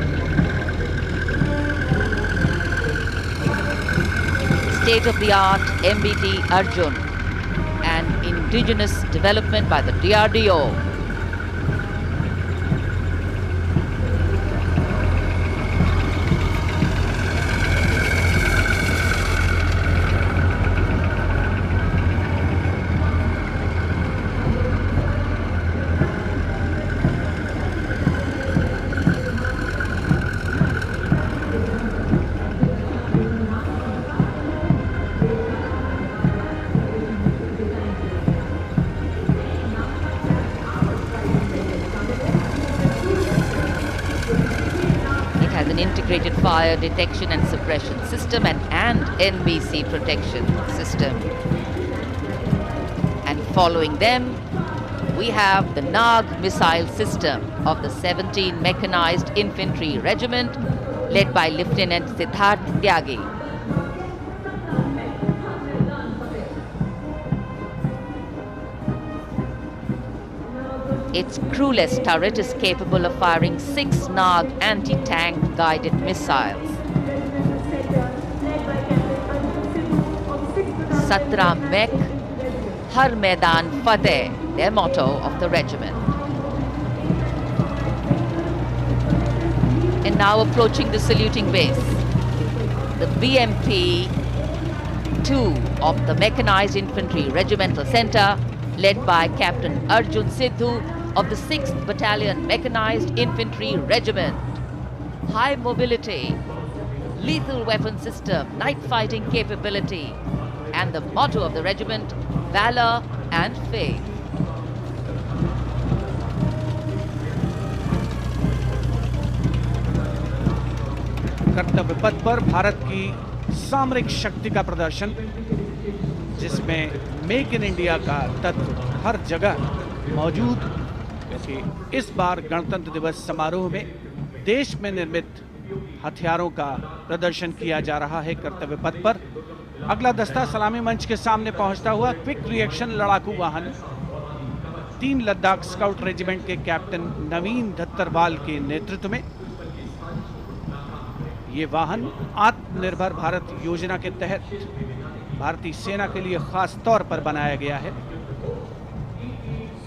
State-of-the-art MBT Arjun, an indigenous development by the DRDO. Integrated fire detection and suppression system and NBC protection system. And following them, we have the Nag missile system of the 17 Mechanized Infantry Regiment, led by Lieutenant Siddharth Tyagi. Its crewless turret is capable of firing 6 Nag anti-tank guided missiles. Satra Mek, Har Maidan Fateh, their motto of the regiment. And now approaching the saluting base, the BMP 2 of the Mechanized Infantry Regimental Center, led by Captain Arjun Sidhu of the 6th Battalion Mechanized Infantry Regiment. High mobility, lethal weapon system, night fighting capability, and the motto of the regiment, valor and faith.
कर्तव्य पथ पर भारत की सामरिक शक्ति का प्रदर्शन, जिसमें make in India का तत्व हर जगह मौजूद, क्योंकि इस बार गणतंत्र दिवस समारोह में देश में निर्मित हथियारों का प्रदर्शन किया जा रहा है कर्तव्य पथ पर। अगला दस्ता सलामी मंच के सामने पहुंचता हुआ क्विक रिएक्शन लड़ाकू वाहन 3 लद्दाख स्काउट रेजिमेंट के कैप्टन नवीन धत्तरवाल के नेतृत्व में। ये वाहन आत्मनिर्भर भारत योजना के तहत भारतीय सेना के लिए खास तौर पर बनाया गया है।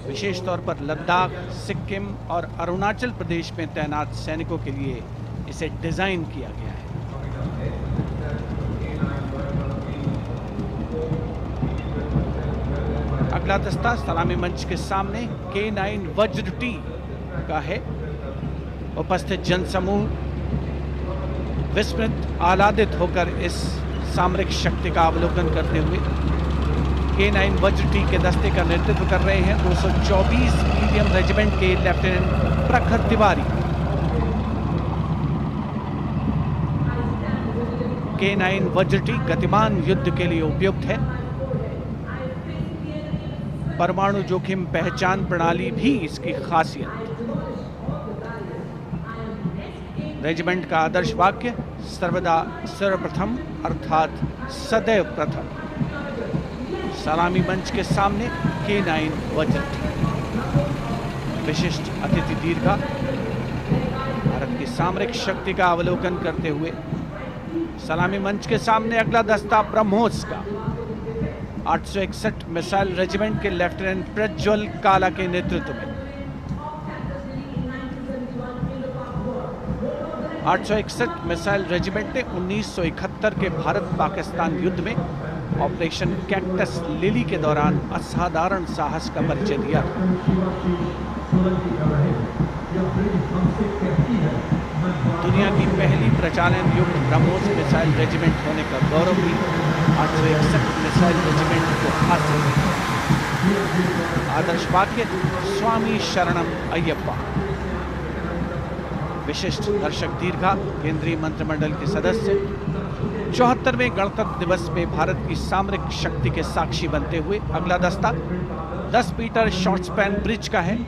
विशेष तौर पर लद्दाख, सिक्किम और अरुणाचल प्रदेश में तैनात सैनिकों के लिए इसे डिजाइन किया गया है। अगला दस्ता सलामी मंच के सामने K9 वज्र टी का है। उपस्थित जनसमूह विस्मित आह्लादित होकर इस सामरिक शक्ति का अवलोकन करते हुए K9 वज्र टी के दस्ते का नेतृत्व कर रहे हैं 224 मीडियम रेजिमेंट के लेफ्टिनेंट प्रखर तिवारी। K9 वज्र टी गतिमान युद्ध के लिए उपयुक्त है। परमाणु जोखिम पहचान प्रणाली भी इसकी खासियत। रेजिमेंट का आदर्श वाक्य सर्वदा सर्वप्रथम अर्थात सदैव प्रथम। सलामी मंच के सामने K9 वज्र टी। विशिष्ट अतिथि दीर्घा भारत की सामरिक शक्ति का अवलोकन करते हुए सलामी मंच के सामने अगला दस्ता ब्रह्मोस का 861 मिसाइल रेजिमेंट के लेफ्टिनेंट प्रज्वल काला के नेतृत्व में। 861 मिसाइल रेजिमेंट ने 1971 के भारत पाकिस्तान युद्ध में ऑपरेशन कैक्टस लिली के दौरान असाधारण साहस का परिचय दिया। दुनिया की पहली प्रचालन युक्त ब्रह्मोस मिसाइल रेजिमेंट होने का गौरव भी 861 मिसाइल रेजिमेंट को हासिल है। आदर्श वाक्य स्वामी शरणम अय्यप्पा। विशिष्ट दर्शक दीर्घा केंद्रीय मंत्रिमंडल के सदस्य 74वें गणतंत्र दिवस में भारत की सामरिक शक्ति के साक्षी बनते हुए अगला दस्ता 10 मीटर शॉर्ट स्पैन ब्रिज का है।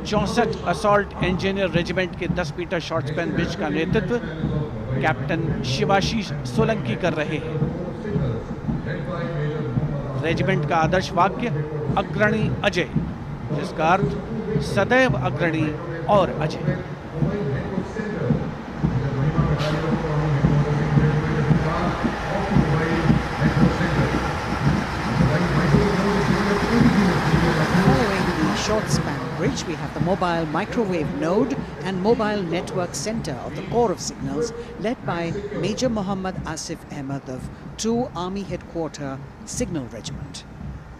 64 असॉल्ट इंजीनियर रेजिमेंट के 10 मीटर शॉर्ट स्पैन ब्रिज का नेतृत्व कैप्टन शिवाशीष सोलंकी कर रहे हैं। रेजिमेंट का आदर्श वाक्य अग्रणी अजय, जिसका अर्थ सदैव अग्रणी और Ajay.
Short span bridge, we have the mobile microwave node and mobile network center of the Corps of Signals, led by Major Muhammad Asif Ahmed of 2 Army Headquarter Signal Regiment.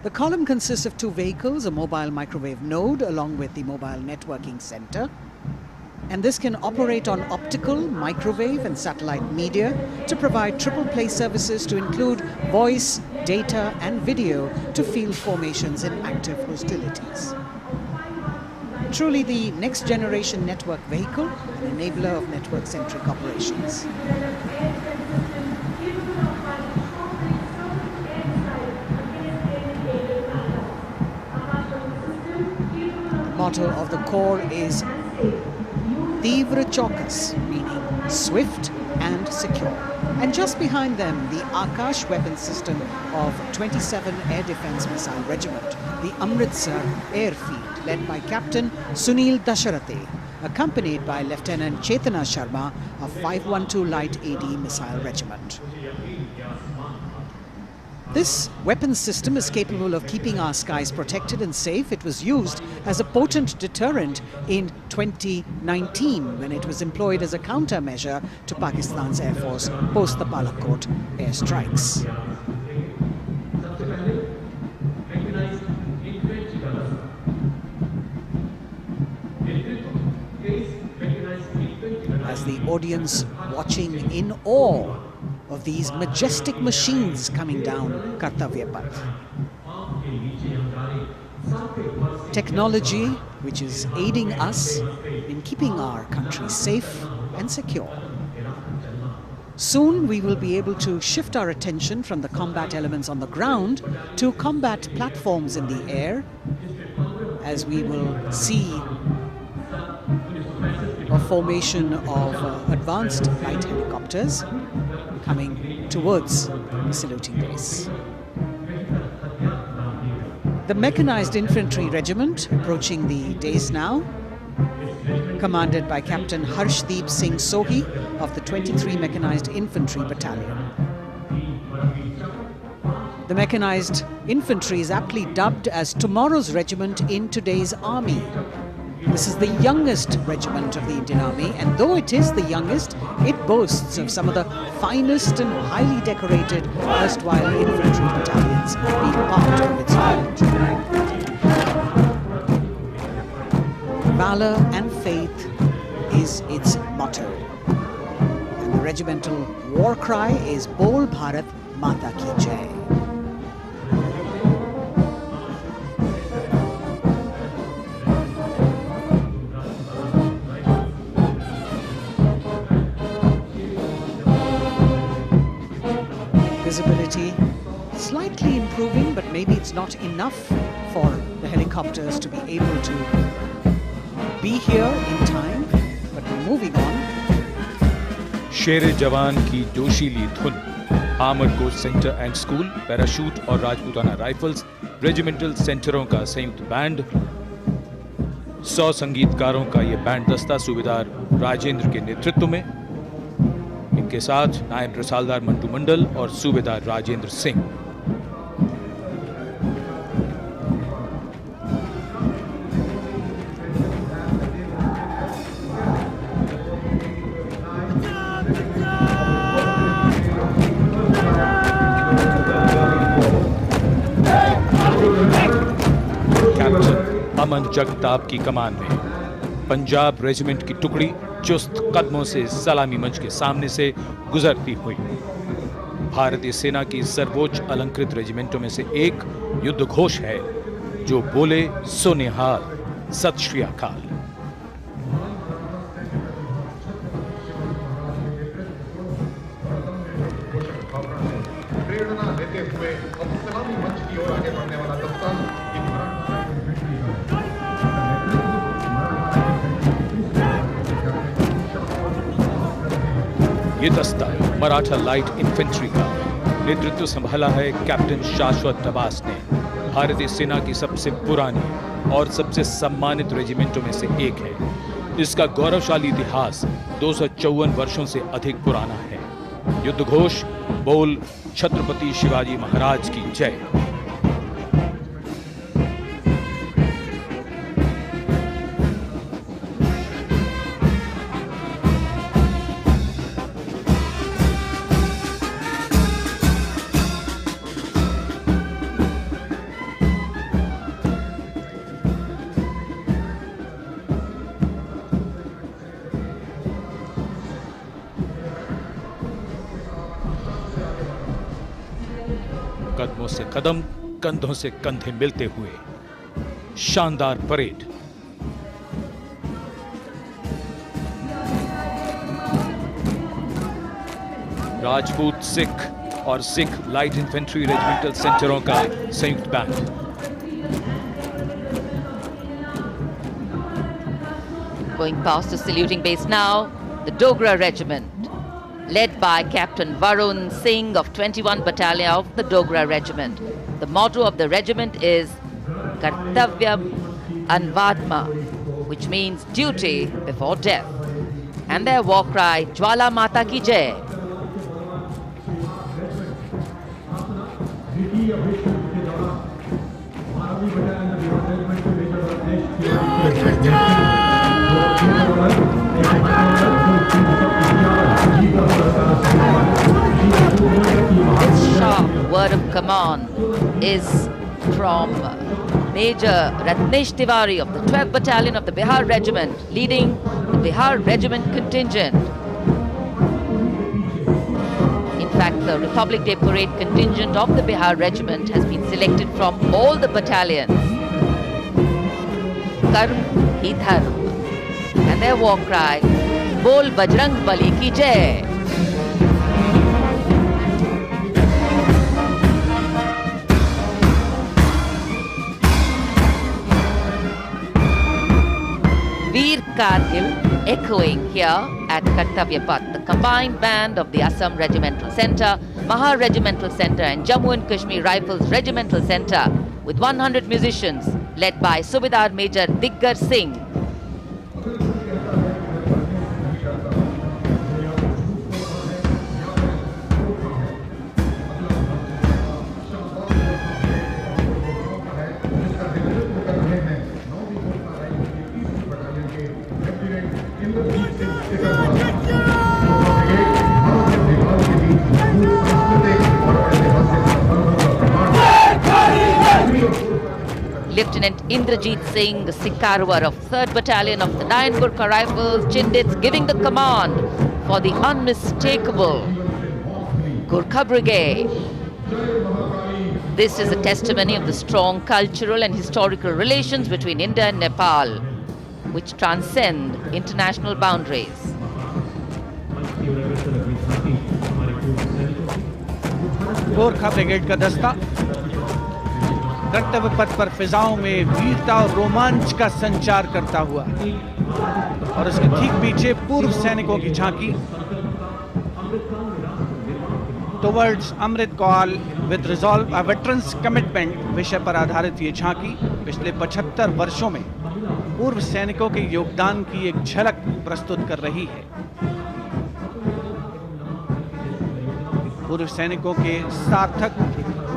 The column consists of 2 vehicles, a mobile microwave node along with the mobile networking center. And this can operate on optical, microwave and satellite media to provide triple play services to include voice, data and video to field formations in active hostilities. Truly the next generation network vehicle, an enabler of network-centric operations. The motto of the Corps is Tivra Chaukas, meaning swift and secure. And just behind them, the Akash weapon system of 27 Air Defence Missile Regiment, the Amritsar Airfield, led by Captain Sunil Dasharathe, accompanied by Lieutenant Chetana Sharma of 512 Light AD Missile Regiment. This weapon system is capable of keeping our skies protected and safe. It was used as a potent deterrent in 2019 when it was employed as a countermeasure to Pakistan's Air Force post the Balakot airstrikes. As the audience watching in awe of these majestic machines coming down Kartavya Path. Technology which is aiding us in keeping our country safe and secure. Soon we will be able to shift our attention from the combat elements on the ground to combat platforms in the air, as we will see a formation of advanced light helicopters coming towards the saluting base. The Mechanized Infantry Regiment approaching the dais now, commanded by Captain Harshdeep Singh Sohi of the 23 Mechanized Infantry Battalion. The Mechanized Infantry is aptly dubbed as tomorrow's regiment in today's army. This is the youngest regiment of the Indian Army, and though it is the youngest, it boasts of some of the finest and highly decorated erstwhile infantry battalions being part of its range. Valor and faith is its motto, and the regimental war cry is Bol Bharat Mata Ki Jai. Visibility slightly improving, but maybe it's not enough for the helicopters to be able to be here in time, but we're moving on.
शेरे जवान की जोशीली धुन, armoured coach centre and school, parachute और Rajputana rifles regimental सेंटरों का संयुक्त band, 100 संगीतकारों का ये band दस्ता सूबेदार राजेंद्र के नेतृत्व में, इनके साथ नायब रसालदार मंटू मंडल और सूबेदार राजेंद्र सिंह। कैप्टन अमन जगताप की कमान में पंजाब रेजिमेंट की टुकड़ी चुस्त कदमों से सलामी मंच के सामने से गुजरती हुई। भारतीय सेना की सर्वोच्च अलंकृत रेजिमेंटों में से एक युद्ध घोष है जो बोले सो निहाल, सत श्री अकाल।
प्रेरणा देते हुए अब सलामी मंच की ओर आगे बढ़ने वाला दस्ता
ये दस्ता मराठा लाइट इन्फेंट्री का नेतृत्व संभाला है कैप्टन शाश्वत नवास ने। भारतीय सेना की सबसे पुरानी और सबसे सम्मानित रेजिमेंटों में से एक है। इसका गौरवशाली इतिहास 254 वर्षों से अधिक पुराना है। युद्ध घोष बोल छत्रपति शिवाजी महाराज की जय। कदमों से कदम, कंधों से कंधे मिलते हुए शानदार परेड। राजपूत सिख और सिख लाइट इन्फेंट्री रेजिमेंटल सेंटरों का संयुक्त band.
Going past the saluting base now, the Dogra Regiment, led by Captain Varun Singh of 21 Battalion of the Dogra Regiment. The motto of the regiment is Kartavyam Anvatma, which means duty before death. And their war cry, Jwala Mata Ki Jai. This sharp word of command is from Major Ratnesh Tiwari of the 12th Battalion of the Bihar Regiment, leading the Bihar Regiment contingent. In fact, the Republic Day Parade contingent of the Bihar Regiment has been selected from all the battalions. Karm hi dharm. And their war cry, Bol Bajrang Bali ki Jai. Veer Kargil echoing here at Kartavya Path. The combined band of the Assam Regimental Centre, Maha Regimental Centre and Jammu and Kashmir Rifles Regimental Centre with 100 musicians led by Subedar Major Diggar Singh. Lieutenant Indrajit Singh Sikarwar of 3rd Battalion of the 9 Gurkha Rifles, Chindits, giving the command for the unmistakable Gurkha Brigade. This is a testimony of the strong cultural and historical relations between India and Nepal, which transcend international boundaries.
Gorkha brigade का दस्ता कर्तव्य पथ पर फिजाओं में वीरता और रोमांच का संचार करता हुआ और उसके ठीक पीछे पूर्व सैनिकों की झांकी towards Amrit Kaal with resolve a veterans commitment विषय पर आधारित ये झांकी पिछले 75 वर्षों में पूर्व सैनिकों के योगदान की एक झलक प्रस्तुत कर रही है। पूर्व सैनिकों के सार्थक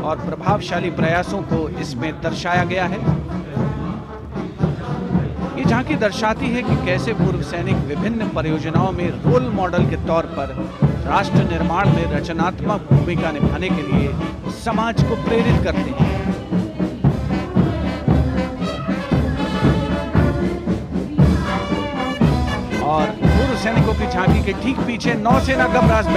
और प्रभावशाली प्रयासों को इसमें दर्शाया गया है। ये झांकी दर्शाती है कि कैसे पूर्व सैनिक विभिन्न परियोजनाओं में रोल मॉडल के तौर पर राष्ट्र निर्माण में रचनात्मक भूमिका निभाने के लिए समाज को प्रेरित करते हैं। और पूर्व सैनिकों की झांकी के ठीक पीछे नौसेना का brass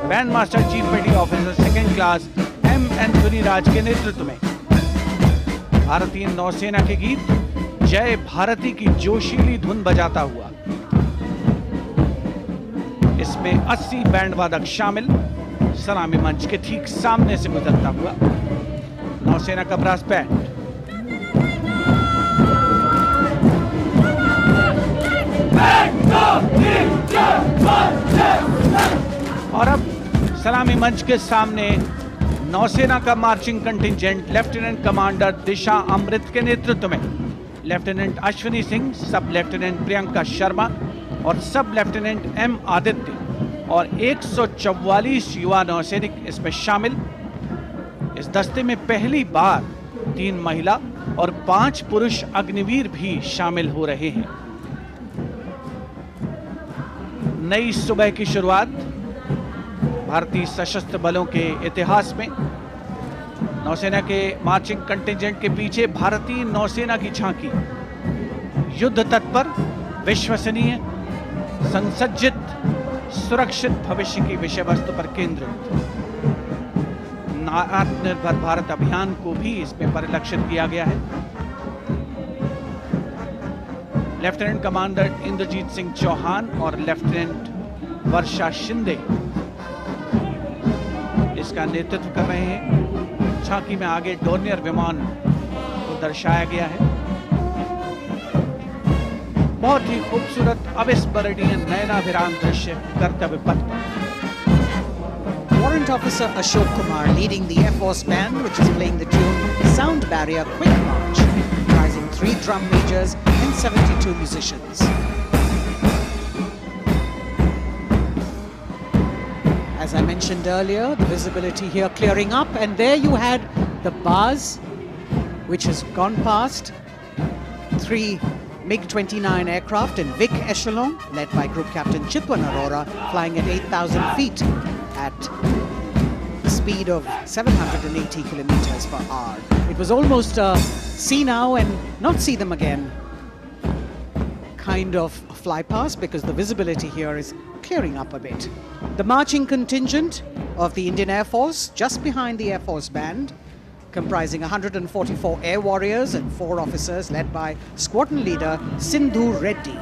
band master chief petty officer 2nd class M Anthony Raj के नेतृत्व में भारतीय नौसेना के गीत जय भारती की जोशीली धुन बजाता हुआ। इसमें 80 बैंड वादक शामिल, सलामी मंच के ठीक सामने से गुजरता हुआ नौसेना का ब्रास बैंड। और अब सलामी मंच के सामने नौसेना का मार्चिंग कंटिंजेंट लेफ्टिनेंट कमांडर दिशा अमृत के नेतृत्व में लेफ्टिनेंट अश्विनी सिंह, सब लेफ्टिनेंट प्रियंका शर्मा और सब लेफ्टिनेंट एम आदित्य और 144 युवा नौसैनिक इसमें शामिल। इस दस्ते में पहली बार 3 महिला और 5 पुरुष अग्निवीर भी शामिल हो रहे हैं। नई सुबह की शुरुआत भारतीय सशस्त्र बलों के इतिहास में। नौसेना के मार्चिंग कंटिंजेंट के पीछे भारतीय नौसेना की झांकी युद्ध तत्पर, विश्वसनीय, संसज्जित, सुरक्षित भविष्य की विषय वस्तु पर केंद्रित। आत्मनिर्भर भारत अभियान को भी इसमें परिलक्षित किया गया है। लेफ्टिनेंट कमांडर इंद्रजीत सिंह चौहान और लेफ्टिनेंट वर्षा शिंदे इसका नेतृत्व कर रहे हैं। झांकी में आगे डोर्नियर विमान को दर्शाया गया है। बहुत ही खूबसूरत अविस्मरणीय नयनाभिराम दृश्य कर्तव्य पथ पर।
Warrant Officer Ashok Kumar leading the Air Force Band, which is playing the tune Sound Barrier Quick March, comprising 3 drum majors and 72 musicians. As I mentioned earlier, the visibility here clearing up, and there you had the bars, which has gone past 3 MiG-29 aircraft in Vic Echelon, led by Group Captain Chitwan Arora, flying at 8,000 feet at a speed of 780 kilometers per hour. It was almost a see now and not see them again kind of fly past, because the visibility here is clearing up a bit. The marching contingent of the Indian Air Force, just behind the Air Force Band, comprising 144 air warriors and 4 officers, led by squadron leader Sindhu Reddy.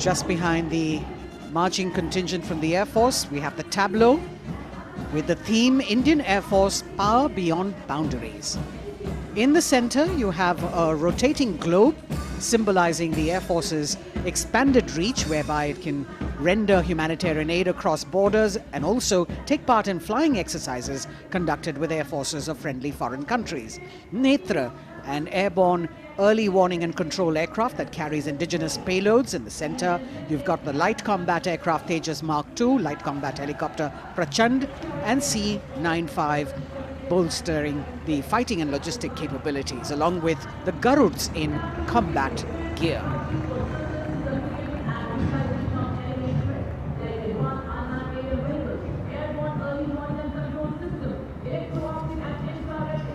Just behind the marching contingent from the Air Force. We have the tableau with the theme Indian Air Force Power Beyond Boundaries. In the center, you have a rotating globe symbolizing the Air Force's expanded reach, whereby it can render humanitarian aid across borders and also take part in flying exercises conducted with air forces of friendly foreign countries. Netra, an airborne early warning and control aircraft that carries indigenous payloads in the center. You've got the light combat aircraft Tejas Mark II, light combat helicopter Prachand, and C-95 bolstering the fighting and logistic capabilities, along with the Garuds in combat gear.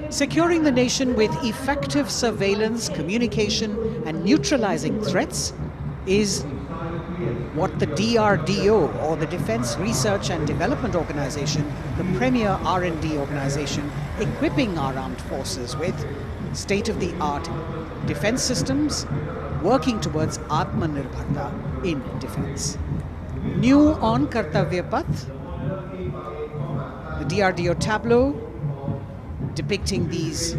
Securing the nation with effective surveillance, communication, and neutralizing threats is what the DRDO, or the Defense Research and Development Organization, the premier R&D organization, equipping our armed forces with state-of-the-art defense systems, working towards Atmanirbharta in defense. New on Kartavya Path, the DRDO tableau depicting these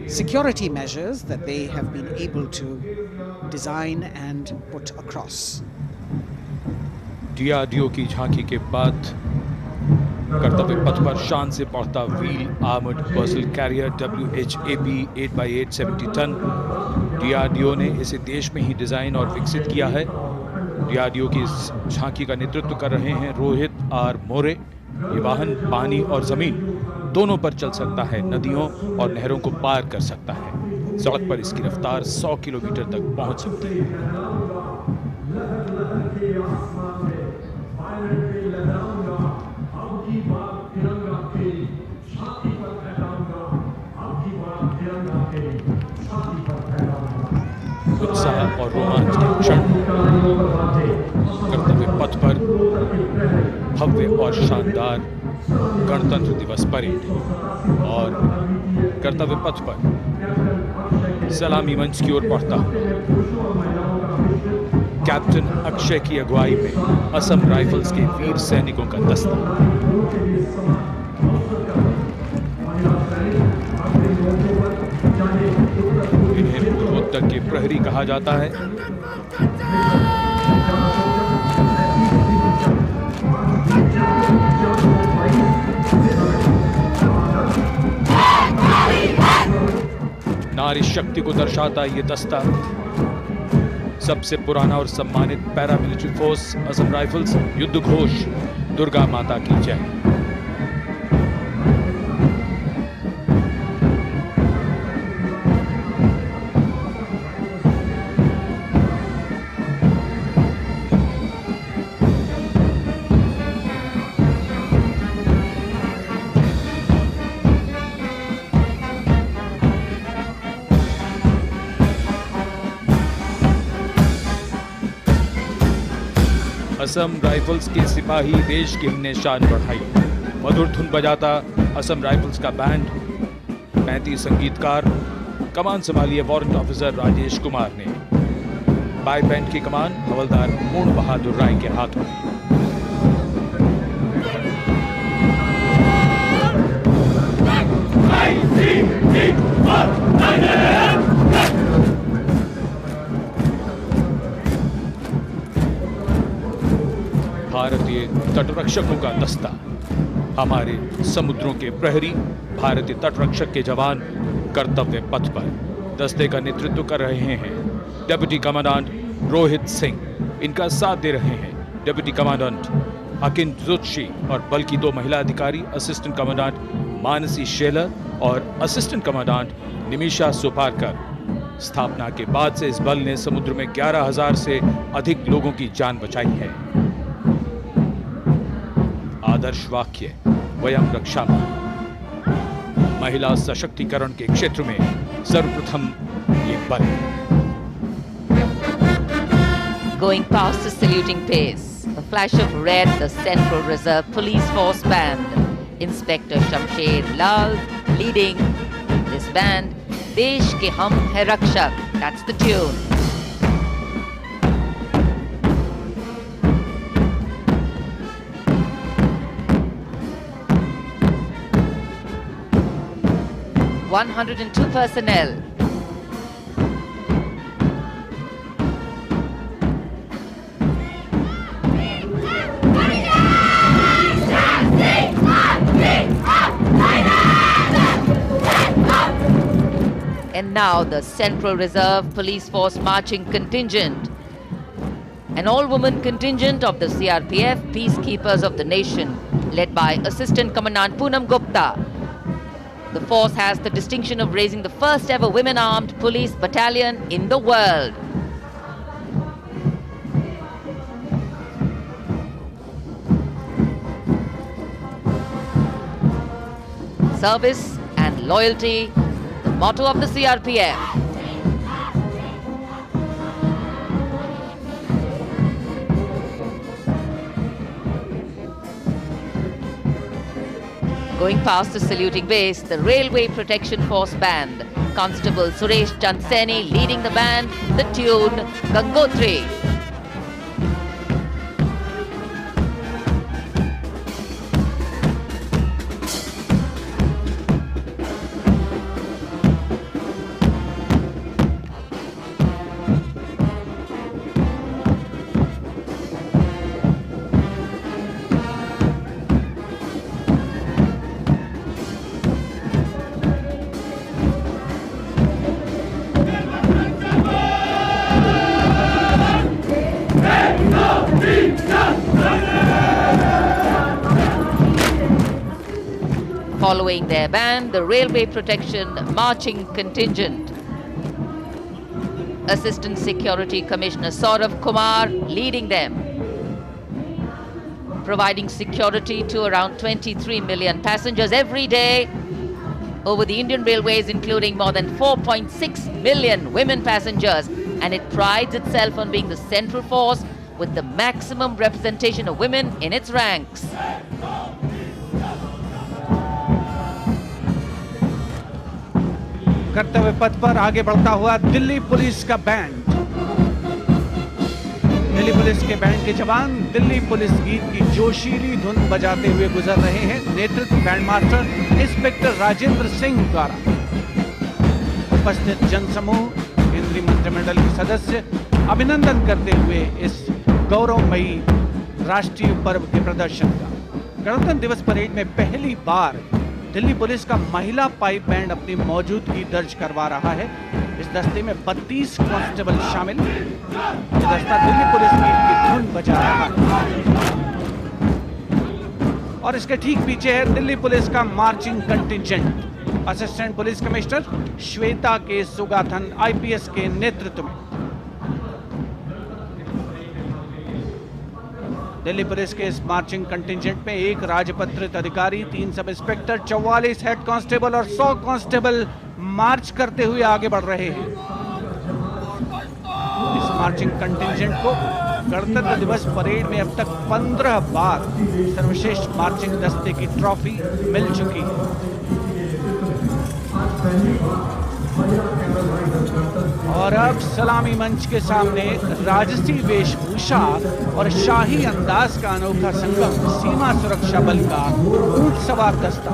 security measures that they have been able to design and put across.
DRDO की झांकी के बाद कर्तव्य पथ पर शान से पहुंचता wheel armoured personnel carrier WHAP 8x8 70 ton. DRDO ने इसे देश में ही डिजाइन और विकसित किया है। DRDO की इस झांकी का नेतृत्व कर रहे हैं रोहित आर मोरे। ये वाहन पानी और जमीन दोनों पर चल सकता है, नदियों और नहरों को पार कर सकता है। सड़क पर इसकी रफ्तार 100 किलोमीटर तक पहुंच सकती है। उत्साह और रोमांच के क्षण कर्तव्य पथ पर भव्य और शानदार गणतंत्र दिवस परेड और कर्तव्य पथ पर सलामी मंच की ओर बढ़ता कैप्टन अक्षय की अगुवाई में असम राइफल्स के वीर सैनिकों का दस्ता। इन्हें पूर्वोत्तर के प्रहरी कहा जाता है। नारी शक्ति को दर्शाता ये दस्ता सबसे पुराना और सम्मानित पैरामिलिट्री फोर्स असम राइफल्स। युद्ध घोष दुर्गा माता की जय। असम राइफल्स के सिपाही देश की हमने शान बढ़ाई। मधुर धुन बजाता असम राइफल्स का बैंड, 35 संगीतकार। कमान संभाली है वारंट ऑफिसर राजेश कुमार ने। बाई बैंड की कमान हवलदार पूर्ण बहादुर राय के हाथों में। भारतीय तटरक्षकों का दस्ता, हमारे समुद्रों के प्रहरी, भारतीय तटरक्षक के जवान कर्तव्य पथ पर दस्ते का नेतृत्व कर रहे हैं डिप्टी कमांडेंट रोहित सिंह। इनका साथ दे रहे हैं डिप्टी कमांडेंट अकिन जोशी और बल की 2 महिला अधिकारी, असिस्टेंट कमांडेंट मानसी शेलर और असिस्टेंट कमांडेंट निमिषा सुपारकर। स्थापना के बाद से इस बल ने समुद्र में 11,000 से अधिक लोगों की जान बचाई है। आदर्श वाक्य वयम रक्षामः। महिला सशक्तिकरण के क्षेत्र में सर्वप्रथम ये बल।
Going past the saluting pace, a flash of red, the Central Reserve Police Force Band. Inspector Shamshed Lal leading this band. Desh ke hum hai rakshak. That's the tune. 102 personnel. And now the Central Reserve Police Force marching contingent, an all-woman contingent of the CRPF, Peacekeepers of the Nation, led by Assistant Commandant Poonam Gupta. The force has the distinction of raising the first ever women-armed police battalion in the world. Service and loyalty, the motto of the CRPF. Going past the saluting base, the Railway Protection Force Band. Constable Suresh Chanseni leading the band, the tune Gangotri. Following their band, the Railway Protection Marching Contingent. Assistant Security Commissioner Saurav Kumar leading them. Providing security to around 23 million passengers every day over the Indian Railways, including more than 4.6 million women passengers. And it prides itself on being the central force with the maximum representation of women in its ranks.
कर्तव्य पथ पर आगे बढ़ता हुआ Delhi police का band. Delhi police के band के जवान दिल्ली पुलिस गीत की जोशीली धुन बजाते हुए गुजर रहे हैं। नेतृत्व band master inspector Rajendra Singh द्वारा। उपस्थित जनसमूह, केंद्रीय मंत्रिमंडल के सदस्य अभिनंदन करते हुए इस गौरवमयी राष्ट्रीय पर्व के प्रदर्शन का। गणतंत्र दिवस परेड में पहली बार दिल्ली पुलिस का महिला पाइप बैंड अपनी मौजूदगी दर्ज करवा रहा है। इस दस्ते में 32 कांस्टेबल शामिल। ये दस्ता दिल्ली पुलिस की धुन बजा रहा है और इसके ठीक पीछे है दिल्ली पुलिस का marching contingent. Assistant police commissioner Shweta के सुगाथन आईपीएस के नेतृत्व में दिल्ली पुलिस के इस मार्चिंग कंटिजेंट में एक राजपत्रित अधिकारी, 3 सब इंस्पेक्टर, 44 हेड कांस्टेबल और 100 कांस्टेबल मार्च करते हुए आगे बढ़ रहे हैं। इस मार्चिंग कंटिजेंट को गणतंत्र दिवस परेड में अब तक 15 बार सर्वश्रेष्ठ मार्चिंग दस्ते की ट्रॉफी मिल चुकी है। और अब सलामी मंच के सामने राजसी वेशभूषा और शाही अंदाज का अनोखा संगम सीमा सुरक्षा बल का ऊंट सवार दस्ता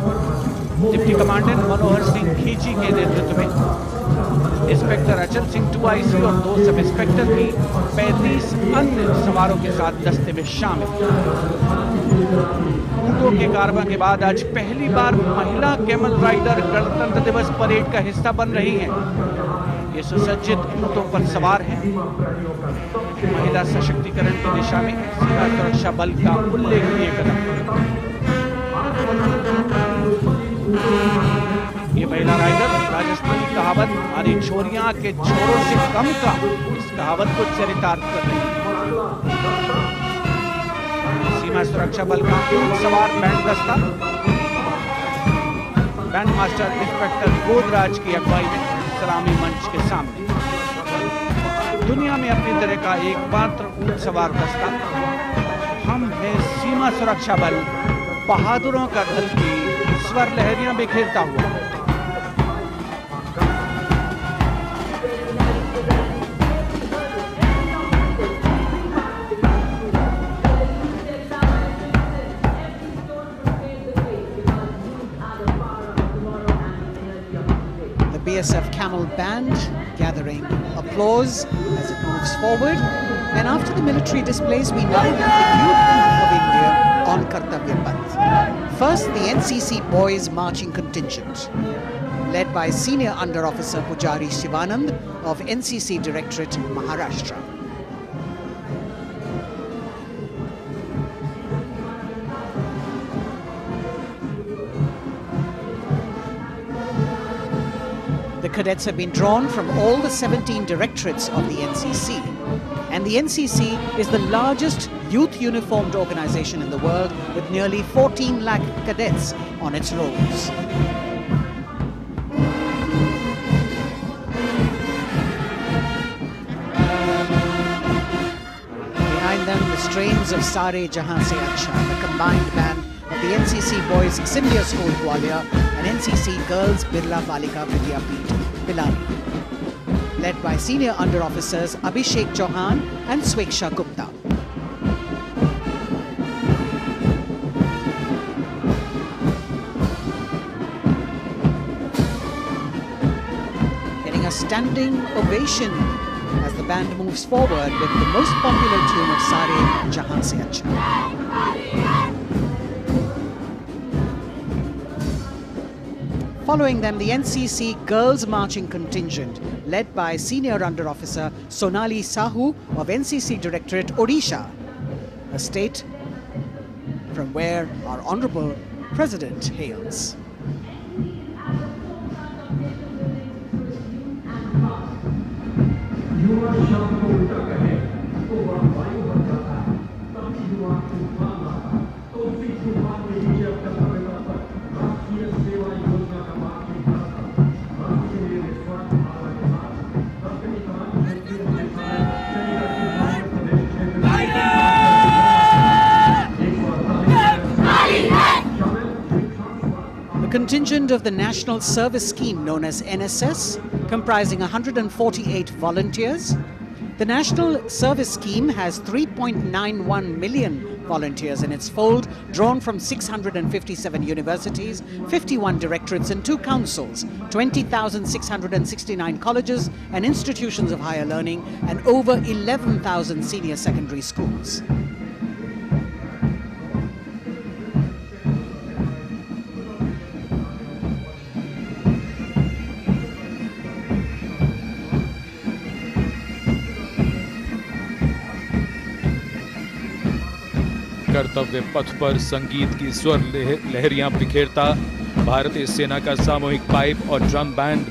डिप्टी कमांडेंट मनोहर सिंह खींची के नेतृत्व में इंस्पेक्टर अचल सिंह 2IC और 2 सब इंस्पेक्टर की 35 अन्य सवारों के साथ दस्ते में शामिल। ऊंटों के कारवां के बाद आज पहली बार महिला कैमल राइडर गणतंत्र दिवस परेड का हिस्सा बन रही हैं। ये सुसज्जित ऊंटों पर सवार हैं। महिला सशक्तिकरण की दिशा में सीमा सुरक्षा बल का उल्लेखनीय कदम। ये महिला राइडर राजस्थानी कहावत हमारी छोरियां के छोरों से कम का, इस कहावत को चरितार्थ कर रही है। सीमा सुरक्षा बल का ऊंट सवार बैंड दस्ता बैंड मास्टर इंस्पेक्टर गोदराज की अगुवाई में सलामी मंच के सामने। दुनिया में अपनी तरह का एकमात्र ऊंट सवार दस्ता हम हैं सीमा सुरक्षा बल, बहादुरों का दल की स्वर लहरियां बिखेरता हुआ।
BSF Camel Band gathering applause as it moves forward. And after the military displays, we now have the youth of India on Kartavya Path. First, the NCC Boys Marching Contingent, led by Senior Under Officer Pujari Shivanand of NCC Directorate, Maharashtra. The cadets have been drawn from all the 17 directorates of the NCC. And the NCC is the largest youth uniformed organization in the world, with nearly 14 lakh cadets on its rolls. Behind them, the strains of Sare Jahan Se Acha, the combined band of the NCC Boys Scindia School Gwalior and NCC Girls Birla Balika Vidyapeeth Pilani, led by Senior Under Officers Abhishek Chauhan and Sweksha Gupta. Getting a standing ovation as the band moves forward with the most popular tune of Sare Jahan Se Acha. Following them, the NCC Girls Marching Contingent, led by Senior Under Officer Sonali Sahu of NCC Directorate, Odisha, a state from where our Honorable President hails. A contingent of the National Service Scheme known as NSS, comprising 148 volunteers. The National Service Scheme has 3.91 million volunteers in its fold, drawn from 657 universities, 51 directorates and 2 councils, 20,669 colleges and institutions of higher learning, and over 11,000 senior secondary schools.
कर्तव्य पथ पर संगीत की स्वर लहरियां बिखेरता भारतीय सेना का सामूहिक पाइप और ड्रम बैंड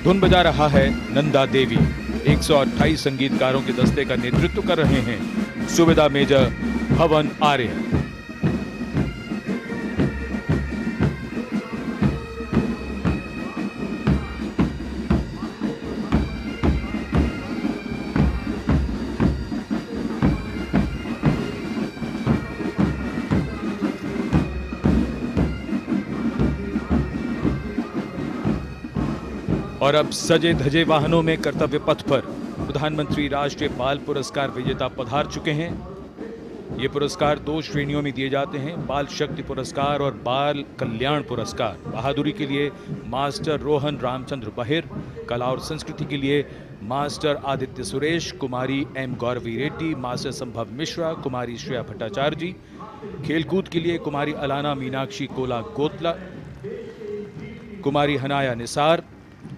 धुन बजा रहा है। नंदा देवी 128 संगीतकारों के दस्ते का नेतृत्व कर रहे हैं। सुबेदार मेजर भवन आर्य। और अब सजे धजे वाहनों में कर्तव्य पथ पर प्रधानमंत्री राष्ट्रीय बाल पुरस्कार विजेता पधार चुके हैं। ये पुरस्कार 2 श्रेणियों में दिए जाते हैं, बाल शक्ति पुरस्कार और बाल कल्याण पुरस्कार। बहादुरी के लिए मास्टर रोहन रामचंद्र बहिर, कला और संस्कृति के लिए मास्टर आदित्य सुरेश, कुमारी एम गौरवी रेड्डी, मास्टर संभव मिश्रा, कुमारी श्रेया भट्टाचार्य जी, खेलकूद के लिए कुमारी अलाना मीनाक्षी कोला गोतला, कुमारी हनाया निसार,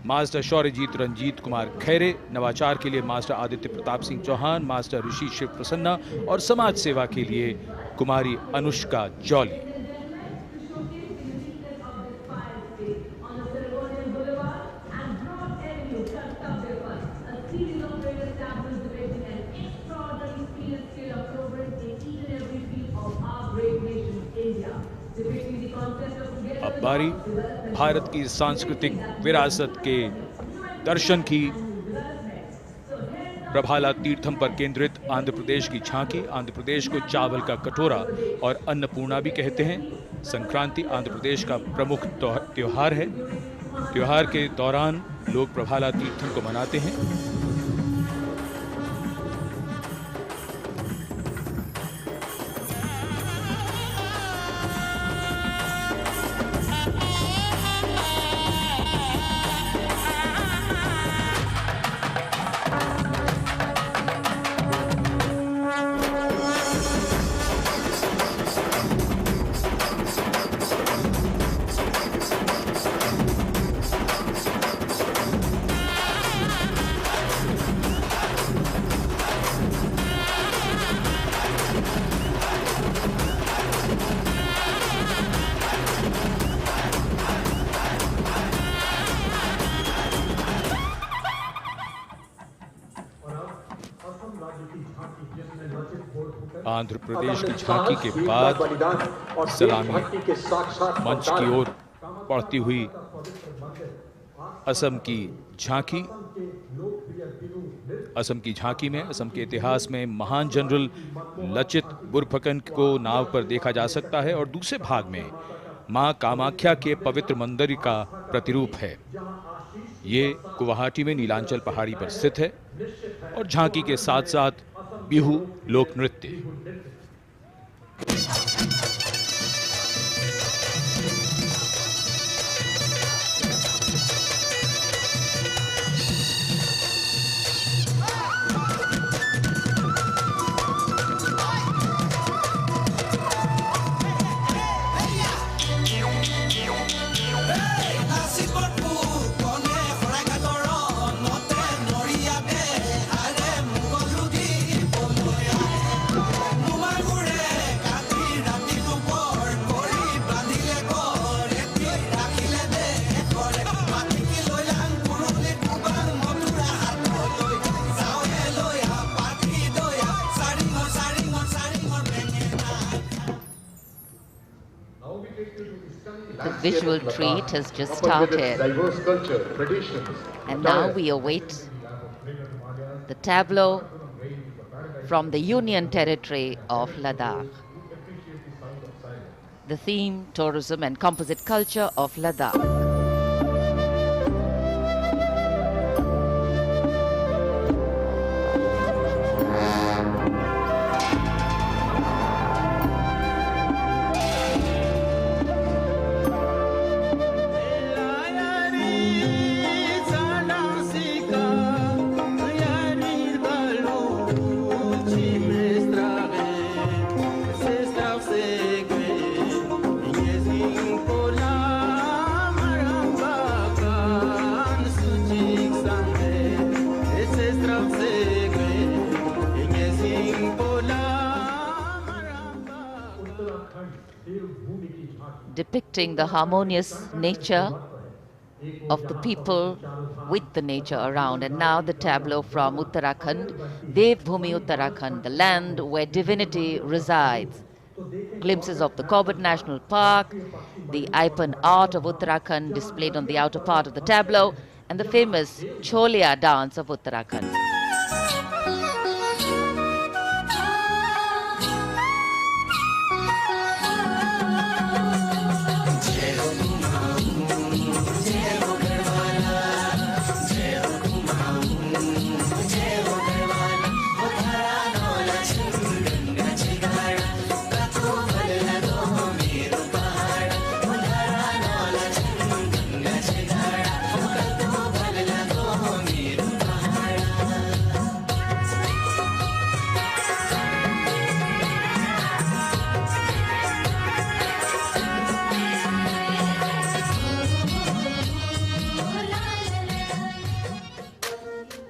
मास्टर शौर्यजीत रंजीत कुमार खैरे, नवाचार के लिए मास्टर आदित्य प्रताप सिंह चौहान, मास्टर ऋषि शिव प्रसन्ना और समाज सेवा के लिए कुमारी अनुष्का जौली। अब बारी भारत की सांस्कृतिक विरासत के दर्शन की। प्रभाला तीर्थम पर केंद्रित आंध्र प्रदेश की झांकी। आंध्र प्रदेश को चावल का कटोरा और अन्नपूर्णा भी कहते हैं। संक्रांति आंध्र प्रदेश का प्रमुख त्योहार है। त्योहार के दौरान लोग प्रभाला तीर्थम को मनाते हैं। आंध्र प्रदेश की झांकी के बाद सलामी मंच की ओर बढ़ती हुई असम की झांकी। असम की झांकी में असम के इतिहास में महान जनरल लचित बुरफकन को नाव पर देखा जा सकता है और दूसरे भाग में मां कामाख्या के पवित्र मंदिर का प्रतिरूप है। ये गुवाहाटी में नीलांचल पहाड़ी पर स्थित है और झांकी के साथ साथ बिहू लोक नृत्य।
The visual treat has just started,
diverse culture, traditions,
and now we await the tableau from the Union Territory of Ladakh. The theme, tourism and composite culture of Ladakh. Depicting the harmonious nature of the people with the nature around. And now the tableau from Uttarakhand, Devbhoomi Uttarakhand, the land where divinity resides. Glimpses of the Corbett National Park, the Ipan art of Uttarakhand displayed on the outer part of the tableau, and the famous Cholia dance of Uttarakhand.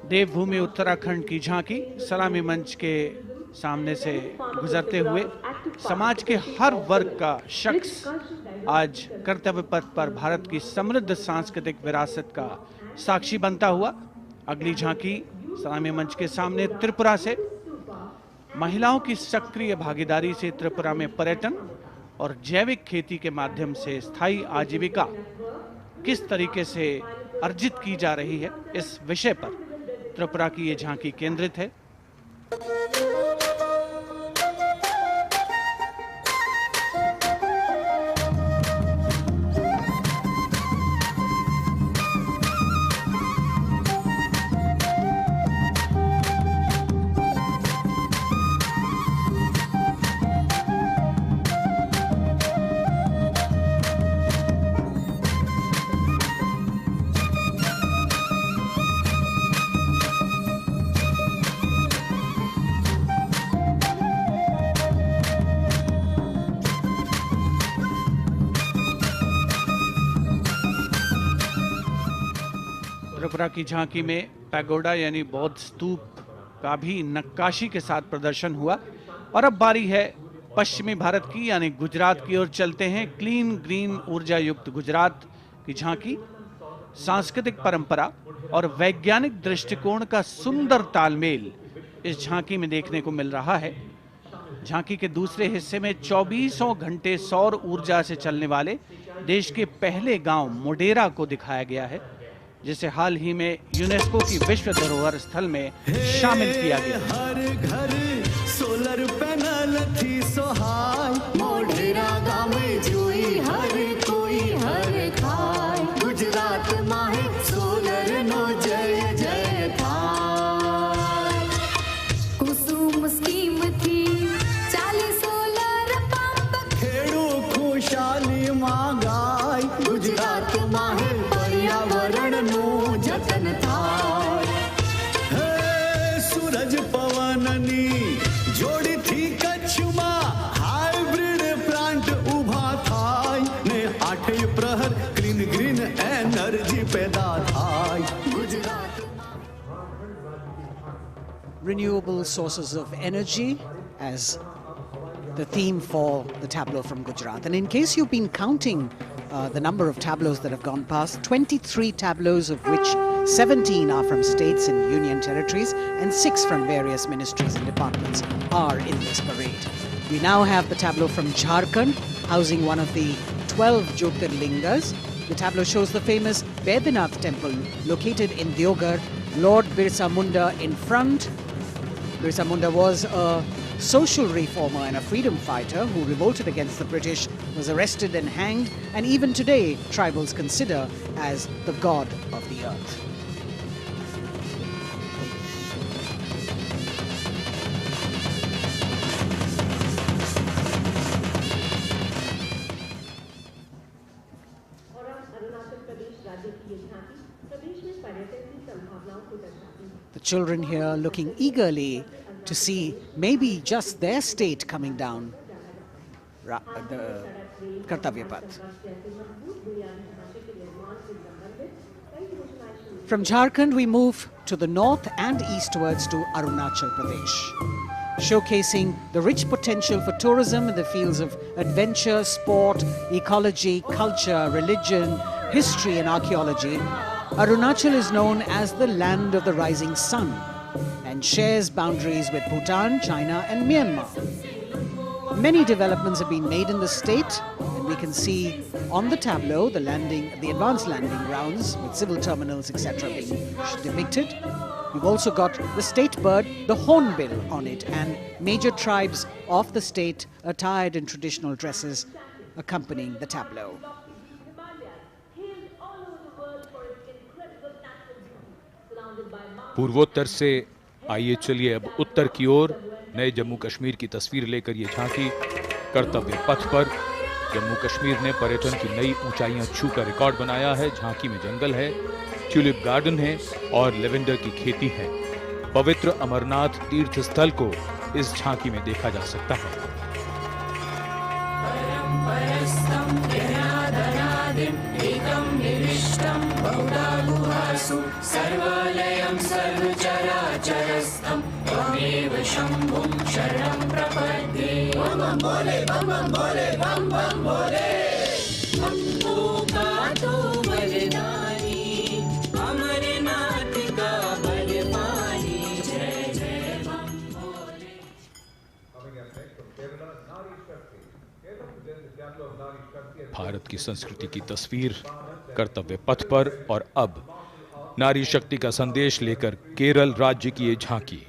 देवभूमि उत्तराखंड की झांकी सलामी मंच के सामने से गुजरते हुए समाज के हर वर्ग का शख्स आज कर्तव्य पथ पर भारत की समृद्ध सांस्कृतिक विरासत का साक्षी बनता हुआ। अगली झांकी सलामी मंच के सामने त्रिपुरा से महिलाओं की सक्रिय भागीदारी से त्रिपुरा में पर्यटन और जैविक खेती के माध्यम से स्थायी आजीविका किस तरीके से अर्जित की जा रही है, इस विषय पर त्रिपुरा की ये झांकी केंद्रित है। त्रिपुरा की झांकी में पैगोडा यानी बौद्ध स्तूप का भी नक्काशी के साथ प्रदर्शन हुआ। और अब बारी है पश्चिमी भारत की यानी गुजरात की ओर चलते हैं। क्लीन ग्रीन ऊर्जा युक्त गुजरात की झांकी सांस्कृतिक परंपरा और वैज्ञानिक दृष्टिकोण का सुंदर तालमेल इस झांकी में देखने को मिल रहा है। झांकी के दूसरे हिस्से में 24 घंटे सौर ऊर्जा से चलने वाले देश के पहले गांव मोडेरा को दिखाया गया है, जिसे हाल ही में यूनेस्को की विश्व धरोहर स्थल में शामिल किया गया।
हर घर सोलर पैनल थी सोहाय, मोढेरा गाँव में जोई हर कोई हर खाय, गुजरात माहे सोलर नो जय जय थाय। कुसुम स्कीम थी 40 सोलर पंप, खेड़ू खुशाली मांगाय, गुजरात माहे पर्यावरण नो जतन थाय। सूरज पवननी जोड़ी थी कच्छ में, हाइब्रिड प्लांट उभा थाय ने 8 प्रहर ग्रीन ग्रीन एनर्जी पैदा थाय। Gujarat
renewable sources of energy as the theme for the tableau from Gujarat. And in case you've been counting the number of tableaus that have gone past, 23 tableaus, of which 17 are from states and union territories and 6 from various ministries and departments are in this parade. We now have the tableau from Jharkhand, housing one of the 12 Jyotirlingas. The tableau shows the famous Baidyanath temple located in Deoghar, Lord Birsa Munda in front. Birsa Munda was a social reformer and a freedom fighter who revolted against the British, was arrested and hanged, and even today tribals consider as the god of the earth. The children here looking eagerly to see maybe just their state coming down the Kartavya Path. From Jharkhand, we move to the north and eastwards to Arunachal Pradesh, showcasing the rich potential for tourism in the fields of adventure, sport, ecology, culture, religion, history and archaeology. Arunachal is known as the land of the rising sun and shares boundaries with Bhutan, China and Myanmar. Many developments have been made in the state, and we can see on the tableau the advanced landing grounds with civil terminals, etc. being depicted. We've also got the state bird, the hornbill, on it, and major tribes of the state attired in traditional dresses accompanying the tableau.
पूर्वोत्तर से आइए चलिए अब उत्तर की ओर नए जम्मू कश्मीर की तस्वीर लेकर ये झांकी कर्तव्य पथ पर। जम्मू कश्मीर ने पर्यटन की नई ऊंचाइयां छूकर रिकॉर्ड बनाया है। झांकी में जंगल है, ट्यूलिप गार्डन है और लेवेंडर की खेती है। पवित्र अमरनाथ तीर्थ स्थल को इस झांकी में देखा जा सकता है।
सर्वालयं सर्वचराचरस्थं त्वमेव शम्भुं शरणं प्रपद्ये। बम बम बोले बम बम बोले बम बम बोले। हमको का तो वरदानी अमरनाथ का बलवानी जय जय बम बोले।
भारत की संस्कृति की तस्वीर कर्तव्य पथ पर और अब नारी शक्ति का संदेश लेकर केरल राज्य की ये झांकी।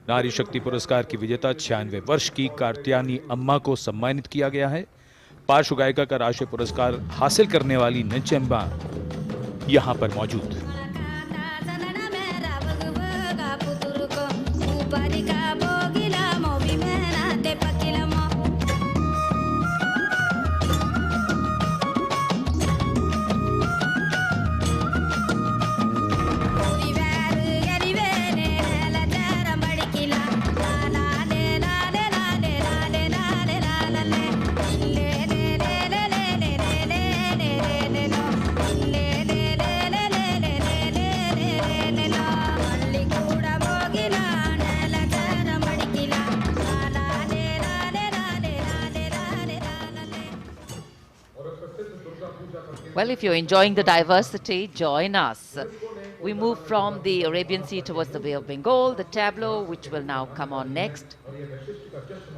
नारी शक्ति पुरस्कार की विजेता 96 वर्ष की कार्त्यानी अम्मा को सम्मानित किया गया है। पार्श्व गायिका का राष्ट्रीय पुरस्कार हासिल करने वाली नंचम्बा यहां पर मौजूद।
Well, if you're enjoying the diversity, join us. We move from the Arabian Sea towards the Bay of Bengal. The tableau, which will now come on next,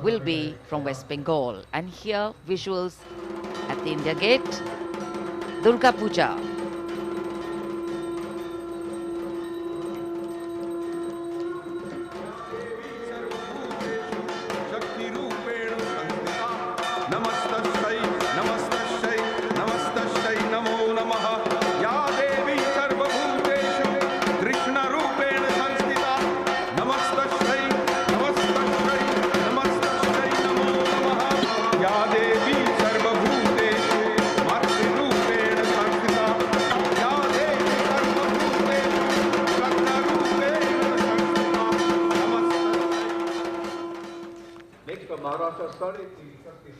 will be from West Bengal. And here, visuals at the India Gate, Durga Puja.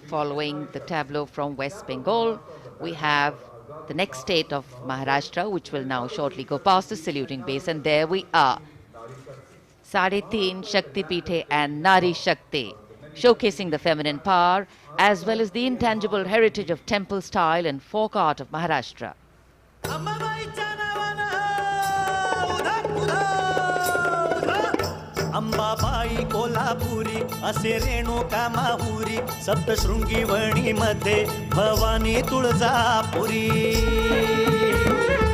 Following the tableau from West Bengal, we have the next state of Maharashtra, which will now shortly go past the saluting base, and there we are. Sade Teen Shakti Pithe and Nari Shakti, showcasing the feminine power as well as the intangible heritage of temple style and folk art of Maharashtra.
Ambabai Kolhapuri असे रेणुका माहुरी सप्तशृंगी वणी मध्ये भवानी तुळजापुरी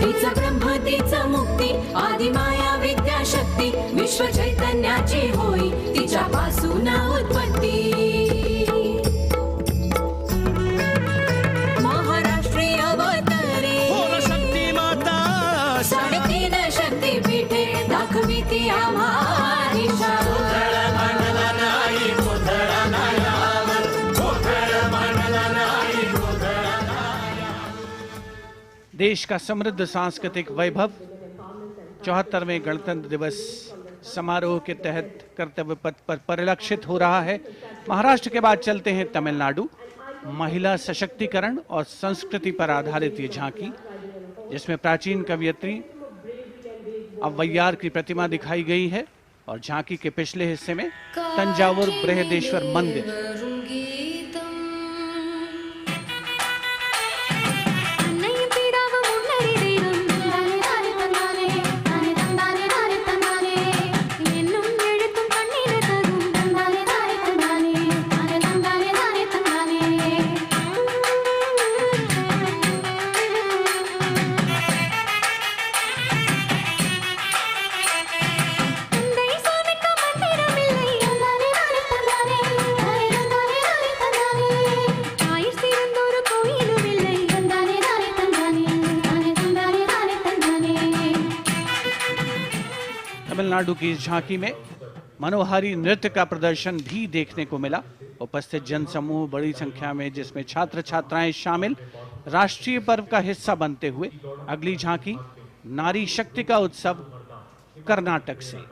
तिचा ब्रह्म तिचा मुक्ती आदि माया विद्याशक्ती विश्व चैतन्याची होई तिच्यापासून उत्पत्ती महाराष्ट्रीय अवतरे शक्ती माता साडेतीन शक्ती पीठे दाखवी ती आम्हा
देश का समृद्ध सांस्कृतिक वैभव 74वें गणतंत्र दिवस समारोह के तहत कर्तव्य पथ पर परिलक्षित हो रहा है। महाराष्ट्र के बाद चलते हैं तमिलनाडु। महिला सशक्तिकरण और संस्कृति पर आधारित ये झांकी, जिसमें प्राचीन कवयित्री अव्वैयार की प्रतिमा दिखाई गई है और झांकी के पिछले हिस्से में तंजावुर बृहदेश्वर मंदिर। तमिलनाडु की इस झांकी में मनोहारी नृत्य का प्रदर्शन भी देखने को मिला। उपस्थित जनसमूह बड़ी संख्या में, जिसमें छात्र छात्राएं शामिल, राष्ट्रीय पर्व का हिस्सा बनते हुए। अगली झांकी नारी शक्ति का उत्सव कर्नाटक से।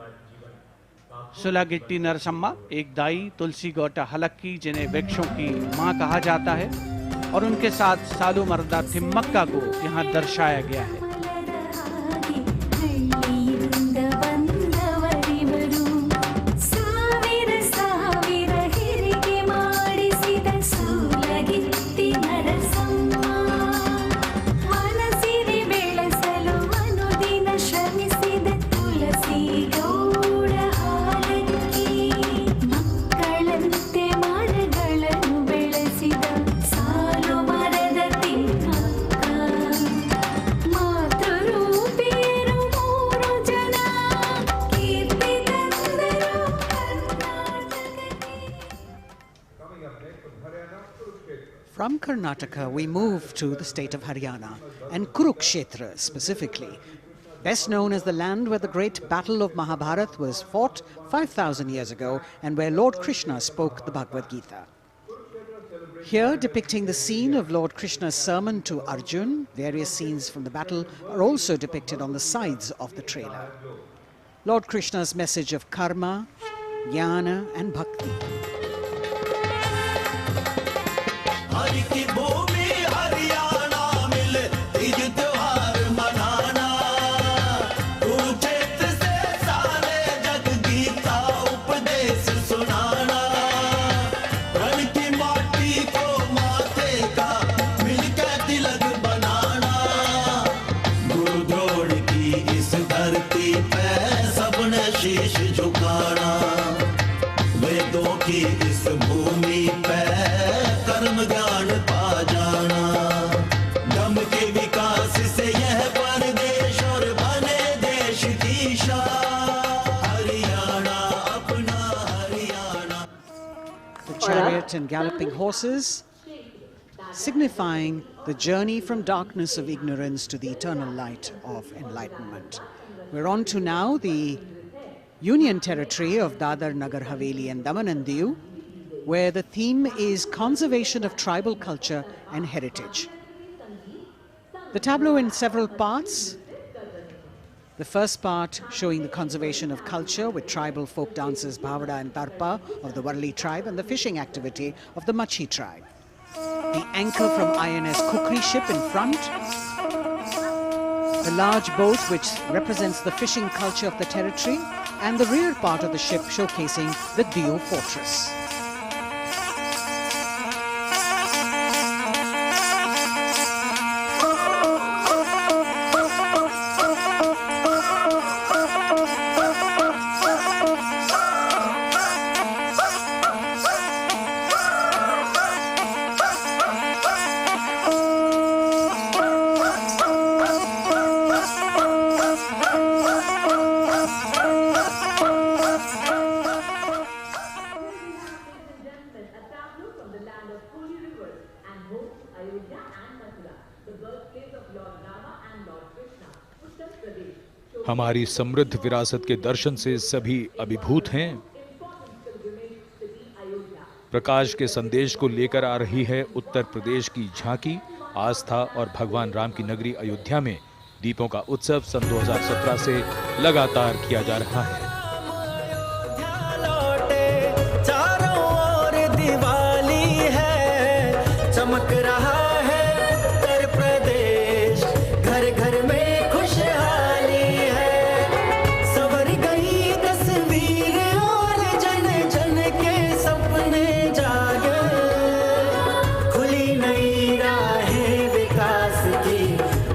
सुलागिट्टी नरसम्मा, एक दाई तुलसी गौटा हलक्की, जिन्हें वृक्षों की मां कहा जाता है, और उनके साथ सालू मर्दा थिम्मक्का को यहाँ दर्शाया गया है।
From Karnataka, we move to the state of Haryana, and Kurukshetra specifically, best known as the land where the great battle of Mahabharata was fought 5,000 years ago and where Lord Krishna spoke the Bhagavad Gita. Here, depicting the scene of Lord Krishna's sermon to Arjun, various scenes from the battle are also depicted on the sides of the trailer. Lord Krishna's message of karma, jnana and bhakti.
इस उखाड़ा वेदों की इस भूमि पे कर्म ज्ञान पा जाना दम के विकास से यह परदेश और बने देश की शान हरियाणा अपना Haryana.
The chariot and galloping horses signifying the journey from darkness of ignorance to the eternal light of enlightenment. We're on to now the Union Territory of Dadar, Nagar Haveli and Daman and Diu, where the theme is conservation of tribal culture and heritage. The tableau in several parts. The first part showing the conservation of culture with tribal folk dances Bhavada and Tarpa of the Warli tribe and the fishing activity of the Machi tribe. The anchor from INS Kukri ship in front. The large boat which represents the fishing culture of the territory, and the rear part of the ship showcasing the Diu fortress.
हमारी समृद्ध विरासत के दर्शन से सभी अभिभूत हैं। प्रकाश के संदेश को लेकर आ रही है उत्तर प्रदेश की झांकी। आस्था और भगवान राम की नगरी अयोध्या में दीपों का उत्सव सन 2017 से लगातार किया जा रहा है।
चारों ओर दिवाली है, चमक रहा है उत्तर प्रदेश, घर घर में खुशहाली है, संवर गई तस्वीर और जन जन के सपने जागे, खुली नई राहें विकास की,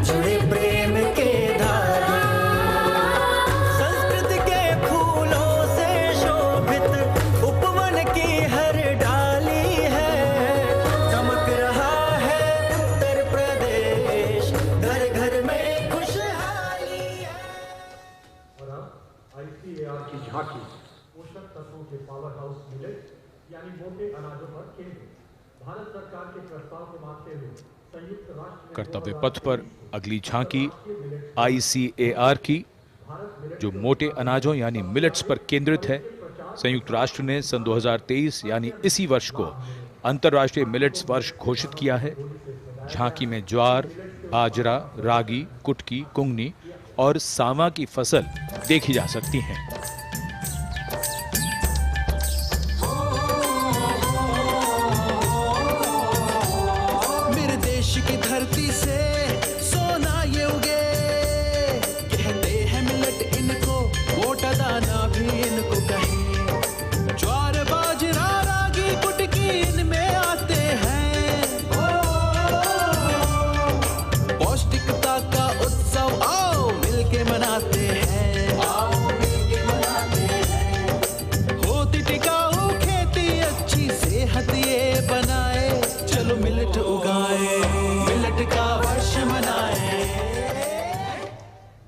जुड़े प्रेम के धागे, संस्कृत के फूलों से शोभित उपवन की हर डाली है, चमक रहा है उत्तर प्रदेश, घर घर में खुशहाली है।
और अब ICAR की झांकी पोषक तत्वों के पावर हाउस मिलेट यानी मोटे अनाजों पर केंद्रित भारत सरकार के प्रस्ताव को मानते हुए संयुक्त राष्ट्र
कर्तव्य पथ पर अगली झांकी ICAR की, जो मोटे अनाजों यानी मिलेट्स पर केंद्रित है। संयुक्त राष्ट्र ने सन 2023 यानी इसी वर्ष को अंतर्राष्ट्रीय मिलेट्स वर्ष घोषित किया है। झांकी में ज्वार, बाजरा, रागी, कुटकी, कुंगनी और सांवा की फसल देखी जा सकती हैं।
मेरे देश की धरती से सोना ये उगे, कहते हैं मिलट इनको, मोटा दाना भी इनको कहे, ज्वार बाजरा रागी कुटकी इनमें आते हैं, पौष्टिकता का उत्सव आओ मिलके मनाते हैं, आओ मिलके मनाते हैं, होती टिकाऊ खेती अच्छी सेहत ये बनाए, चलो मिलट उगाए, मिलट का वर्ष मनाए।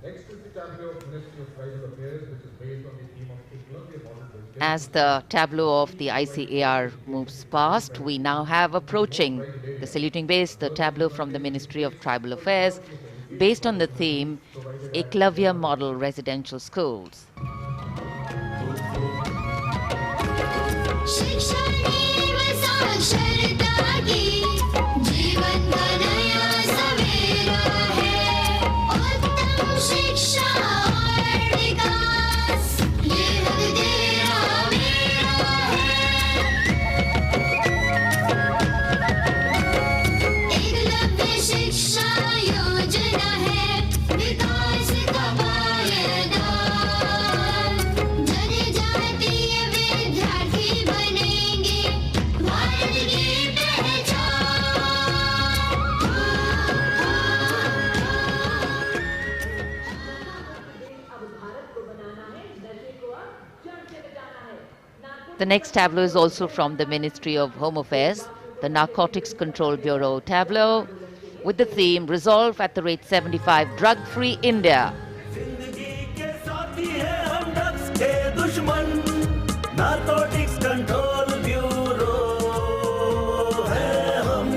Next is the tableau of Ministry of Tribal Affairs, which is based on the theme of Eklavya Model.
As the tableau of the ICAR moves past, we now have approaching the saluting base, the tableau from the Ministry of Tribal Affairs, based on the theme Eklavya Model Residential Schools.
शिक्षा योजना है विकास का पायदान।
The next tableau is also from the Ministry of Home Affairs, the Narcotics Control Bureau tableau, with the theme Resolve at the rate 75 Drug-Free India.
Narcotics control bureau है हम,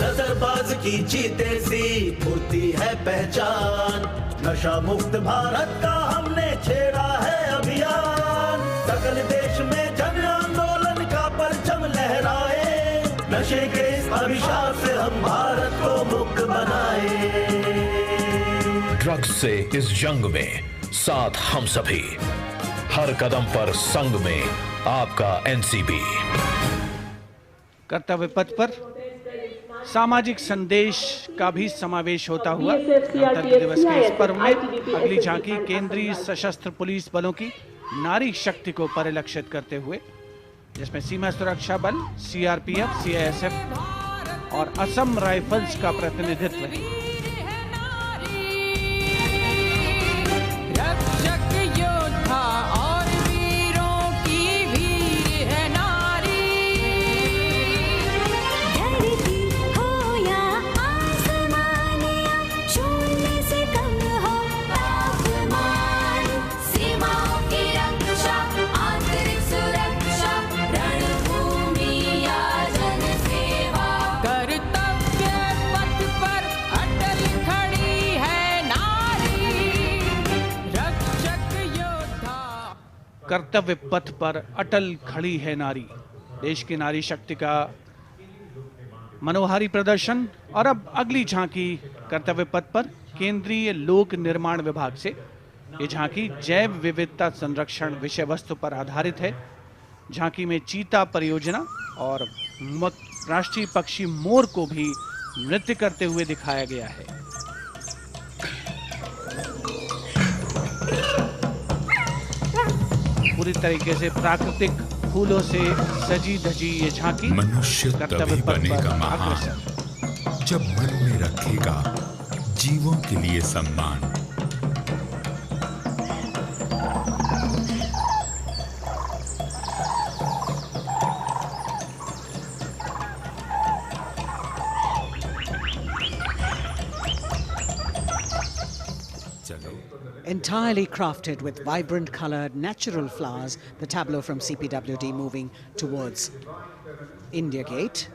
नजरबाज की जीते सी होती है पहचान, नशा मुक्त भारत का हमने छेड़ा है अभियान, सकल देश में जन आंदोलन का परचम लहराए, नशे के इस अभिशाप से हम भारत को मुक्त बनाए।
ड्रग्स से इस जंग में साथ हम सभी, हर कदम पर संग में आपका एनसीबी।
कर्तव्य पथ पर सामाजिक संदेश का भी समावेश होता हुआ गणतंत्र दिवस के इस पर्व में अगली झांकी केंद्रीय सशस्त्र पुलिस बलों की नारी शक्ति को परिलक्षित करते हुए, जिसमें सीमा सुरक्षा बल, सीआरपीएफ, सीआईएसएफ और असम राइफल्स का प्रतिनिधित्व है। कर्तव्य पथ पर अटल खड़ी है नारी, देश की नारी शक्ति का मनोहारी प्रदर्शन। और अब अगली झांकी कर्तव्य पथ पर केंद्रीय लोक निर्माण विभाग से। ये झांकी जैव विविधता संरक्षण विषय वस्तु पर आधारित है। झांकी में चीता परियोजना और राष्ट्रीय पक्षी मोर को भी नृत्य करते हुए दिखाया गया है। पूरी तरीके से प्राकृतिक फूलों से सजी धजी ये झांकी
मनुष्य तभी बनेगा महान जब मन में रखेगा जीवों के लिए सम्मान।
Entirely crafted with vibrant colored natural flowers, the tableau from CPWD moving towards India Gate,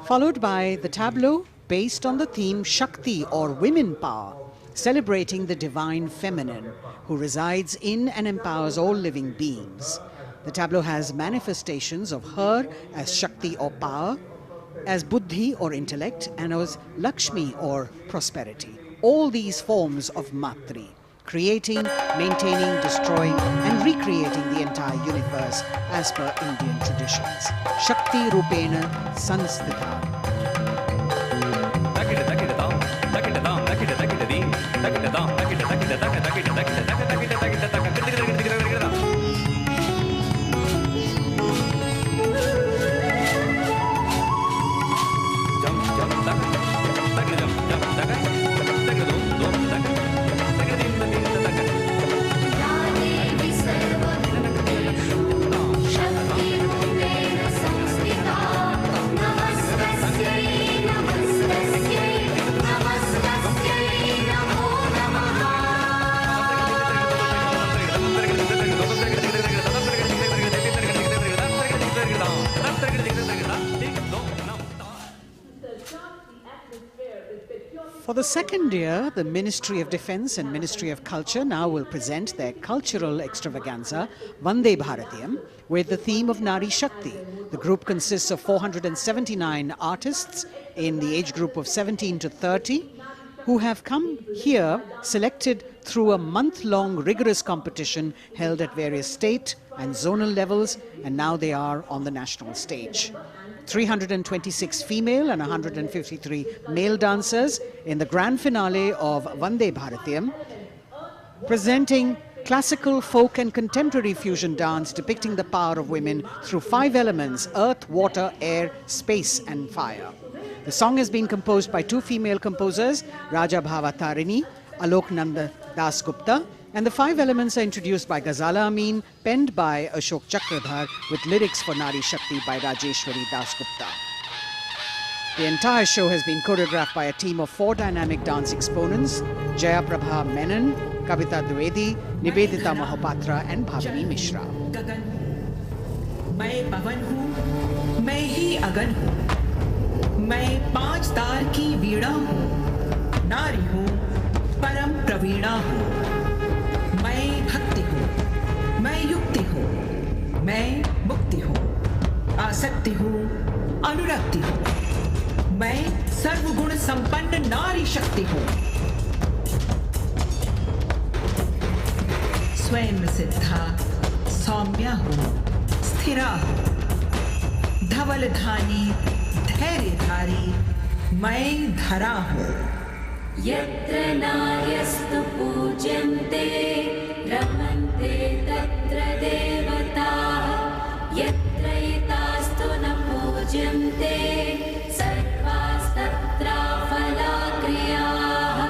followed by the tableau based on the theme Shakti or women power, celebrating the divine feminine who resides in and empowers all living beings. The tableau has manifestations of her as Shakti or power, as Buddhi or intellect, and as Lakshmi or prosperity. All these forms of Matri, creating, maintaining, destroying and recreating the entire universe as per Indian traditions. Shakti Rupena Sanstita. For the second year, the Ministry of Defence and Ministry of Culture now will present their cultural extravaganza, Vande Bharatiyam, with the theme of Nari Shakti. The group consists of 479 artists in the age group of 17 to 30 who have come here selected through a month-long rigorous competition held at various state and zonal levels, and now they are on the national stage. 326 female and 153 male dancers in the grand finale of Vande Bharatiyam, presenting classical, folk and contemporary fusion dance depicting the power of women through 5 elements: earth, water, air, space and fire. The song has been composed by 2 female composers, Raja Bhava Tarini, Alok Nanda Das Gupta, And the 5 elements are introduced by Ghazala Amin, penned by Ashok Chakradhar, with lyrics for Nari Shakti by Rajeshwari Dasgupta. The entire show has been choreographed by a team of 4 dynamic dance exponents: Jaya Prabha Menon, Kavita Dwivedi, Nivedita Mahapatra and Bhavini Mishra.
मैं पवन हूँ, मैं ही अगन हूँ, मैं 5 तार की वीणा हूँ, नारी हूँ, परम प्रवीणा हूँ, मैं भक्ति हूँ, मैं युक्ति हूँ, मैं मुक्ति हूँ, आसक्ति हूँ, अनुरक्ति हूँ, मैं सर्वगुण संपन्न नारी शक्ति हूँ, स्वयं सिद्धा सौम्या हूँ, स्थिरा हूँ, धवलधानी धैर्यधारी मैं धरा हूँ।
यत्र नार्यस्तु पूज्यन्ते रमन्ते तत्र देवताः यत्र एतास्तु न पूज्यन्ते सर्वास्तत्राफलाक्रियाः।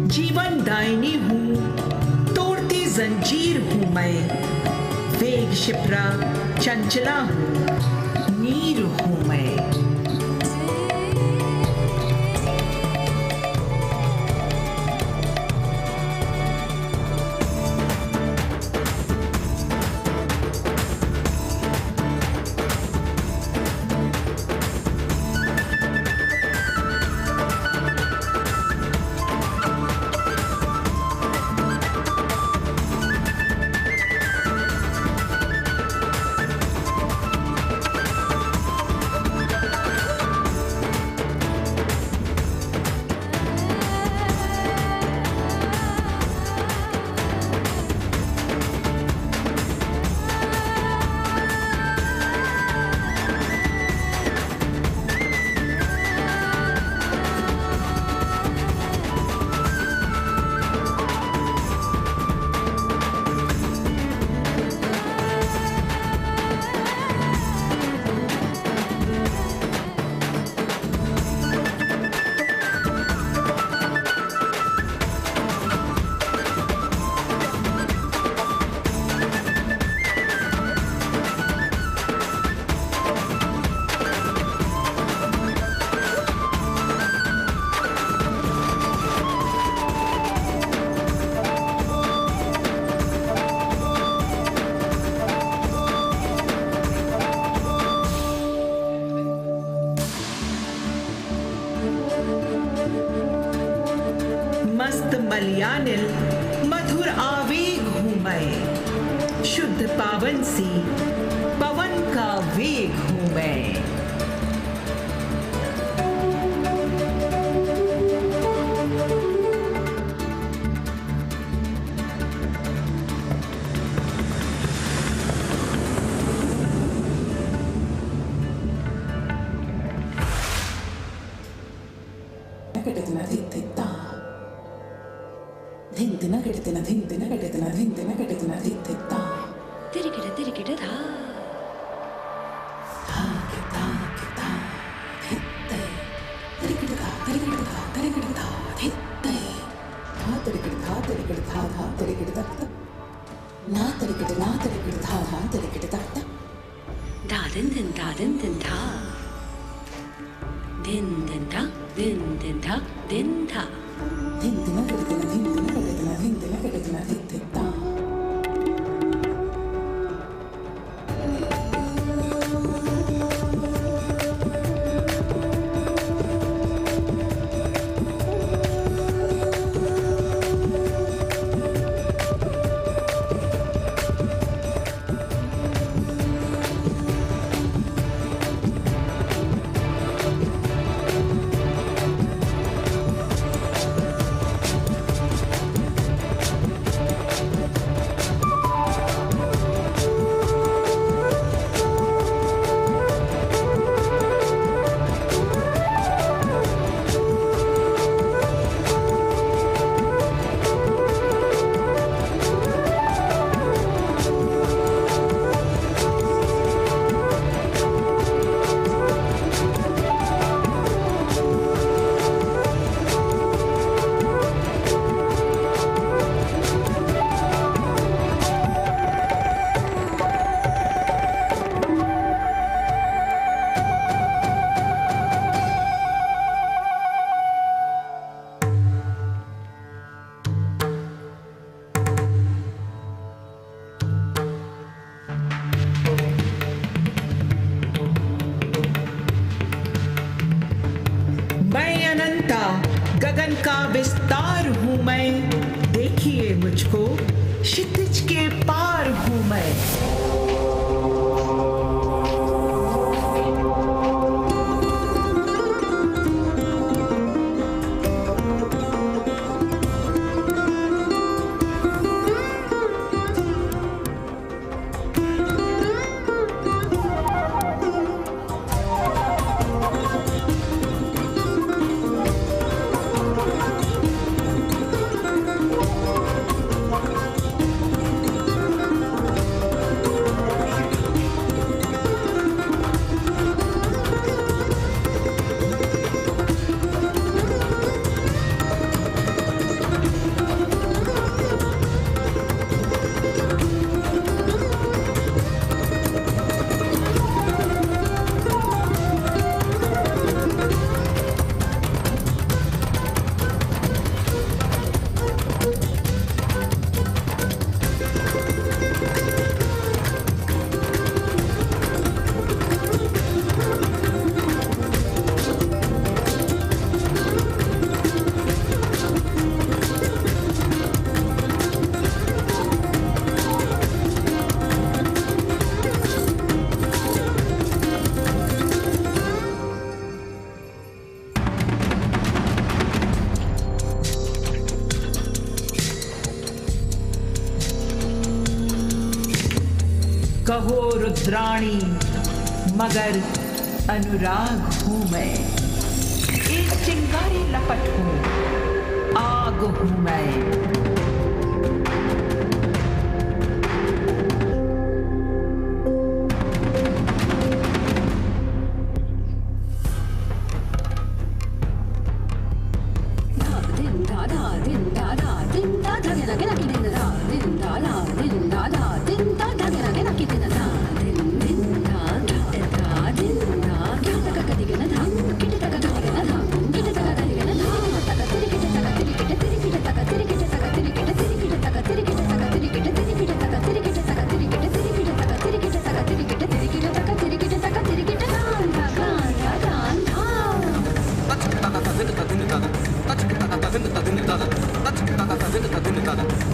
जीवन दायिनी हूँ, तोड़ती जंजीर हूँ मैं, वेग शिप्रा चंचला हूँ, नीर हूँ मैं। मस्त मलयानिल मधुर आवेग हूँ मैं, शुद्ध पावन सी पवन का वेग हूँ मैं।
Din दिन था
गगन का विस्तार हूँ मैं, देखिए मुझको, क्षितिज के पार हूँ मैं। कहो रुद्राणी मगर अनुराग हूँ मैं, एक चिंगारी लपट हूँ, आग हूँ मैं।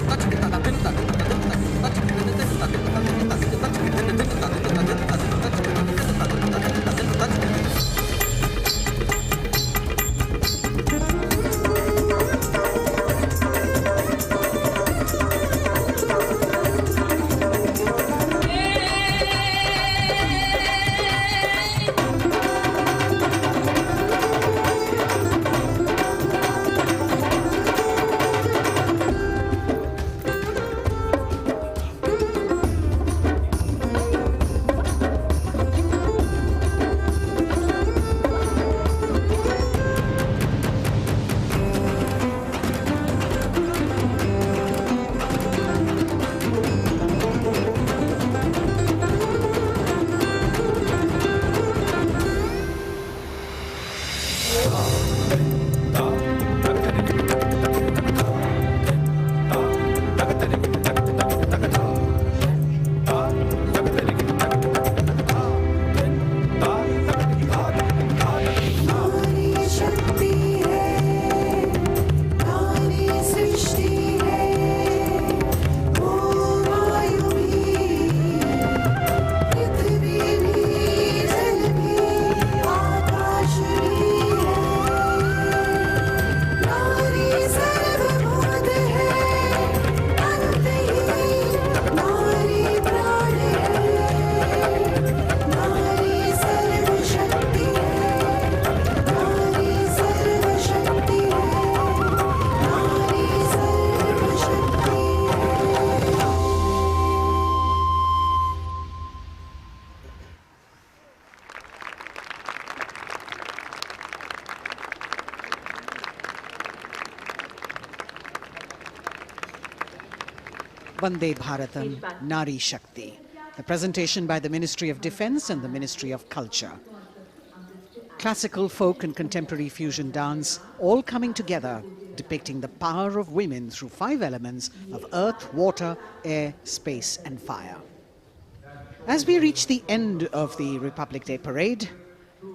Touch
Vande Bharatam Nari Shakti. The presentation by the Ministry of Defence and the Ministry of Culture. Classical, folk and contemporary fusion dance all coming together, depicting the power of women through 5 elements of earth, water, air, space and fire. As we reach the end of the Republic Day parade,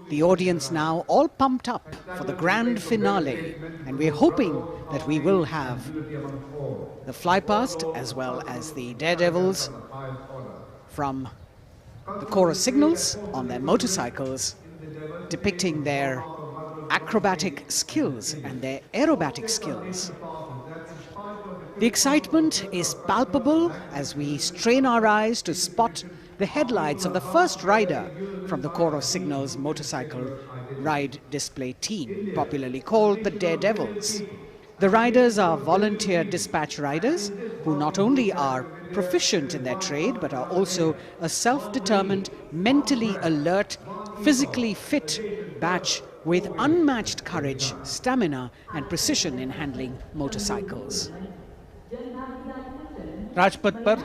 the audience now all pumped up for the grand finale, and we're hoping that we will have the flypast as well as the daredevils from the Corps of Signals on their motorcycles, depicting their acrobatic skills and their aerobatic skills. The excitement is palpable as we strain our eyes to spot the headlights of the first rider from the Corps of Signals motorcycle ride display team, popularly called the Daredevils. The riders are volunteer dispatch riders who not only are proficient in their trade but are also a self-determined, mentally alert, physically fit batch with unmatched courage, stamina and precision in handling motorcycles.
Rajpath पर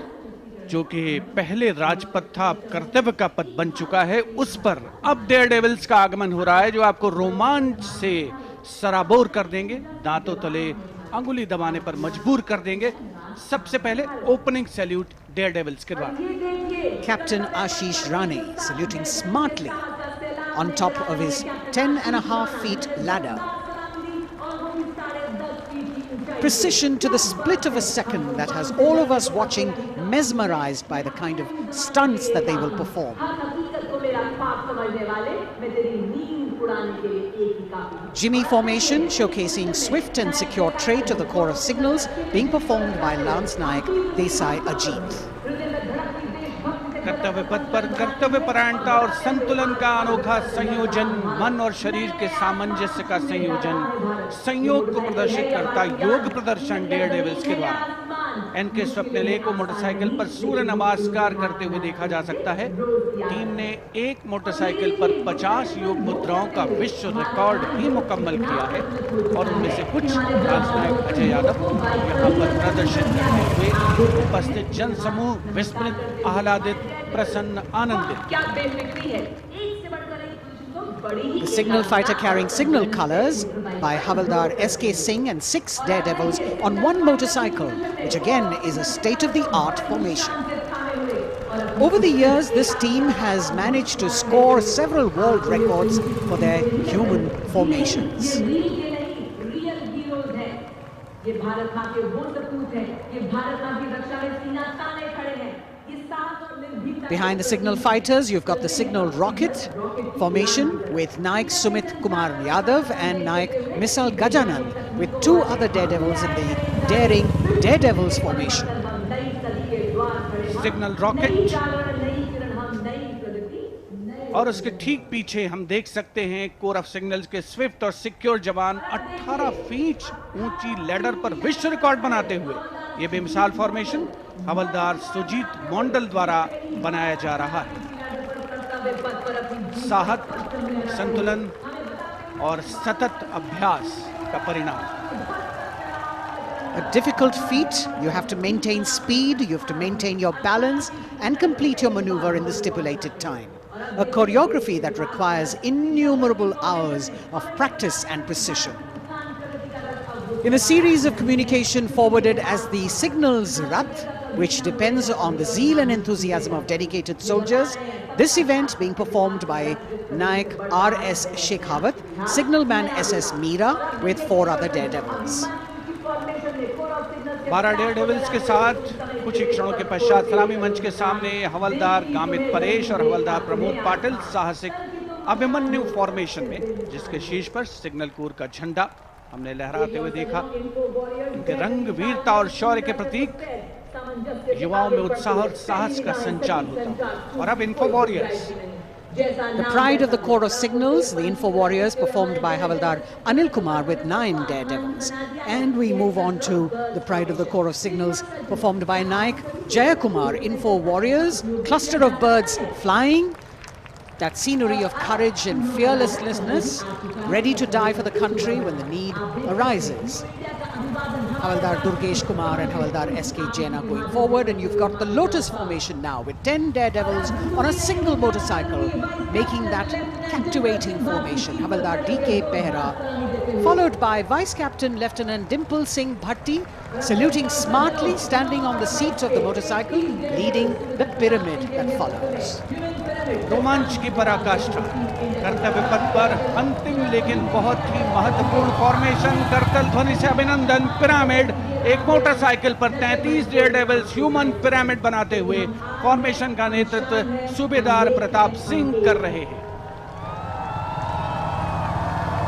जो कि पहले राजपथ था अब कर्तव्य का पथ बन चुका है, उस पर अब डेयरडेविल्स का आगमन हो रहा है जो आपको रोमांच से सराबोर कर देंगे, दांतों तले अंगुली दबाने पर मजबूर कर देंगे। सबसे पहले ओपनिंग सैल्यूट डेयरडेविल्स के द्वारा।
Captain Ashish Rane saluting smartly on top of his 10.5 feet ladder. Precision to the split of a second that has all of us watching mesmerized by the kind of stunts that they will perform. Jimmy formation showcasing swift and secure trade to the Corps of Signals being performed by Lance Naik Desai Ajit.
कर्तव्य पथ पर कर्तव्य परायणता और संतुलन का अनोखा संयोजन, मन और शरीर के सामंजस्य का संयोजन, संयोग को प्रदर्शित करता योग प्रदर्शन डेयरडेविल्स के द्वारा। एनके स्वप्निल को मोटरसाइकिल पर सूर्य नमस्कार करते हुए देखा जा सकता है। टीम ने एक मोटरसाइकिल पर 50 योग मुद्राओं का विश्व रिकॉर्ड भी मुकम्मल किया है और उनमें से कुछ राजनायक अजय यादव यहाँ पर प्रदर्शित करते हुए उपस्थित जन समूह विस्मृत, आह्लादित, प्रसन्न, आनंदित।
The signal fighter carrying signal colors by Havaldar S.K. Singh and 6 daredevils on one motorcycle, which again is a state-of-the-art formation. Over the years, this team has managed to score several world records for their human formations. Behind the signal fighters, you've got the signal rocket formation with Naik Sumit Kumar Yadav and Naik Misal Gajanand with 2 other daredevils in the daring daredevils formation.
Signal rocket और उसके ठीक पीछे हम देख सकते हैं core of signals के Swift और सिक्योर जवान 18 फीट ऊंची लैडर पर विश्व रिकॉर्ड बनाते हुए ये बेमिसाल फॉर्मेशन हवलदार सुजीत मोंडल द्वारा बनाया जा रहा है। साहस, संतुलन और सतत अभ्यास का परिणाम।
A difficult feat. You have to maintain speed, you have to maintain your balance and complete your maneuver in the stipulated time. A choreography that requires innumerable hours of practice and precision. In a series of communication forwarded as the Signals Rath, which depends on the zeal and enthusiasm of dedicated soldiers, this event being performed by Naik R.S. Shekhawat, Signalman S.S. Meera with 4 other daredevils.
12 Daredevils के साथ कुछ ही क्षणों के पश्चात सलामी मंच के सामने हवलदार गामित परेश और हवलदार प्रमोद पाटिल साहसिक अभिमन्यु फॉर्मेशन में, जिसके शीर्ष पर सिग्नल कोर का झंडा हमने लहराते हुए देखा। इनके रंग, वीरता और शौर्य के प्रतीक युवाओं में उत्साह और साहस का संचार होता है। और अब info warriors,
The pride of the Corps of Signals, the Info Warriors, performed by Havaldar Anil Kumar with 9 daredevils. And we move on to the pride of the Corps of Signals, performed by Naik Jayakumar, Info Warriors, cluster of birds flying, that scenery of courage and fearlessness, ready to die for the country when the need arises. Havaldar Durgesh Kumar and Havaldar S.K. Jain are going forward, and you've got the Lotus formation now with 10 daredevils on a single motorcycle, making that captivating formation. Havaldar D.K. Behra, followed by Vice Captain Lieutenant Dimple Singh Bhatti, saluting smartly, standing on the seat of the motorcycle, leading the pyramid that follows.
रोमांच की पराकाष्ठा, कर्तव्य पथ पर अंतिम लेकिन बहुत ही महत्वपूर्ण फॉर्मेशन, करतल ध्वनि से अभिनंदन। पिरामिड एक मोटरसाइकिल पर 33 डेयरडेविल्स ह्यूमन पिरामिड बनाते हुए फॉर्मेशन का नेतृत्व सूबेदार प्रताप सिंह कर रहे हैं।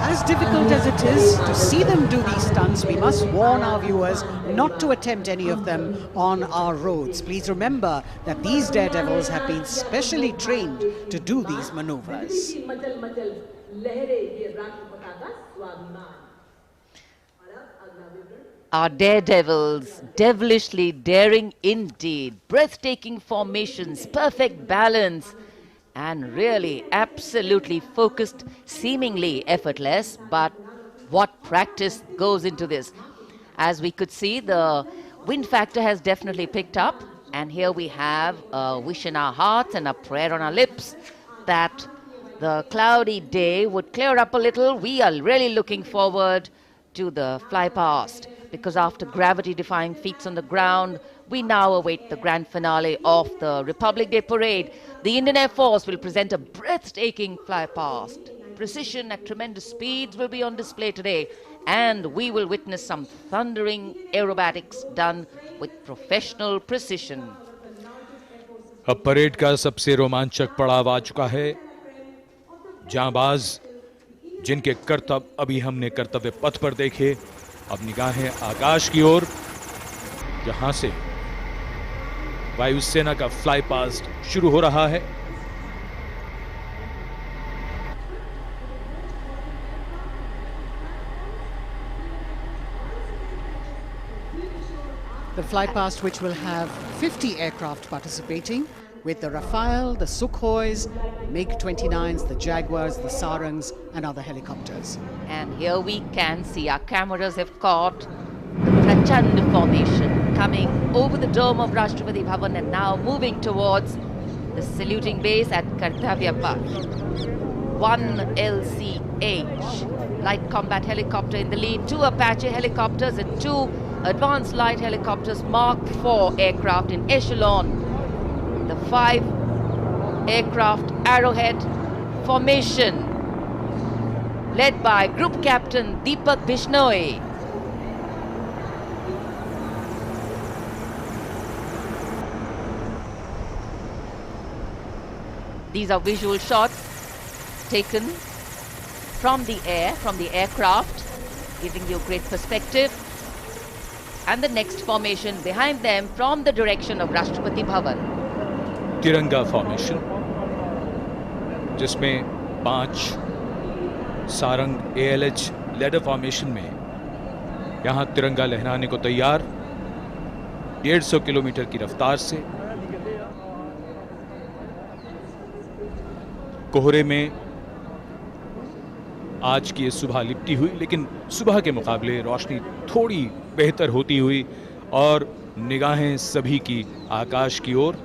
As difficult as it is to see them do these stunts, we must warn our viewers not to attempt any of them on our roads. Please remember that these daredevils have been specially trained to do these maneuvers.
Our daredevils, devilishly daring indeed, breathtaking formations, perfect balance, and really absolutely focused, seemingly effortless, but what practice goes into this. As we could see, the wind factor has definitely picked up, and here we have a wish in our hearts and a prayer on our lips that the cloudy day would clear up a little. We are really looking forward to the fly past, because after gravity-defying feats on the ground, we now await the grand finale of the Republic Day Parade. The Indian Air Force will present a breathtaking fly past. Precision at tremendous speeds will be on display today, and we will witness some thundering aerobatics done with professional precision.
अब parade का सबसे रोमांचक पड़ाव आ चुका है। जांबाज जिनके करतब अभी हमने कर्तव्य पथ पर देखे, अब निगाहें आकाश की ओर, जहां से वायुसेना का फ्लाई पास्ट शुरू हो रहा है।
The fly past, which will have 50 aircraft participating, with the Rafale, the Sukhois, MiG-29s, the Jaguars, the Sarangs, and other helicopters.
And here we can see our cameras have caught the Prachand formation coming over the dome of Rashtrapati Bhavan and now moving towards the saluting base at Kartavya Path. 1 LCH, light combat helicopter in the lead, 2 Apache helicopters and 2 advanced light helicopters, Mark IV aircraft in echelon. The 5 aircraft Arrowhead formation, led by Group Captain Deepak Bishnoi. These are visual shots taken from the air, from the aircraft, giving you great perspective. And the next formation behind them from the direction of Rashtrapati Bhavan.
तिरंगा formation, जिसमें 5 Sarang ALH ladder formation में यहां तिरंगा लहराने को तैयार, 150 kilometre की रफ्तार से। कोहरे में आज की ये सुबह लिपटी हुई, लेकिन सुबह के मुकाबले रोशनी थोड़ी बेहतर होती हुई और निगाहें सभी की आकाश की ओर।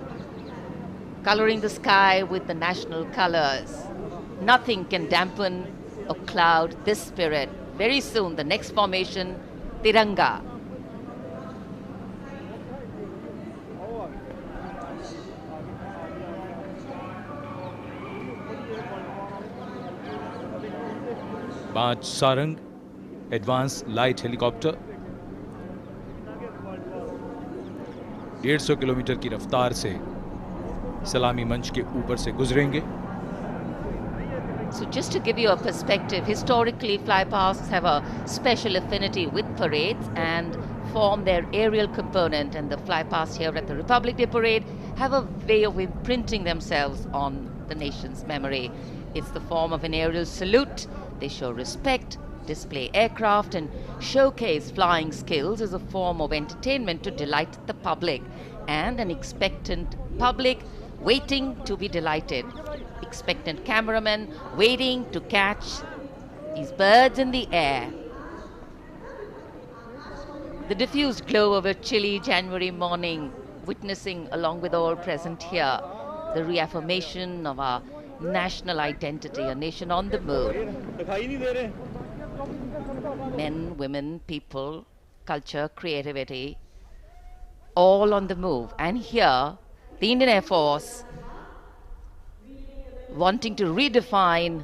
Coloring the sky with the national colors. Nothing can dampen or cloud this spirit. Very soon, the next formation, Tiranga.
पांच Sarang advance light helicopter 150 kilometre की रफ्तार से सलामी मंच के ऊपर से गुजरेंगे।
So just to give you a perspective, historically fly pasts have a special affinity with parades and form their aerial component, and the fly pasts here at the Republic Day Parade have a way of imprinting themselves on the nation's memory. It's the form of an aerial salute. They show respect, display aircraft and showcase flying skills as a form of entertainment to delight the public, and an expectant public waiting to be delighted. Expectant cameramen waiting to catch these birds in the air. The diffused glow of a chilly January morning, witnessing along with all present here, the reaffirmation of our national identity, a nation on the move. Men, women, people, culture, creativity, all on the move. And here, the Indian Air Force wanting to redefine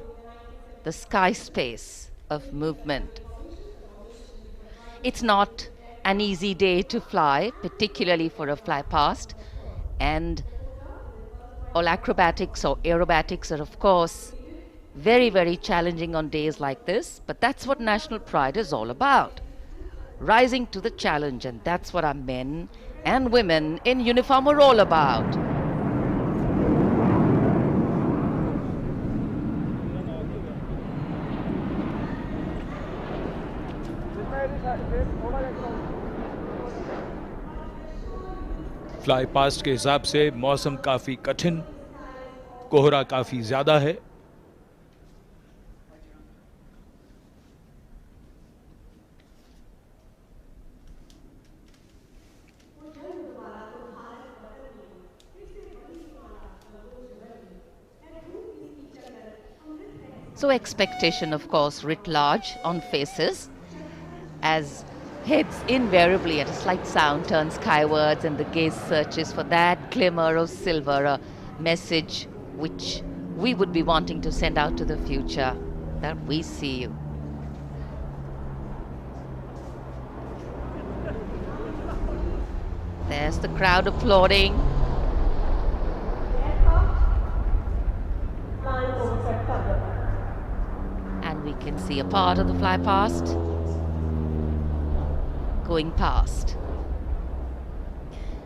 the sky space of movement. It's not an easy day to fly, particularly for a fly past, and all acrobatics or aerobatics are of course very, very challenging on days like this, but that's what national pride is all about. Rising to the challenge, and that's what our men and women in uniform are all about.
Fly past के हिसाब से मौसम काफी कठिन, कोहरा काफी ज्यादा है।
So expectation, of course, writ large on faces as heads invariably at a slight sound turn skywards and the gaze searches for that glimmer of silver, a message which we would be wanting to send out to the future, that we see you. There's the crowd applauding. And we can see a part of the fly past going past.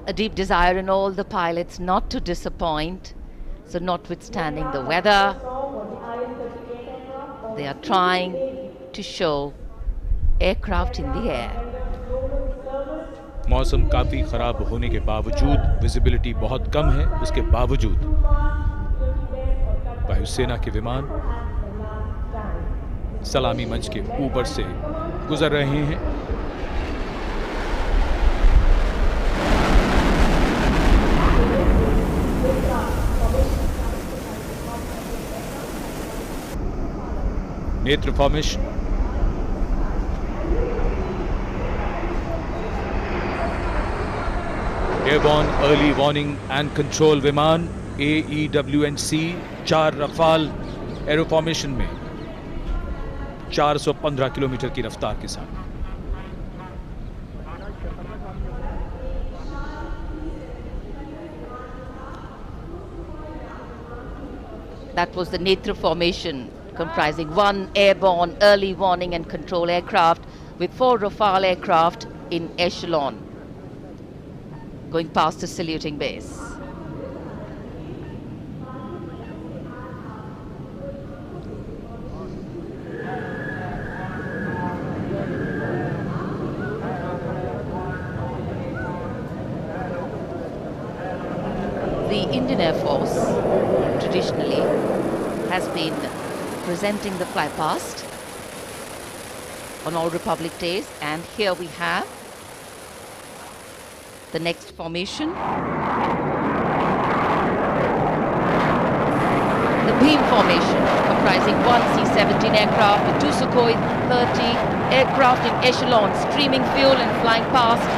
A deep desire in all the pilots not to disappoint. So notwithstanding the weather, they are trying to show aircraft in the air.
मौसम काफी खराब होने के बावजूद, visibility बहुत कम है, उसके बावजूद वायुसेना के विमान सलामी मंच के ऊपर से गुजर रहे हैं। नेत्र formation, airborne early warning and control विमान AEWNC 4 रफाल एरो फॉर्मेशन में 415 किलोमीटर की रफ्तार के साथ।
That was the Netra formation, comprising one airborne early warning and control aircraft with 4 Rafale aircraft in echelon going past the saluting base. The Indian Air Force traditionally has been presenting the fly past on all Republic Days, and here we have the next formation. The beam formation, comprising one C-17 aircraft with 2 Sukhoi 30 aircraft in echelon, streaming fuel and flying past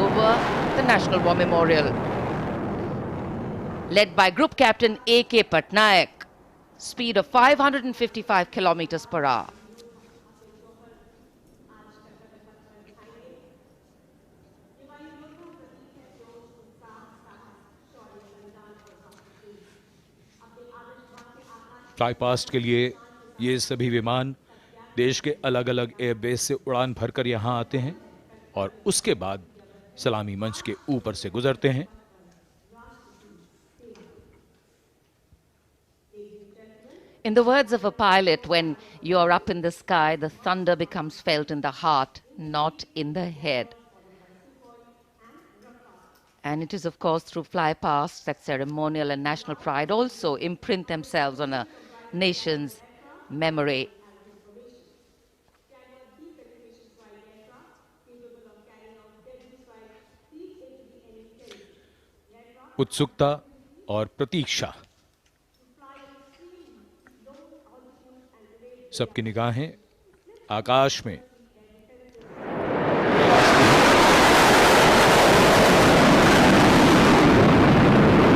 over the National War Memorial. Led by Group Captain A.K. Patnaik, speed of 555 kilometers per hour.
Fly past के लिए ये सभी विमान देश के अलग अलग airbase से उड़ान भरकर यहां आते हैं और उसके बाद सलामी मंच के ऊपर से गुजरते हैं।
In the words of a pilot, when you're up in the sky, the thunder becomes felt in the heart, not in the head. And it is, of course, through fly past that ceremonial and national pride also imprint themselves on a nation's memory.
उत्सुकता और प्रतीक्षा, सबकी निगाहें आकाश में।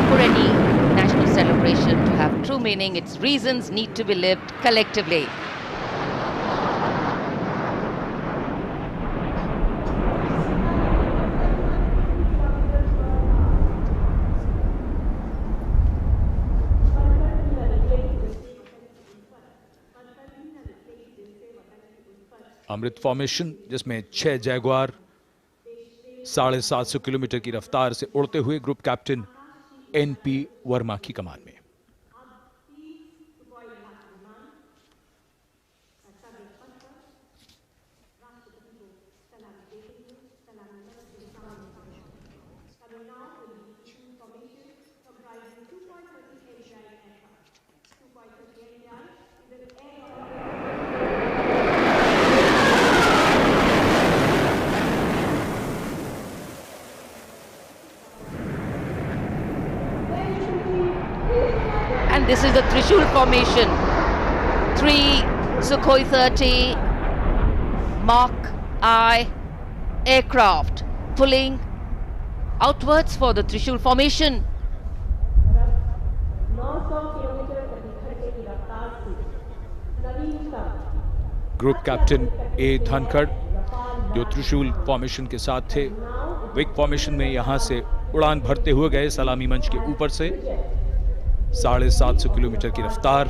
For any national celebration to have true meaning, its reasons need to be lived collectively.
Amrit formation, जिसमें 6 Jaguar 750 kilometre की रफ्तार से उड़ते हुए ग्रुप कैप्टन NP वर्मा की कमान में।
And this is the Trishul formation. 3 Sukhoi 30 Mark I aircraft pulling outwards for the Trishul formation.
Group captain A Dhankhar, जो त्रिशूल फॉर्मेशन के साथ थे, विक फॉर्मेशन में यहां से उड़ान भरते हुए गए सलामी मंच के ऊपर से। 750 किलोमीटर की रफ्तार।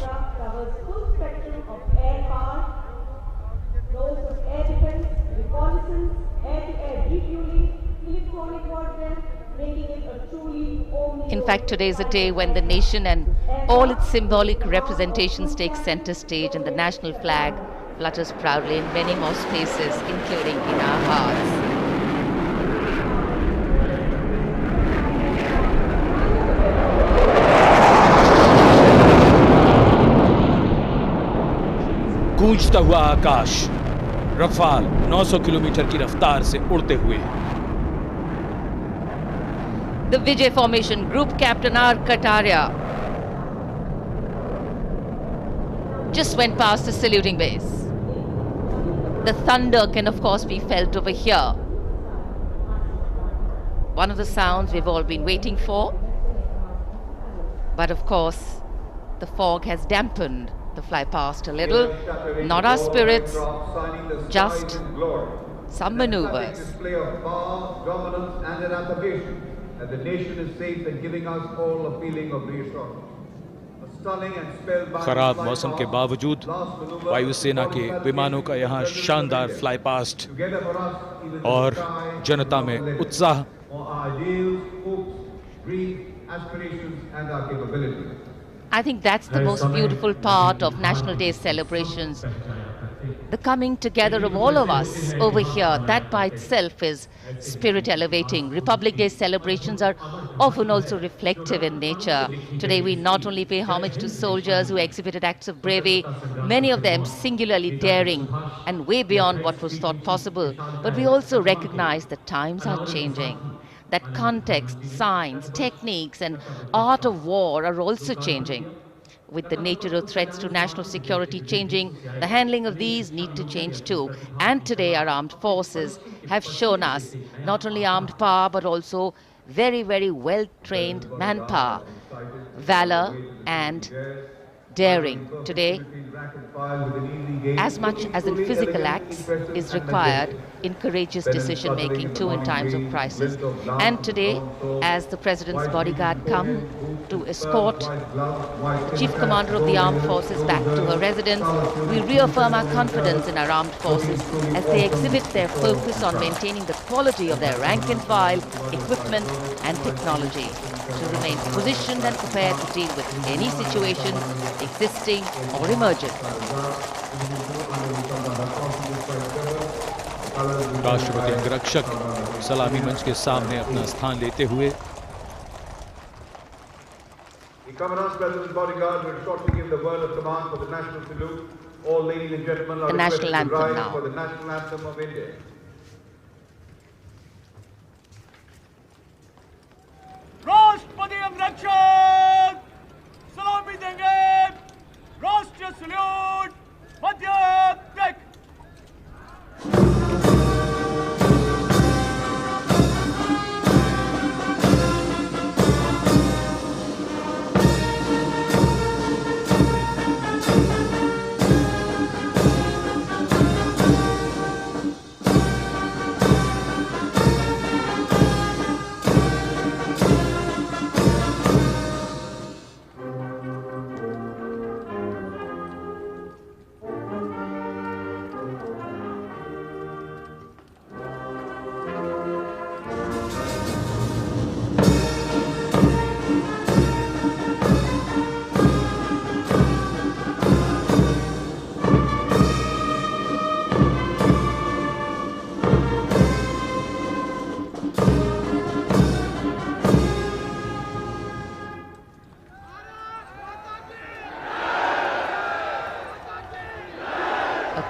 In fact, today is a day when the nation and all its symbolic representations take center stage, and the national flag flutters proudly in many more spaces, including in our hearts.
गूंजता हुआ आकाश, Rafale 900 kilometre की रफ्तार से उड़ते हुए।
The Vijay formation, Group Captain R. Kataria just went past the saluting base. The thunder can of course be felt over here. One of the sounds we've all been waiting for. But of course, the fog has dampened the fly past a little. Not our spirits, just some maneuvers.
Display of power, governance and an affirmation that the nation is safe and giving us all a feeling of reassurance.
खराब मौसम के बावजूद वायुसेना के विमानों का यहाँ शानदार फ्लाई पास्ट और जनता में उत्साह।
I think that's the most beautiful part of National Day celebrations. The coming together of all of us over here, that by itself is spirit elevating. Republic Day celebrations are often also reflective in nature. Today we not only pay homage to soldiers who exhibited acts of bravery, many of them singularly daring and way beyond what was thought possible, but we also recognize that times are changing. That context, science, techniques and art of war are also changing. With the nature of threats to national security changing, the handling of these need to change too. And today our armed forces have shown us not only armed power but also very, very well-trained manpower, valor and daring. Today, as much as in physical acts is required in courageous decision-making too in times of crisis. And today, as the President's bodyguard come to escort the Chief Commander of the Armed Forces back to her residence, we reaffirm our confidence in our armed forces as they exhibit their focus on maintaining the quality of their rank and file, equipment and technology to remain positioned and prepared to deal with any situation existing or emergent.
राष्ट्रपति अंगरक्षक सलामी मंच के सामने अपना स्थान लेते हुए
The Commandant's President's bodyguard will shortly give the word of command for the national salute. All ladies and gentlemen are
the national
requested to
anthem
rise
now.
for the national anthem of India.
Rise! राष्ट्रपति अंगरक्षक सलामी देंगे। राष्ट्रीय salute मध्य टेक।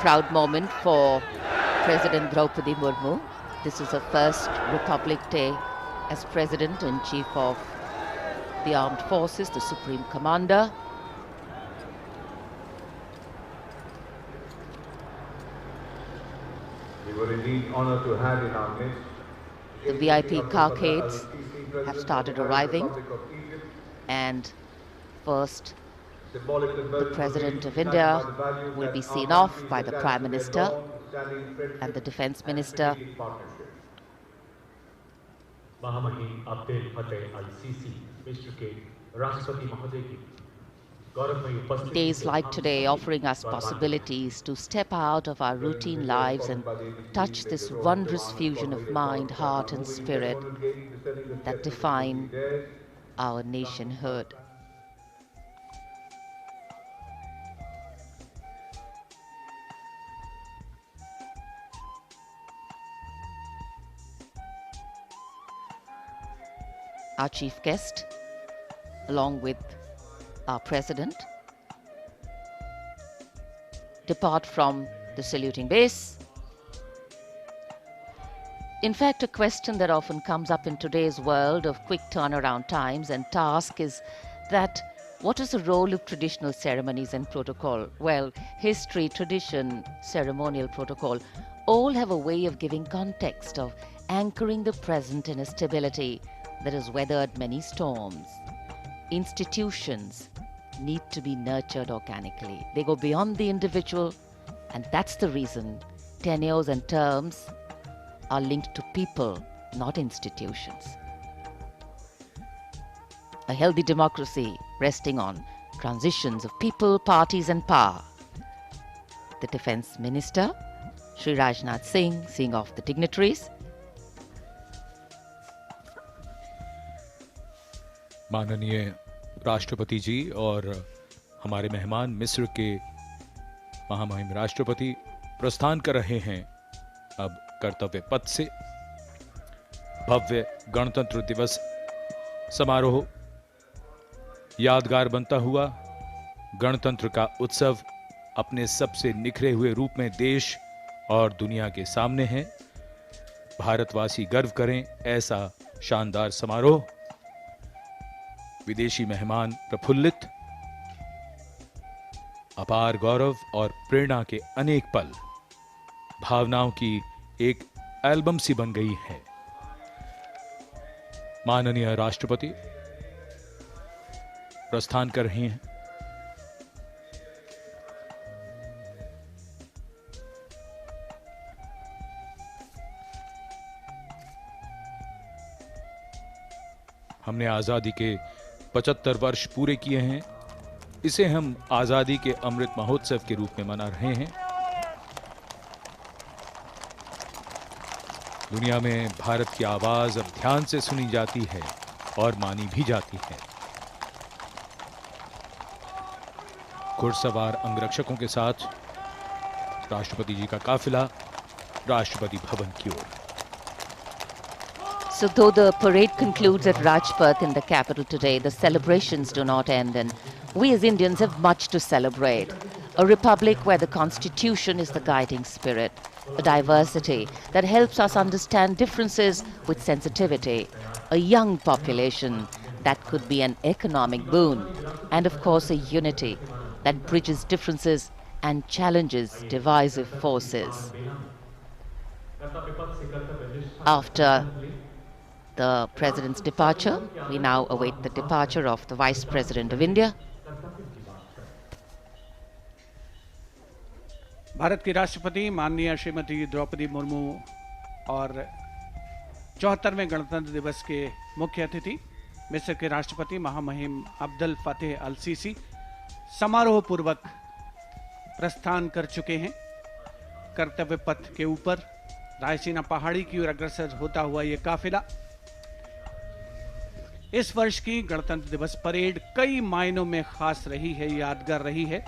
Proud moment for President Draupadi Murmu. This is her first Republic Day as President-in-Chief of the Armed Forces, the Supreme Commander.
We were indeed honored to have in our midst
The VIP carcades have started arriving, and first the President of India will be seen off by the Prime Minister and the Defence Minister.
महामहिम अब्दुल फतेह अल-सीसी मिस्र के राष्ट्रपति महोदय की गौरवमयी उपस्थिति।
Days like today offering us possibilities to step out of our routine lives and touch this wondrous fusion of mind, heart and spirit that define our nationhood. Our chief guest, along with our president, depart from the saluting base. In fact, a question that often comes up in today's world of quick turnaround times and task is that what is the role of traditional ceremonies and protocol? Well, history, tradition, ceremonial protocol all have a way of giving context, of anchoring the present in a stability that has weathered many storms. Institutions need to be nurtured organically. They go beyond the individual, and that's the reason tenures and terms are linked to people, not institutions. A healthy democracy resting on transitions of people, parties and power. The Defence Minister, Shri Rajnath Singh, seeing off the dignitaries.
माननीय राष्ट्रपति जी और हमारे मेहमान मिस्र के महामहिम राष्ट्रपति प्रस्थान कर रहे हैं अब कर्तव्य पथ से। भव्य गणतंत्र दिवस समारोह यादगार बनता हुआ गणतंत्र का उत्सव अपने सबसे निखरे हुए रूप में देश और दुनिया के सामने है। भारतवासी गर्व करें ऐसा शानदार समारोह। विदेशी मेहमान प्रफुल्लित, अपार गौरव और प्रेरणा के अनेक पल भावनाओं की एक एल्बम सी बन गई है। माननीय राष्ट्रपति प्रस्थान कर रहे हैं। हमने आजादी के 75 वर्ष पूरे किए हैं। इसे हम आजादी के अमृत महोत्सव के रूप में मना रहे हैं। दुनिया में भारत की आवाज अब ध्यान से सुनी जाती है और मानी भी जाती है। घुड़सवार अंगरक्षकों के साथ राष्ट्रपति जी का काफिला राष्ट्रपति भवन की ओर।
So though the parade concludes at Rajpath in the capital today, the celebrations do not end, and we as Indians have much to celebrate. A republic where the constitution is the guiding spirit, a diversity that helps us understand differences with sensitivity, a young population that could be an economic boon, and of course a unity that bridges differences and challenges divisive forces. After the President's departure, we now await the departure of the Vice President of India.
Bharat की राष्ट्रपति माननीय श्रीमती द्रौपदी मुर्मू और 74वें गणतंत्र दिवस के मुख्य अतिथि मिस्र के राष्ट्रपति महामहिम अब्दुल फतेह अल सीसी समारोह पूर्वक प्रस्थान कर चुके हैं। कर्तव्य पथ के ऊपर रायसीना पहाड़ी की ओर अग्रसर होता हुआ ये काफिला इस वर्ष की गणतंत्र दिवस परेड कई मायनों में खास रही है, यादगार रही है।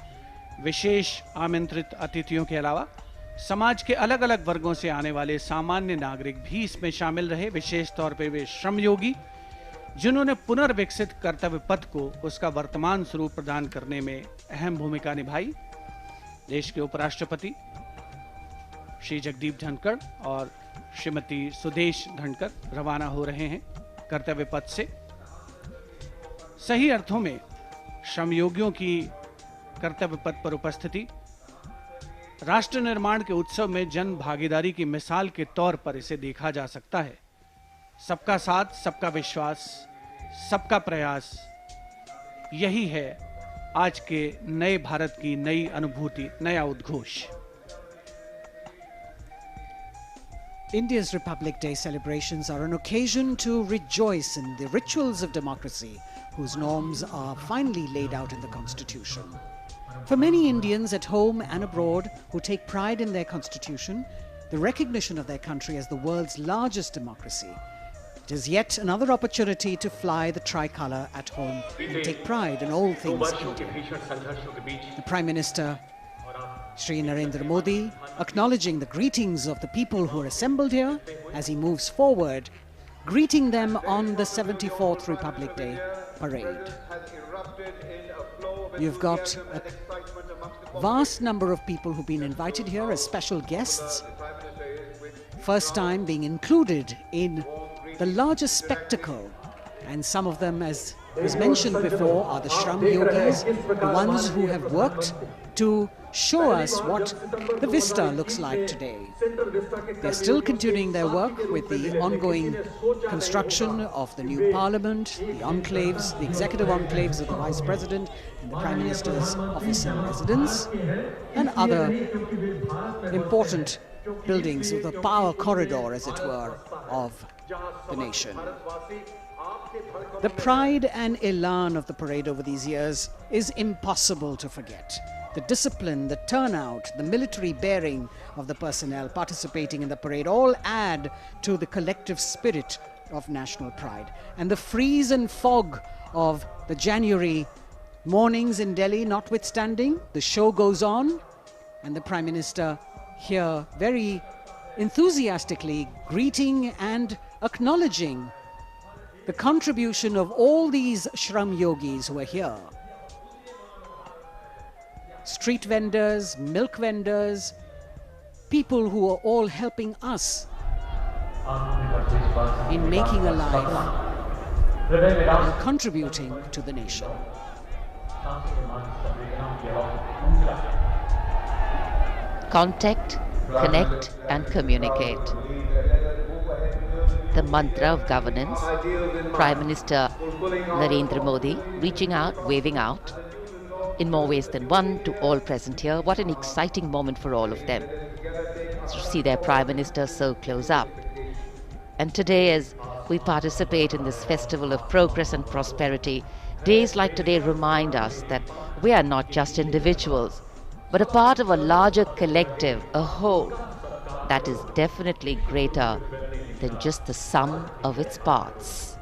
विशेष आमंत्रित अतिथियों के अलावा समाज के अलग अलग वर्गों से आने वाले सामान्य नागरिक भी इसमें शामिल रहे। विशेष तौर पे वे श्रमयोगी जिन्होंने पुनर्विकसित कर्तव्य पथ को उसका वर्तमान स्वरूप प्रदान करने में अहम भूमिका निभाई। देश के उपराष्ट्रपति श्री जगदीप धनखड़ और श्रीमती सुदेश धनखड़ रवाना हो रहे हैं कर्तव्य पथ से। सही अर्थों में श्रमयोगियों की कर्तव्य पथ पर उपस्थिति राष्ट्र निर्माण के उत्सव में जन भागीदारी की मिसाल के तौर पर इसे देखा जा सकता है। सबका साथ, सबका विश्वास, सबका प्रयास, यही है आज के नए भारत की नई अनुभूति, नया उद्घोष।
India's Republic Day celebrations are an occasion to rejoice in the rituals of democracy, whose norms are finally laid out in the Constitution. For many Indians at home and abroad who take pride in their Constitution, the recognition of their country as the world's largest democracy, it is yet another opportunity to fly the tricolour at home and take pride in all things Indian. The Prime Minister, Shri Narendra Modi, acknowledging the greetings of the people who are assembled here as he moves forward, greeting them on the 74th Republic Day parade. You've got a vast number of people who've been invited here as special guests, first time being included in the largest spectacle, and some of them, as was mentioned before, are the Shram Yogis, the ones who have worked to show us what the vista looks like today. They're still continuing their work with the ongoing construction of the new parliament, the enclaves, the executive enclaves of the Vice President and the Prime Minister's office and residence, and other important buildings of the power corridor, as it were, of the nation. The pride and elan of the parade over these years is impossible to forget. The discipline, the turnout, the military bearing of the personnel participating in the parade all add to the collective spirit of national pride. And the freeze and fog of the January mornings in Delhi notwithstanding, the show goes on, and the Prime Minister here very enthusiastically greeting and acknowledging the contribution of all these Shram Yogis who are here. Street vendors, milk vendors, people who are all helping us in making a life and contributing to the nation.
Contact, connect and communicate. The mantra of governance, Prime Minister Narendra Modi reaching out, waving out, in more ways than one to all present here. What an exciting moment for all of them to see their Prime Minister so close up. And today, as we participate in this festival of progress and prosperity, days like today remind us that we are not just individuals, but a part of a larger collective, a whole, that is definitely greater than just the sum of its parts.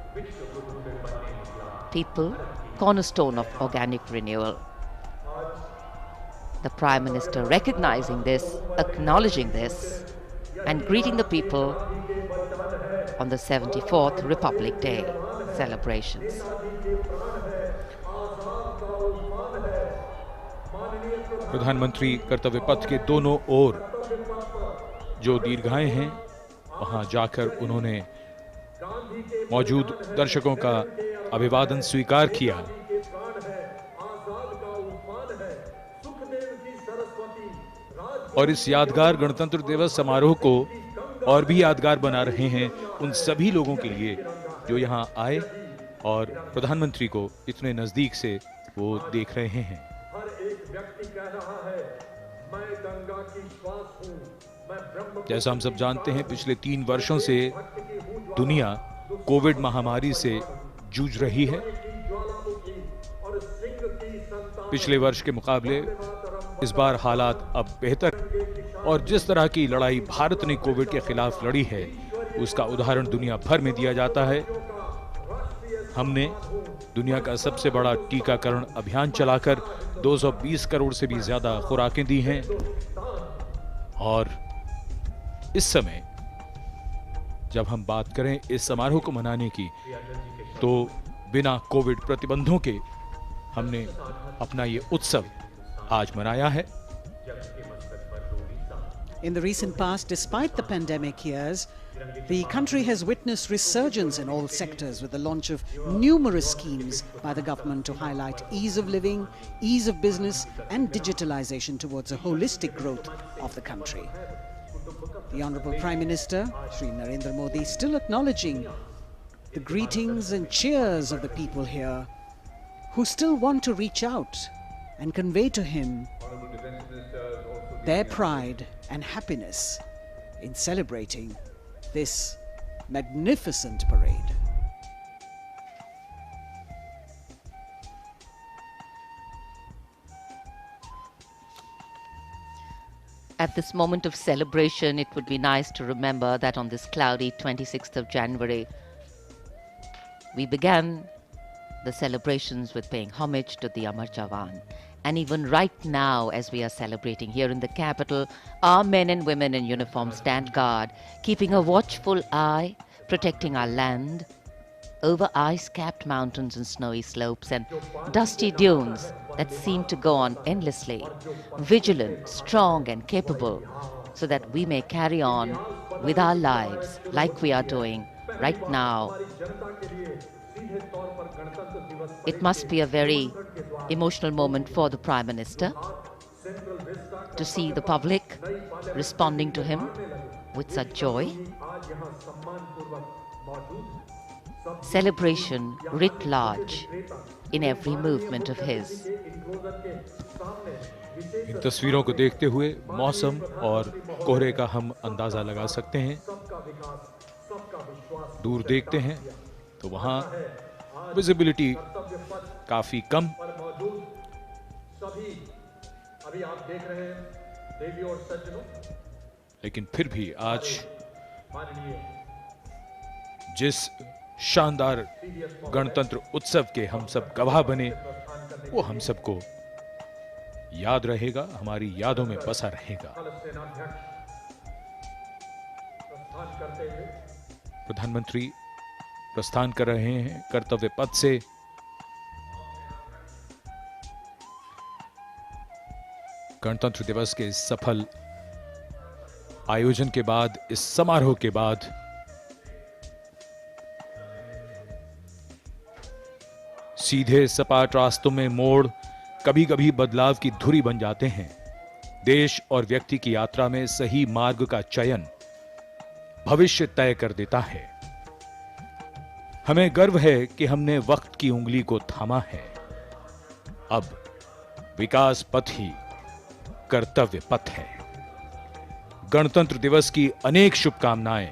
People, cornerstone of organic renewal. The Prime Minister recognizing this, acknowledging this, and greeting the people on the 74th Republic Day celebrations.
प्रधानमंत्री कर्तव्य पथ के दोनों ओर जो दीर्घाएं हैं, वहां जाकर उन्होंने मौजूद दर्शकों का अभिवादन स्वीकार किया और इस यादगार गणतंत्र दिवस समारोह को और भी यादगार बना रहे हैं उन सभी लोगों के लिए जो यहाँ आए और प्रधानमंत्री को इतने नजदीक से वो देख रहे हैं।
हर एक व्यक्ति कह रहा है, मैं गंगा की श्वास हूँ, मैं ब्रह्म।
जैसा हम सब जानते हैं, पिछले 3 वर्षों से दुनिया कोविड महामारी से जूझ रही है। पिछले वर्ष के मुकाबले इस बार हालात अब बेहतर, और जिस तरह की लड़ाई भारत ने कोविड के खिलाफ लड़ी है उसका उदाहरण दुनिया भर में दिया जाता है। हमने दुनिया का सबसे बड़ा टीकाकरण अभियान चलाकर 220 करोड़ से भी ज्यादा खुराकें दी हैं और इस समय जब हम बात करें इस समारोह को मनाने की, तो बिना कोविड प्रतिबंधों के हमने अपना ये उत्सव आज मनाया है।
In the recent past, despite the pandemic years, the country has witnessed resurgence in all sectors with the launch of numerous schemes by the government to highlight ease of living, ease of business and digitalization towards a holistic growth of the country. The Honorable Prime Minister, Shri Narendra Modi, still acknowledging the greetings and cheers of the people here who still want to reach out and convey to him their pride and happiness in celebrating this magnificent parade.
At this moment of celebration, it would be nice to remember that on this cloudy 26th of January, we began the celebrations with paying homage to the Amar Jawan. And even right now, as we are celebrating here in the capital, our men and women in uniform stand guard, keeping a watchful eye, protecting our land over ice-capped mountains and snowy slopes and dusty dunes that seem to go on endlessly, vigilant, strong and capable, so that we may carry on with our lives like we are doing right now. It must be a very emotional moment for the Prime Minister to see the public responding to him with such joy. Celebration writ large in every movement of his.
इन तस्वीरों को देखते हुए मौसम और कोहरे का हम अंदाजा लगा सकते हैं। दूर देखते हैं तो वहां विजिबिलिटी काफी कम, लेकिन फिर भी आज जिस शानदार गणतंत्र उत्सव के हम सब गवाह बने, वो हम सबको याद रहेगा, हमारी यादों में बसा रहेगा। प्रधानमंत्री प्रस्थान कर रहे हैं कर्तव्य पथ से। गणतंत्र दिवस के सफल आयोजन के बाद, इस समारोह के बाद सीधे सपाट रास्तों में मोड़ कभी कभी बदलाव की धुरी बन जाते हैं। देश और व्यक्ति की यात्रा में सही मार्ग का चयन भविष्य तय कर देता है। हमें गर्व है कि हमने वक्त की उंगली को थामा है। अब विकास पथ ही कर्तव्य पथ है। गणतंत्र दिवस की अनेक शुभकामनाएं।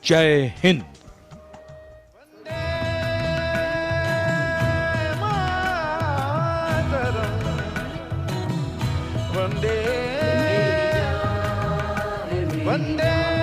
जय हिंद।
Vande